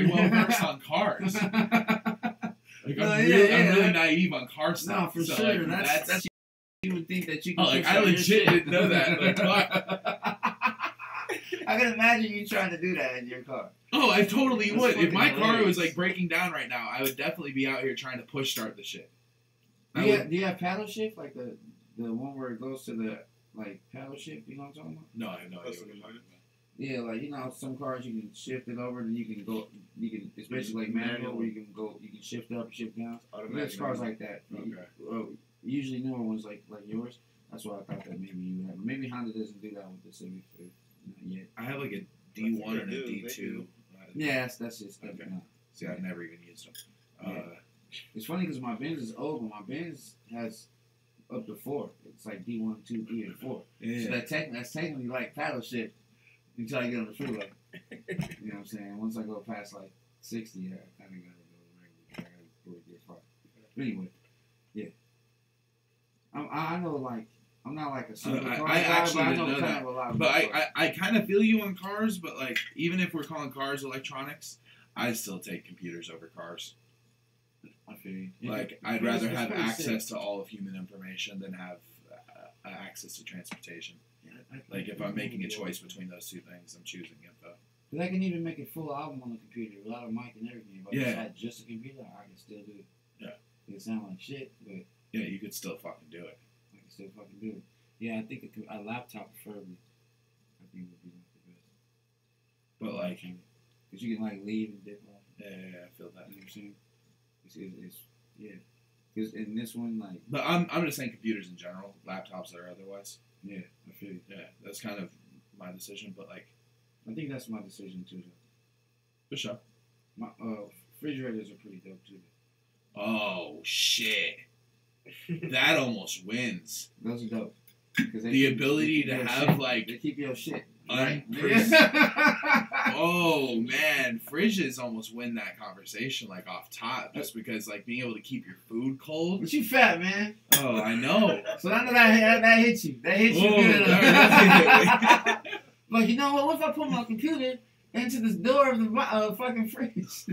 well versed on cars. Like, I'm really naive on car stuff. No, for so, sure. Like, That's you would think that you can. Oh, like push I all your legit shit. didn't know that. Like, fuck. I can imagine you trying to do that in your car. Oh, I totally That's would. If my fucking car was hilarious. like breaking down right now, I would definitely be out here trying to push start the shit. Do you have paddle shift, like the one where it goes to the like paddle shift? You know what I'm talking about? No, I have no idea That's what you're what talking it about. Yeah, like some cars you can shift it over, then you can go. You can, especially like manual, where you can shift up, shift down. There's cars like that. Okay. Usually newer ones like yours. That's why I thought that maybe you have. Maybe Honda doesn't do that with the Civic. Not yet. I have like a D1 and a D2. Yeah, that's just Okay. no. See, I've never even used them. It's funny because my Benz is old, but my Benz has up to 4. It's like D1, 2, 3, and 4. Yeah. So that's technically like paddle shift until I get on the freeway. You know what I'm saying? Once I go past like 60, I kind of gotta go regular. I gotta go to gear 5. But anyway, yeah. I know, like, I'm not like a super car guy, actually but I didn't know know kind that. of a lot of But cars. I kind of feel you on cars, but like even if we're calling cars electronics, I still take computers over cars. I feel you. Like I'd It's rather pretty have sick. access to all of human information than have access to transportation. Like if I'm making a choice between those two things, I'm choosing info. But I can even make a full album on the computer without a mic and everything. If I just had just a computer, I can still do it. Yeah. It sound like shit, but Yeah, you could still fucking do it. I can still fucking do it. Yeah, I think a laptop preferably. I think would be like the best. But like, because you can like leave and dip off. yeah, I feel that. You know what I'm saying? It's yeah. Because in this one, like, But I'm just saying computers in general, laptops or otherwise. yeah, I feel you. Yeah, that's kind of my decision. But like, I think that's my decision too. Though. for sure. My refrigerators are pretty dope too. Oh shit, that almost wins. Those are dope. The ability to have like they keep your shit. Oh man, fridges almost win that conversation like off top, just because like being able to keep your food cold. But you fat, man. Oh, I know. So I know that hit you. That hit you Oh, good. that But you know what? What if I put my computer into the door of the fucking fridge?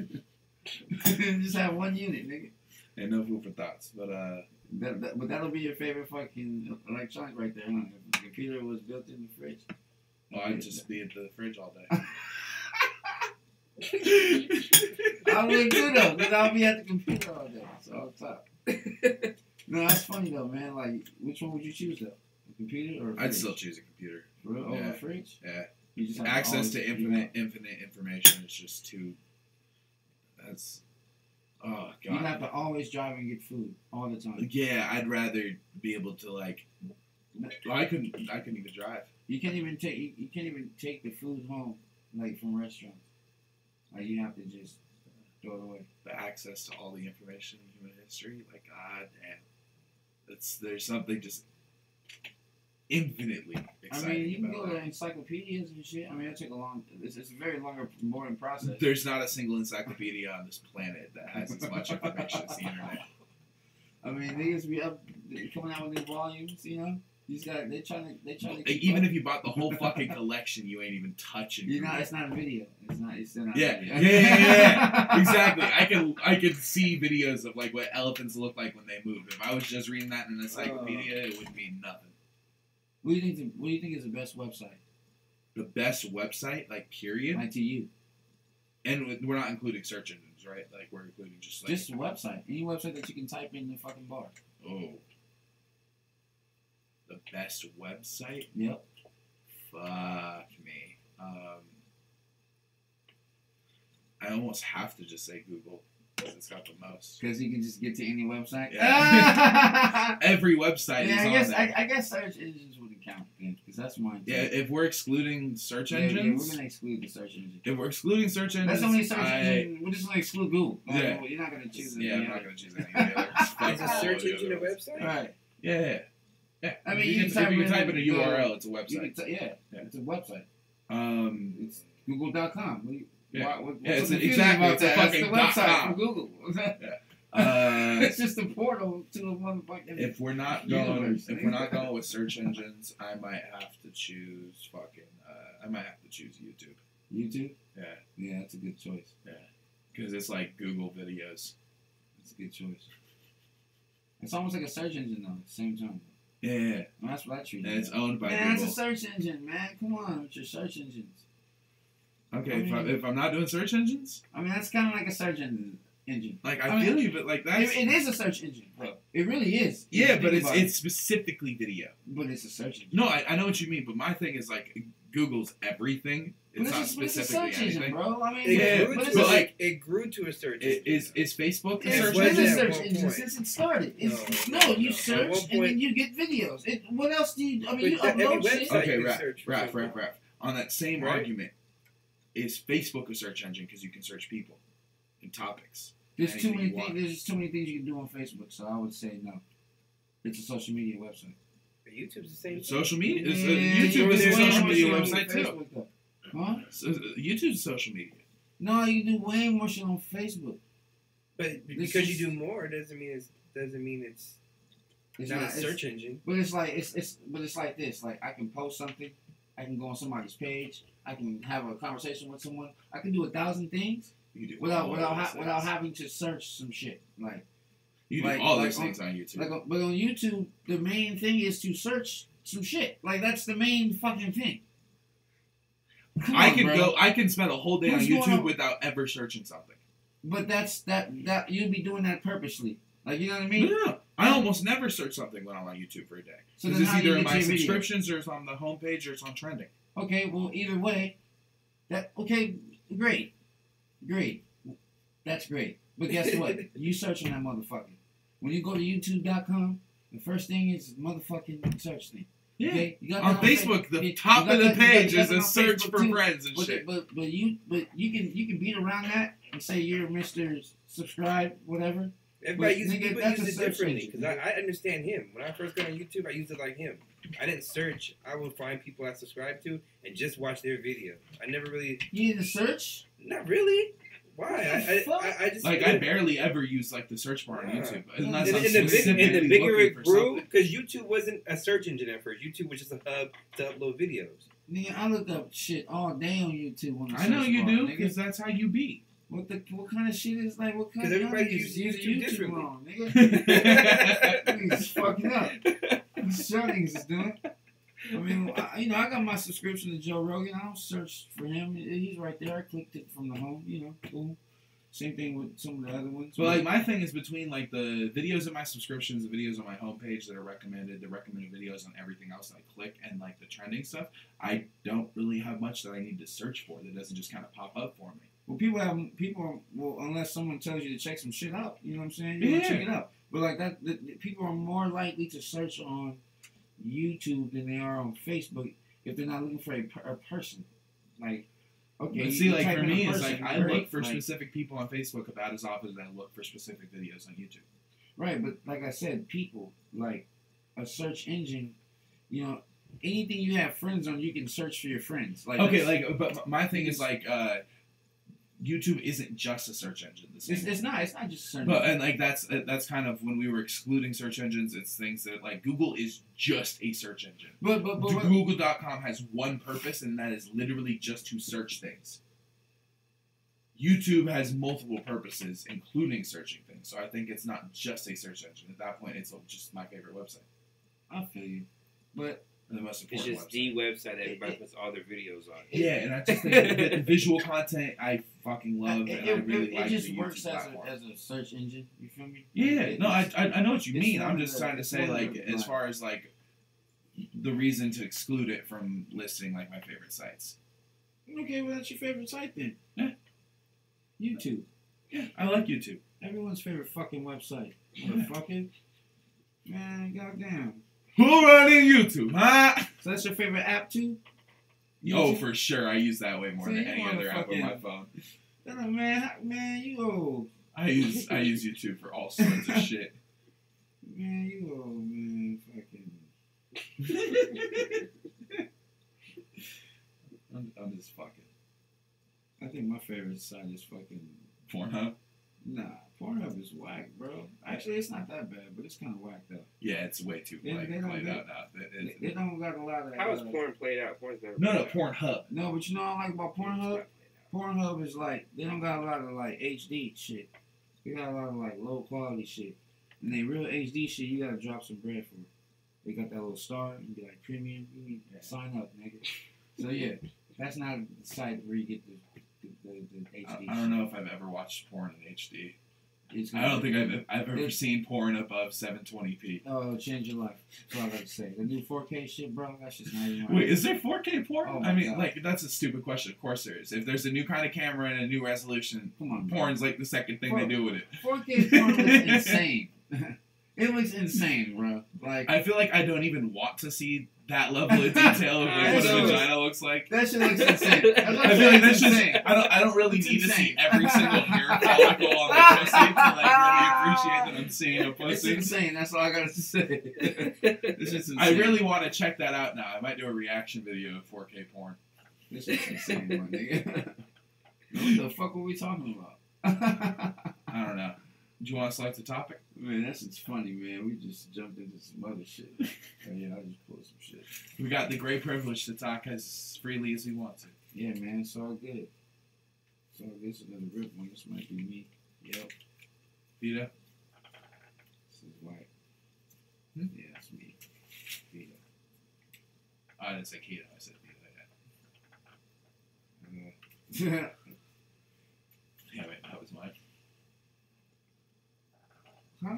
Just have one unit, nigga. Ain't no food for thoughts, but But that'll be your favorite fucking electronic right there, huh? If the computer was built in the fridge. I'd just be at the fridge all day. I would too though, because I'll be at the computer all day. So on top. No, that's funny though, man. Like, which one would you choose though? A computer or a fridge? I'd still choose a computer. For real? Over Yeah. a fridge? Yeah. You just have Access always- to infinite information is just too. That's. Oh You god. have to always drive and get food all the time. Yeah, I'd rather be able to like. I couldn't even drive. You can't even take the food home like from restaurants. Like you have to just throw it away. The access to all the information in human history, like god damn, there's something just infinitely I exciting. mean, you can about go to that. encyclopedias and shit. I mean, it took a long. It's a very longer, boring process. There's not a single encyclopedia on this planet that has as much information as the internet. I mean, niggas be up coming out with new volumes. You know, you just got they trying to. Even if you bought the whole fucking collection, you ain't even touching. you're not, it's not a video. It's still not. Yeah, a yeah, video. yeah. Exactly. I can see videos of like what elephants look like when they move. If I was just reading that in an encyclopedia, it would mean nothing. What do you think? What do you think is the best website? The best website, like period, Like to you, and we're not including search engines, right? Like we're including just like just a website. Any website that you can type in the fucking bar. oh, the best website. Yep. Fuck me. I almost have to just say Google because it's got the most. Because you can just get to any website. Yeah. Every website Yeah, is on there. I guess search engines wouldn't count because that's mine. Too. Yeah, if we're excluding search Yeah, engines, we're gonna exclude the search engine. if we're excluding search engines, That's only search engine. We're just gonna exclude Google. Yeah. You're not gonna choose. Yeah, any I'm not other. gonna choose any of the others. Fuck Is a all search the engine a other ones. website? Right. Yeah. I mean, if you type in a URL, it's a You website. can it's a website. It's Google.com. Yeah. What's Yeah, it's so confusing exactly. about It's a that? That's fucking the website .com. for Google. It's just a portal to a motherfucking. If we're not Universe, going with search engines, I might have to choose YouTube. YouTube. Yeah, Yeah, that's a good choice. because it's like Google videos. That's a good choice. It's almost like a search engine though. At the same time. Yeah, Well, that's what I treat and it. it's owned by Man, Google. it's a search engine, man. Come on with your search engines. Okay, I mean, if I'm not doing search engines, I mean, that's kind of like a search engine. like I feel you, but like that's it is a search engine, bro. It really is. yeah, but it's specifically video. But it's a search engine. No, I know what you mean, but my thing is like Google's everything. It's not It's a specifically search engine, anything. bro. I mean, It grew to a search engine. Is Facebook a It's search been engine? a at search one engine point. since it started. No, You no. search At one and point- then you get videos. What else do you? I mean, you But every upload shit. website- Okay, you can search for Raph. something. On that same Right? argument, is Facebook a search engine because you can search people and topics? There's too anything many you want. things. There's too many things you can do on Facebook. So I would say no. It's a social media website. YouTube's the same. Social media? Yeah, YouTube is a there's way social more media shit on website too. Facebook, though. Huh? So, YouTube's social media. No, you do way more shit on Facebook. But This because is- you do more doesn't mean it's It's not a not search engine. But it's like but it's like this. Like I can post something. I can go on somebody's page. I can have a conversation with someone. I can do 1,000 things You do without all those things. having to search some shit. Like You do like- all like those things on YouTube. but on YouTube, the main thing is to search some shit. Like that's the main fucking thing. Come I on, can bro. I can spend a whole day on Who's going YouTube on- without ever searching something. But that you'd be doing that purposely. Like you know what I No, mean? no. I almost never search something when I'm on YouTube for a day. So Because then it's how do you either in get my your video? subscriptions or it's on the homepage or it's on trending. Okay, well either way, great. That's great. But guess what? You search on that motherfucker. When you go to YouTube.com, the first thing is motherfucking search thing. Yeah. Okay? You got On that Facebook, the you top got of the that- you got- page you got is that a on search Facebook for too. friends and shit. But you can beat around that and say you're Mr. Subscribe, whatever. Everybody But, uses nigga, people that's use a it search differently engine, because I understand him. When I first got on YouTube, I used it like him. I didn't search. I would find people I subscribe to and just watch their video. I never really, You need to search. not really. Why? What the fuck? I just Like, I barely ever use, like, the search bar on Yeah. YouTube. In Unless And I'm the specifically bigger looking it for grew, something. because YouTube wasn't a search engine at first. YouTube was just a hub to upload videos. Nigga, I look up shit all day on YouTube. On the I know search you bar, do, nigga. because that's how you be. What kind of shit is like? What kind 'Cause of everybody niggas uses use YouTube YouTube differently. wrong, nigga? Niggas fucking up. That's what niggas is doing. I mean, I got my subscription to Joe Rogan. I don't search for him. He's right there. I clicked it from the home. Cool. Same thing with some of the other ones. But, like, my thing is between, like, the videos in my subscriptions, the videos on my homepage that are recommended, the recommended videos on everything else that I click, and, like, the trending stuff, I don't really have much that I need to search for that doesn't just kind of pop up for me. Well, people, unless someone tells you to check some shit out, you know what I'm saying? You Yeah. check it out. But like that, the people are more likely to search on YouTube than they are on Facebook if they're not looking for a person. Like, okay, But see, you like, type for in a me, it's person, like, I great, look for like- specific people on Facebook about as often as I look for specific videos on YouTube. Right, but like I said, people, like a search engine, anything you have friends on, you can search for your friends. Like, Okay, that's- like, but my thing is, like, YouTube isn't just a search engine. The same it's way. not just a search But engine. and like that's kind of when we were excluding search engines. It's things that like Google is just a search engine. But Google.com has one purpose, and that is literally just to search things. YouTube has multiple purposes, including searching things. So I think it's not just a search engine. At that point, it's just my favorite website, I feel you. But and the most It's important just website. the website that everybody puts all their videos on. Yeah, and I just think the visual content I fucking love, and I really like it just the works YouTube platform. as a search engine. You feel me? Yeah, no, I know what you it's mean. one I'm of just the- trying to it's say, one of like, the, as like- far as, like, the reason to exclude it from listing, like, my favorite sites. Okay, well that's your favorite site then. Yeah. YouTube. Yeah, I like YouTube. Everyone's favorite fucking website. Motherfucker. Man, goddamn. Who running YouTube, huh? So that's your favorite app too? Oh, YouTube? for sure. I use that way more So than you any other app on my motherfucking- phone. No, man, you old. I use YouTube for all sorts of shit. Man, you old, man. Fucking. I'm just fucking I think my favorite site is fucking. Pornhub. Nah, Pornhub is whack, bro. Actually, it's not that bad, but it's kind of whack though. Yeah, it's way too They played don't out get- now. It don't got a lot of. How is porn played out? Porn's never No, played out. Pornhub. No, but you know what I like about It's Pornhub? not played out. Pornhub is like they don't got a lot of like HD shit. They got a lot of like low quality shit. And they real HD shit, you gotta drop some bread for. They got that little star and be like premium. You need to sign up, nigga. So yeah, That's not the site where you get the HD. I don't know if I've ever watched porn in HD. I don't think I've ever seen porn above 720p. Oh, it'll change your life. That's all I got to say. The new 4K shit, bro, that's just not even right. Wait, is there 4K porn? Oh I mean, God. like, that's a stupid question. Of course there is. If there's a new kind of camera and a new resolution, Come on, porn's like the second thing they do with it. 4K porn looks insane. It looks insane, bro. Like, I feel like I don't even want to see that level of detail of like, what a vagina looks like. that shit looks insane. I feel like that's just. insane. I don't really It's need to see insane. every single hair follicle on the pussy to like really appreciate that I'm seeing a It's pussy. insane. That's all I got to say. It's just insane. I really want to check that out now. I might do a reaction video of 4K porn. This is insane, my nigga. What the fuck were we talking about? I don't know. Do you want to select a topic? Man, that's just funny, man. We just jumped into some other shit. Oh, yeah, I just pulled some shit. We got the great privilege to talk as freely as we want to. Yeah, man, it's all good. So this is another rip one. This might be me. Yep. Vito? This is white. Hmm? Yeah, it's me. Vito. I didn't say keto. I said Vito. Yeah, Yeah, wait, that was mine. huh?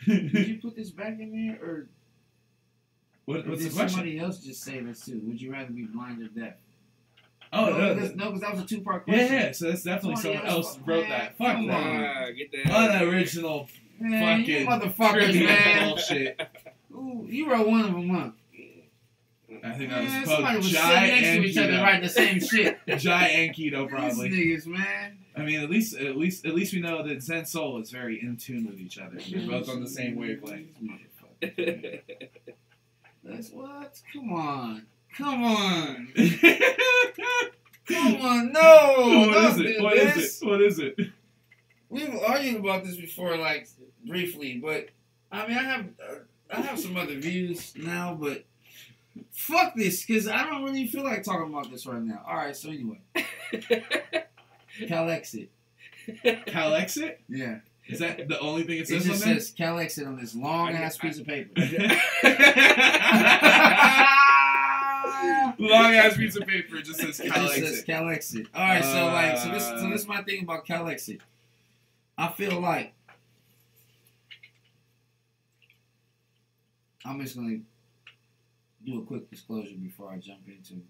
Did you put this back in there, or What's did the question? somebody else just say this too? Would you rather be blind or deaf? Oh, no. because that was a two-part question. Yeah, so that's definitely someone else wrote that. Fuck Come that. Get that. Unoriginal Man, you fucking motherfuckers, trivia man. bullshit. Ooh, you wrote one of them, huh? I think that was Man, somebody both was Jai sitting next and to each other Keto. writing the same shit. Jai and Keto probably. These niggas, man. I mean, at least we know that Zen Soul is very in tune with each other. They're both on the same wavelength. These motherfuckers, man. That's what? Come on. Come on. Come on. No. What don't is it? do What is this. it? What is it? We've argued about this before, like, briefly, but, I mean, I have some other views now, but fuck this, because I don't really feel like talking about this right now. Alright, so anyway. Calexit. Calexit? Yeah. Is that the only thing it It says just on there? says Calexit on this long-ass piece of paper. Long ass piece of paper just says It just says Calexit. Calexit. Alright, so this is my thing about Calexit. I feel like I'm just gonna do a quick disclosure before I jump into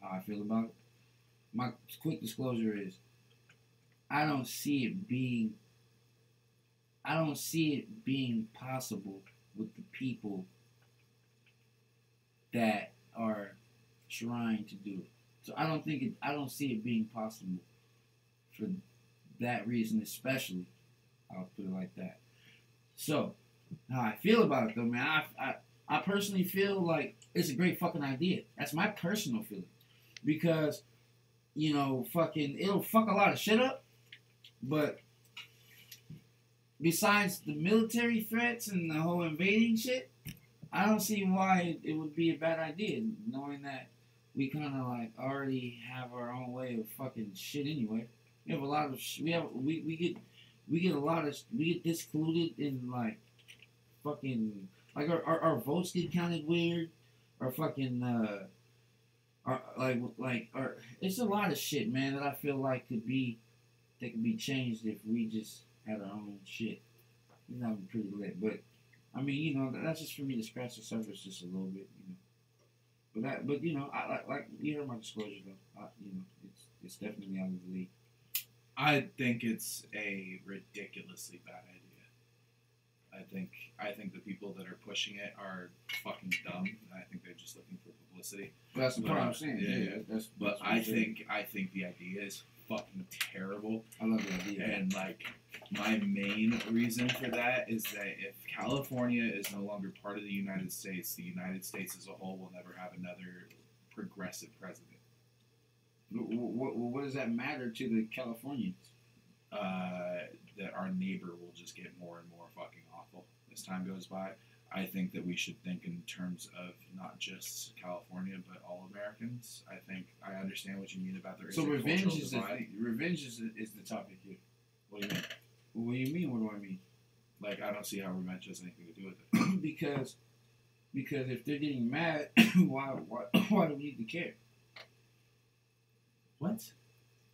how I feel about it. My quick disclosure is I don't see it being possible with the people that are trying to do it. So I don't see it being possible for that reason, especially. I'll put it like that. So, how I feel about it though, man, I personally feel like it's a great fucking idea. That's my personal feeling. Because, you know, it'll fuck a lot of shit up, but besides the military threats and the whole invading shit, I don't see why it would be a bad idea, knowing that we kind of like already have our own way of fucking shit anyway. We have a lot of we get discluded in like fucking like our votes get counted weird, or fucking it's a lot of shit, man, that I feel like could be changed if we just had our own shit. That would be pretty lit, but I mean, you know, that's just for me to scratch the surface just a little bit, you know. But you know, I like you heard my disclosure though. You know, it's definitely out of the league. I think it's a ridiculously bad idea. I think the people that are pushing it are fucking dumb. I think they're just looking for publicity. But that's the part I'm saying. Yeah. That's I think the idea is fucking terrible. I love the idea. And like my main reason for that is that if California is no longer part of the United States as a whole will never have another progressive president. What does that matter to the Californians? That our neighbor will just get more and more fucking awful as time goes by. I think that we should think in terms of not just California but all Americans. I understand what you mean about there is So a revenge cultural is divide. revenge is the topic here. What do you mean? What do you mean? What do I mean? Like, I don't see how revenge has anything to do with it. Because Because if they're getting mad, why do we need to care? What?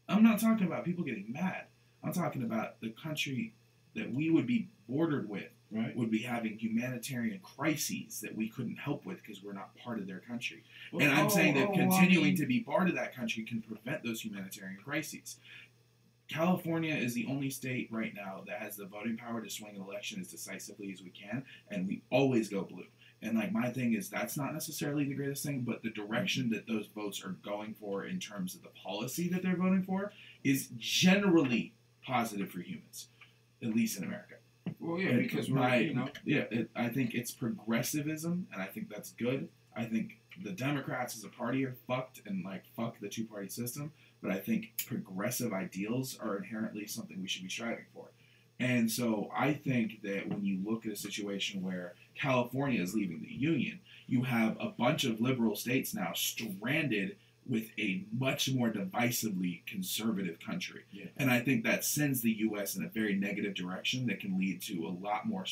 I'm not talking about people getting mad. I'm talking about the country that we would be bordered with Right. would be having humanitarian crises that we couldn't help with because we're not part of their country. Well, And I'm saying that continuing I mean, to be part of that country can prevent those humanitarian crises. California is the only state right now that has the voting power to swing an election as decisively as we can, and we always go blue. And like my thing is that's not necessarily the greatest thing, but the direction that those votes are going for in terms of the policy that they're voting for is generally positive for humans, at least in America. Well, yeah, because we're, I think it's progressivism, and I think that's good. I think the Democrats as a party are fucked, and like fuck the two-party system. But I think progressive ideals are inherently something we should be striving for. And so I think that when you look at a situation where California is leaving the union, you have a bunch of liberal states now stranded with a much more divisively conservative country. Yeah. And I think that sends the U.S. in a very negative direction that can lead to a lot more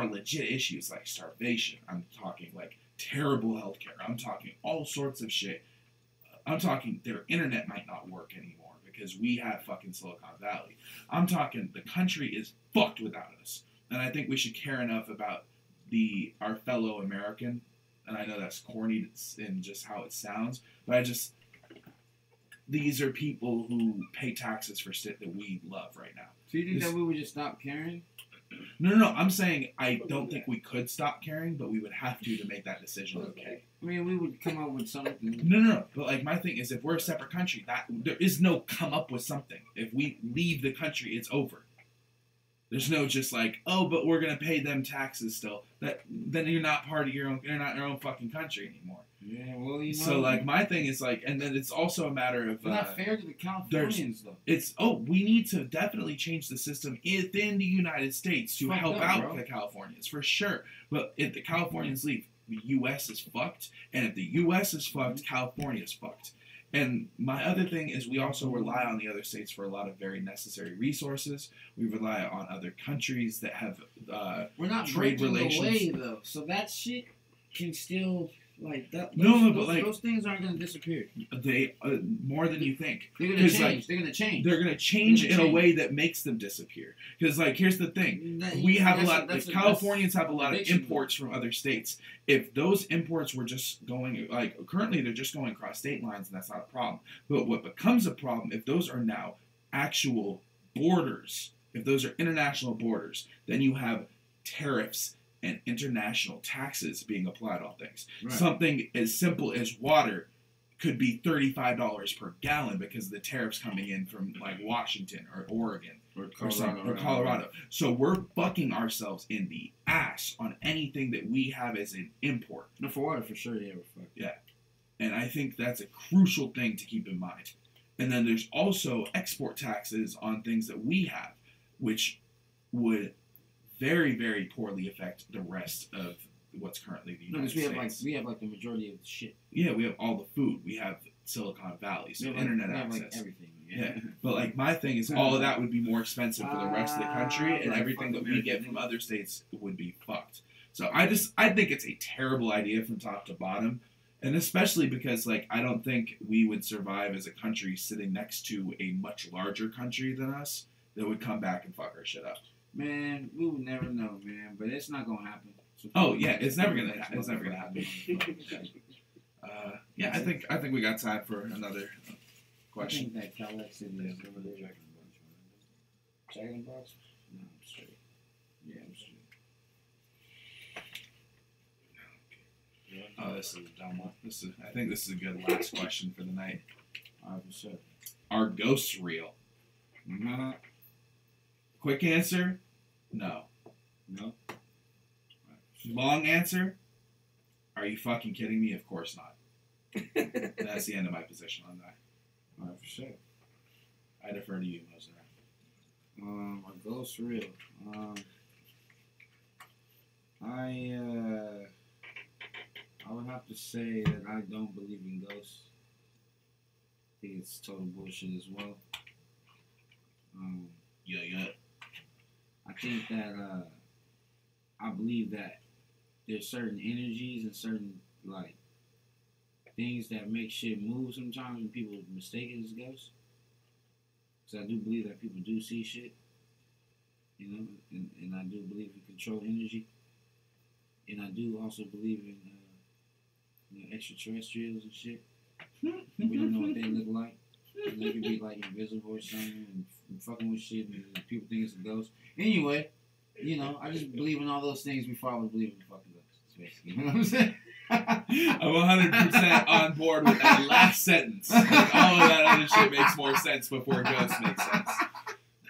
legit issues like starvation. I'm talking like terrible healthcare. I'm talking all sorts of shit. I'm talking their internet might not work anymore because we have fucking Silicon Valley. I'm talking the country is fucked without us. And I think we should care enough about our fellow American. And I know that's corny in just how it sounds, but these are people who pay taxes for shit that we love right now. So you think that we would just stop caring? No. I'm saying I don't think we could stop caring, but we would have to make that decision. Okay. I mean, we would come up with something. No. But like my thing is, if we're a separate country, there is no come up with something. If we leave the country, it's over. There's no just like, oh, but we're gonna pay them taxes still. Then you're not part of your own. You're not your own fucking country anymore. Yeah, well, you know. So like my thing is like, and then it's also a matter of. It's not fair to the Californians though. We need to definitely change the system within the United States to help out the Californians for sure. But if the Californians leave, the U.S. is fucked, and if the U.S. is fucked, California is fucked. And my other thing is we also rely on the other states for a lot of very necessary resources. We rely on other countries that have we're not trade relations. Away, though, so that shit can still like that. Those things aren't going to disappear. They more than you think. They're going to change. Like, they're going to change. They're going to change in a way that makes them disappear. Because like here's the thing, we have a lot. Californians have a lot of imports from other states. If those imports were just going currently they're just going across state lines, and that's not a problem. But what becomes a problem if those are now actual borders, if those are international borders, then you have tariffs and international taxes being applied on things. Right. Something as simple as water could be $35 per gallon because of the tariffs coming in from like Washington or Oregon or Colorado. So we're fucking ourselves in the ass on anything that we have as an import. No, for water, for sure, yeah, we're fucked. Yeah. And I think that's a crucial thing to keep in mind. And then there's also export taxes on things that we have, which would very, very poorly affect the rest of what's currently the United States. We have the majority of the shit. Yeah, we have all the food. We have Silicon Valley, so internet access. Everything. Yeah. But like my thing is all of that would be more expensive for the rest of the country, and everything that we get from other states would be fucked. So I think it's a terrible idea from top to bottom. And especially because, like, I don't think we would survive as a country sitting next to a much larger country than us that would come back and fuck our shit up. Man, we would never know, man. But it's not gonna happen. So it's never gonna happen. It's never gonna happen. I think we got time for another question. I think that Calex City is over there. Jack in the Box? No, I'm straight. Yeah, I'm straight. Oh, this is a dumb one. I think this is a good last question for the night. For sure. Are ghosts real? No. Quick answer, no. No. Long answer, are you fucking kidding me? Of course not. That's the end of my position on that. All right, for sure. I defer to you, Mozenraff. Are ghosts real? I would have to say that I don't believe in ghosts. I think it's total bullshit as well. Yeah. I think that I believe that there's certain energies and certain like things that make shit move sometimes, and people mistake it as ghosts. So I do believe that people do see shit, you know, and I do believe in control energy, and I do also believe in extraterrestrials and shit. We don't know what they look like. And they could be like invisible or something and fucking with shit, and people think it's a ghost. Anyway, you know, I just believe in all those things before I would believe in fucking ghosts. Basically, you know what I'm saying? I'm 100% on board with that last sentence. Like, all of that other shit makes more sense before ghosts make sense.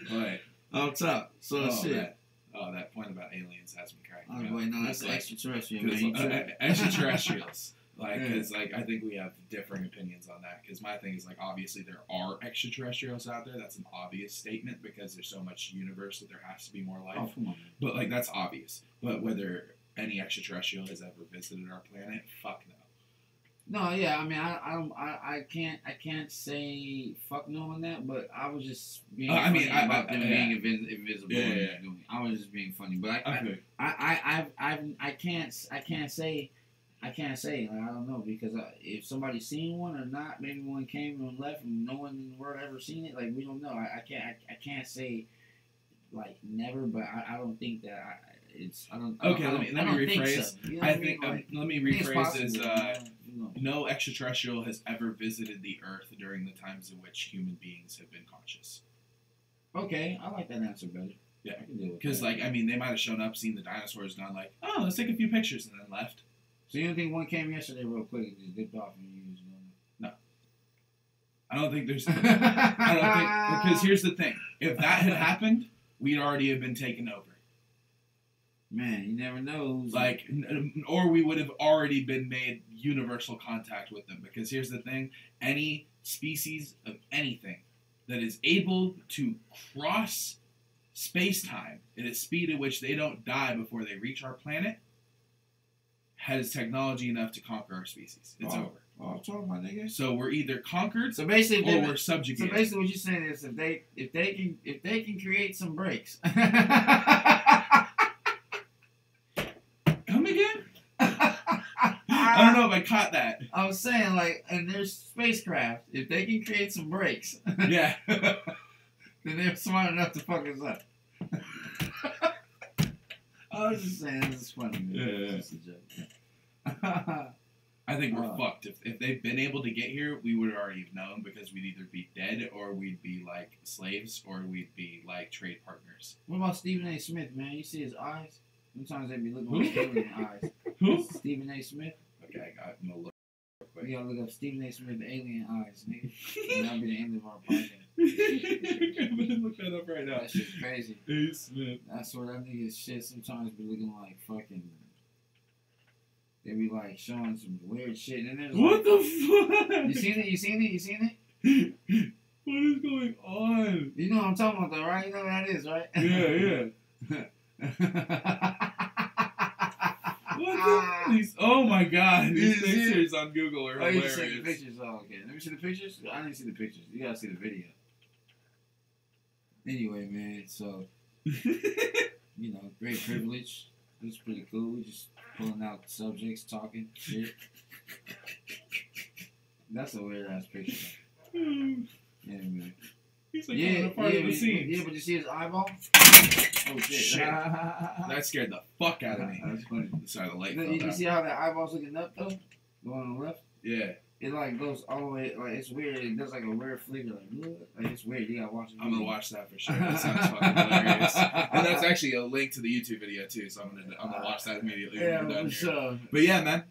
But on top, so shit. That point about aliens has me cracking Oh, up. wait, no, that's like, extraterrestrial, man. Extraterrestrials. Like, because, like, I think we have differing opinions on that. Because my thing is, like, obviously there are extraterrestrials out there. That's an obvious statement because there's so much universe that there has to be more life. Oh, come on, man. But, like, that's obvious. But whether any extraterrestrial has ever visited our planet, fuck no. No, yeah, I mean, I can't say fuck no on that, but I was just being funny about them being invisible. Yeah. I was just being funny, but I can't say. Like, I don't know, because if somebody's seen one or not, maybe one came and left and no one in the world ever seen it. Like, we don't know. I can't say like never, but I don't think that let me rephrase. So. You know I think let me rephrase this. No extraterrestrial has ever visited the Earth during the times in which human beings have been conscious. Okay, I like that answer better. Yeah, because like I mean, they might have shown up, seen the dinosaurs, gone like, oh, let's take a few pictures, and then left. So you don't think one came yesterday real quick and just dipped off and you used No. I don't think there's... Because here's the thing. If that had happened, we'd already have been taken over. Man, you never know. Like, or we would have already been made universal contact with them. Because here's the thing. Any species of anything that is able to cross space-time at a speed at which they don't die before they reach our planet has technology enough to conquer our species. It's over. Oh, I'm talking about, nigga. So we're either conquered, or we're subjugated. So basically, what you're saying is, if they can create some breaks. Come again? I don't know if I caught that. I was saying, like, and there's spacecraft. If they can create some breaks, yeah, then they're smart enough to fuck us up. I was just saying, this is funny. Man. Yeah. It's just a joke. I think we're fucked. If they've been able to get here, we would already have known because we'd either be dead or we'd be like slaves or we'd be like trade partners. What about Stephen A. Smith, man? You see his eyes? Sometimes they be looking like alien eyes. Who? Stephen A. Smith. Okay, I got him a look. We gotta look up Stephen A. Smith, alien eyes, nigga. And that'll be the end of our podcast. I'm gonna look that up right now. That shit's crazy. A. Smith. That's where that nigga's shit sometimes be looking like fucking. They be like showing some weird shit, and then there's what like, the fuck? You seen it? What is going on? You know what I'm talking about, though, right? You know what that is, right? Yeah. What the? Oh my god! These pictures on Google are hilarious. You see the pictures? Oh, okay. Let me see the pictures. I didn't see the pictures. You gotta see the video. Anyway, man. So, you know, great privilege. It's pretty cool. We just pulling out subjects, talking shit. That's a weird ass picture. Yeah, man. He's like a part of the scene. Yeah, but you see his eyeball? Oh shit! That scared the fuck out of me. That's funny. Sorry, the light. You see how that eyeball's looking up though? Going on the left. Yeah. It like goes all the way. Like it's weird. It does like a weird flicker. Like it's weird. You gotta watch it. I'm gonna watch that for sure. That sounds fucking hilarious. And that's actually a link to the YouTube video too. So I'm gonna watch that immediately when we're done here. But yeah, man.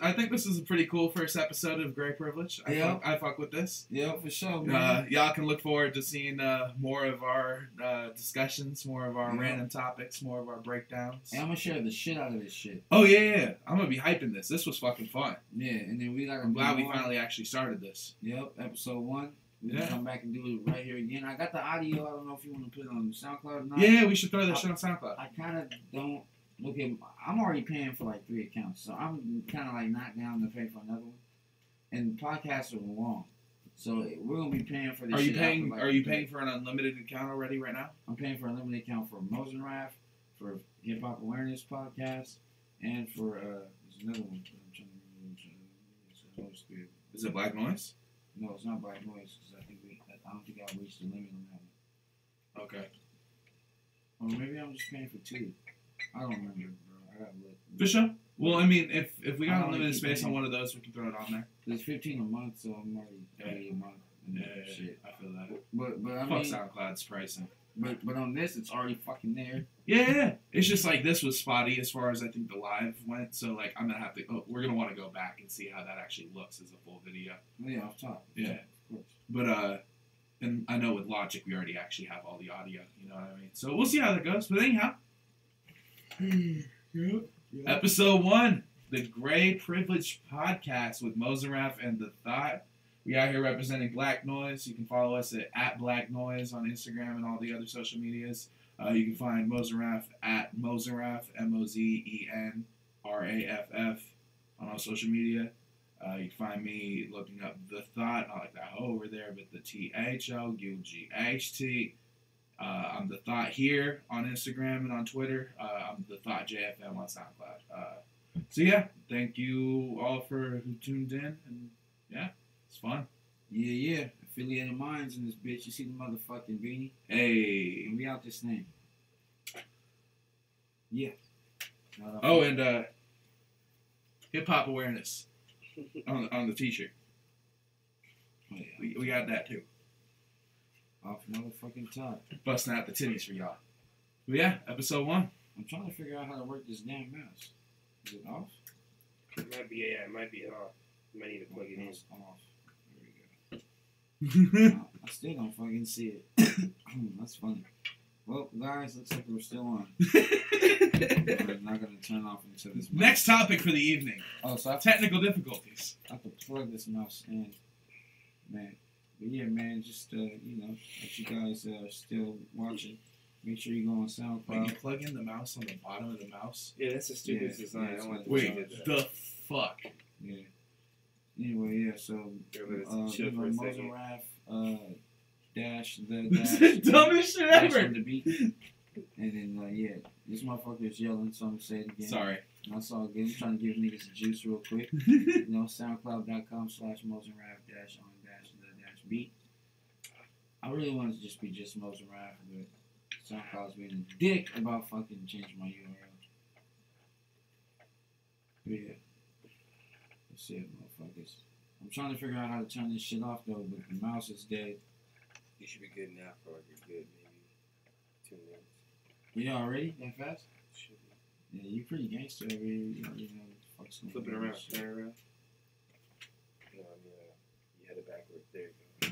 I think this is a pretty cool first episode of Grey Privilege. I fuck with this. Yeah, for sure, man. Y'all can look forward to seeing more of our discussions, more of our random topics, more of our breakdowns. And I'm gonna share the shit out of this shit. Oh yeah. I'm gonna be hyping this. This was fucking fun. Yeah, and then I'm glad we finally actually started this. Yep, episode 1. We're gonna come back and do it right here again. I got the audio. I don't know if you want to put it on SoundCloud or not. Yeah, we should throw that shit on SoundCloud. I kind of don't. Look at, I'm already paying for like 3 accounts, so I'm kind of like not down to pay for another one. And podcasts are long, so we're gonna be paying for this. Are you paying for an unlimited account already right now? I'm paying for an unlimited account for Mozenraff, for Hip Hop Awareness Podcast, And for there's another one that I'm trying to remember. Those three. Is it Black Noise? No, it's not Black Noise because I don't think I reached the limit on that one. Okay. Or maybe I'm just paying for 2. I don't remember, bro. I gotta look. For sure. Well, I mean, if we I got don't unlimited keep space paying. on one of those, we can throw it on there. It's 15 a month, so I'm already paying a month. And shit. I feel that. But I Fuck mean, SoundCloud's pricing. but on this, it's already fucking there. Yeah. It's just like this was spotty as far as I think the live went. So like I'm gonna have to. We're gonna want to go back and see how that actually looks as a full video. Yeah, off top. Yeah. Of course. But and I know with Logic we already actually have all the audio. You know what I mean? So we'll see how that goes. But anyhow, episode 1, the Gray Privilege Podcast with Mozenraff and the Thought. We out here representing Black Noise. You can follow us at Black Noise on Instagram and all the other social medias. You can find Mozenraff at Mozenraff, MOZENRAFF on all social media. You can find me looking up The Thought, not like that O over there, but the THOUGHT. I'm The Thought here on Instagram and on Twitter. I'm The Thought JFM on SoundCloud. So yeah, thank you all for who tuned in, and yeah, it's fun. Yeah. Affiliated Minds in this bitch. You see the motherfucking beanie? Hey. And we out this thing. Yeah. Oh, and hip hop awareness on the t-shirt. Oh, yeah. We got that too. Off motherfucking top. Busting out the titties for y'all. But yeah, episode 1. I'm trying to figure out how to work this damn mouse. Is it off? It might be, it might be off. You might need to plug it in. It's off. There we go. I still don't fucking see it. That's funny. Well, guys, looks like we're still on. We're not going to turn off until this mouse. Next topic for the evening. Oh, so Technical difficulties. I have to plug this mouse in. Man. But yeah, man, just, if you guys are still watching, make sure you go on When SoundCloud. you plug in the mouse on the bottom of the mouse. Yeah, that's a stupid Yeah, design. yeah, I don't like Wait, the way they did that. the fuck? Yeah. Anyway, yeah, so, Yeah, let's chill for a second. Mozenraff, dash, the This dash. is the dumbest shit dash ever. on the beat. And then, yeah, this motherfucker is yelling, so I'm going to say it again. Sorry. That's all good. I'm trying to give niggas a juice real quick. SoundCloud.com/Mozenraff-on-the-beat. I really wanted to just be just Mozenraff, but SoundCloud's being a dick about fucking changing my URL. But yeah. That's it, motherfuckers. I'm trying to figure out how to turn this shit off, though, but the mouse is dead. You should be good now for like a good maybe 2 minutes. You already? That fast? Should be. Yeah, you pretty gangster over here. You know what the fuck's going on. Flip it around. Shit. Turn around. No, you had it backwards. There you go.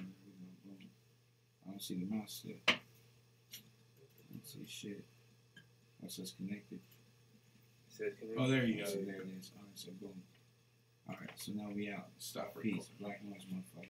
I don't see the mouse still. I don't see shit. Oh, so it's connected. It says connect. Oh, there you go. So there it is. Alright, so boom. Alright, so now we out. Stop Peace. Black Noise, motherfucker.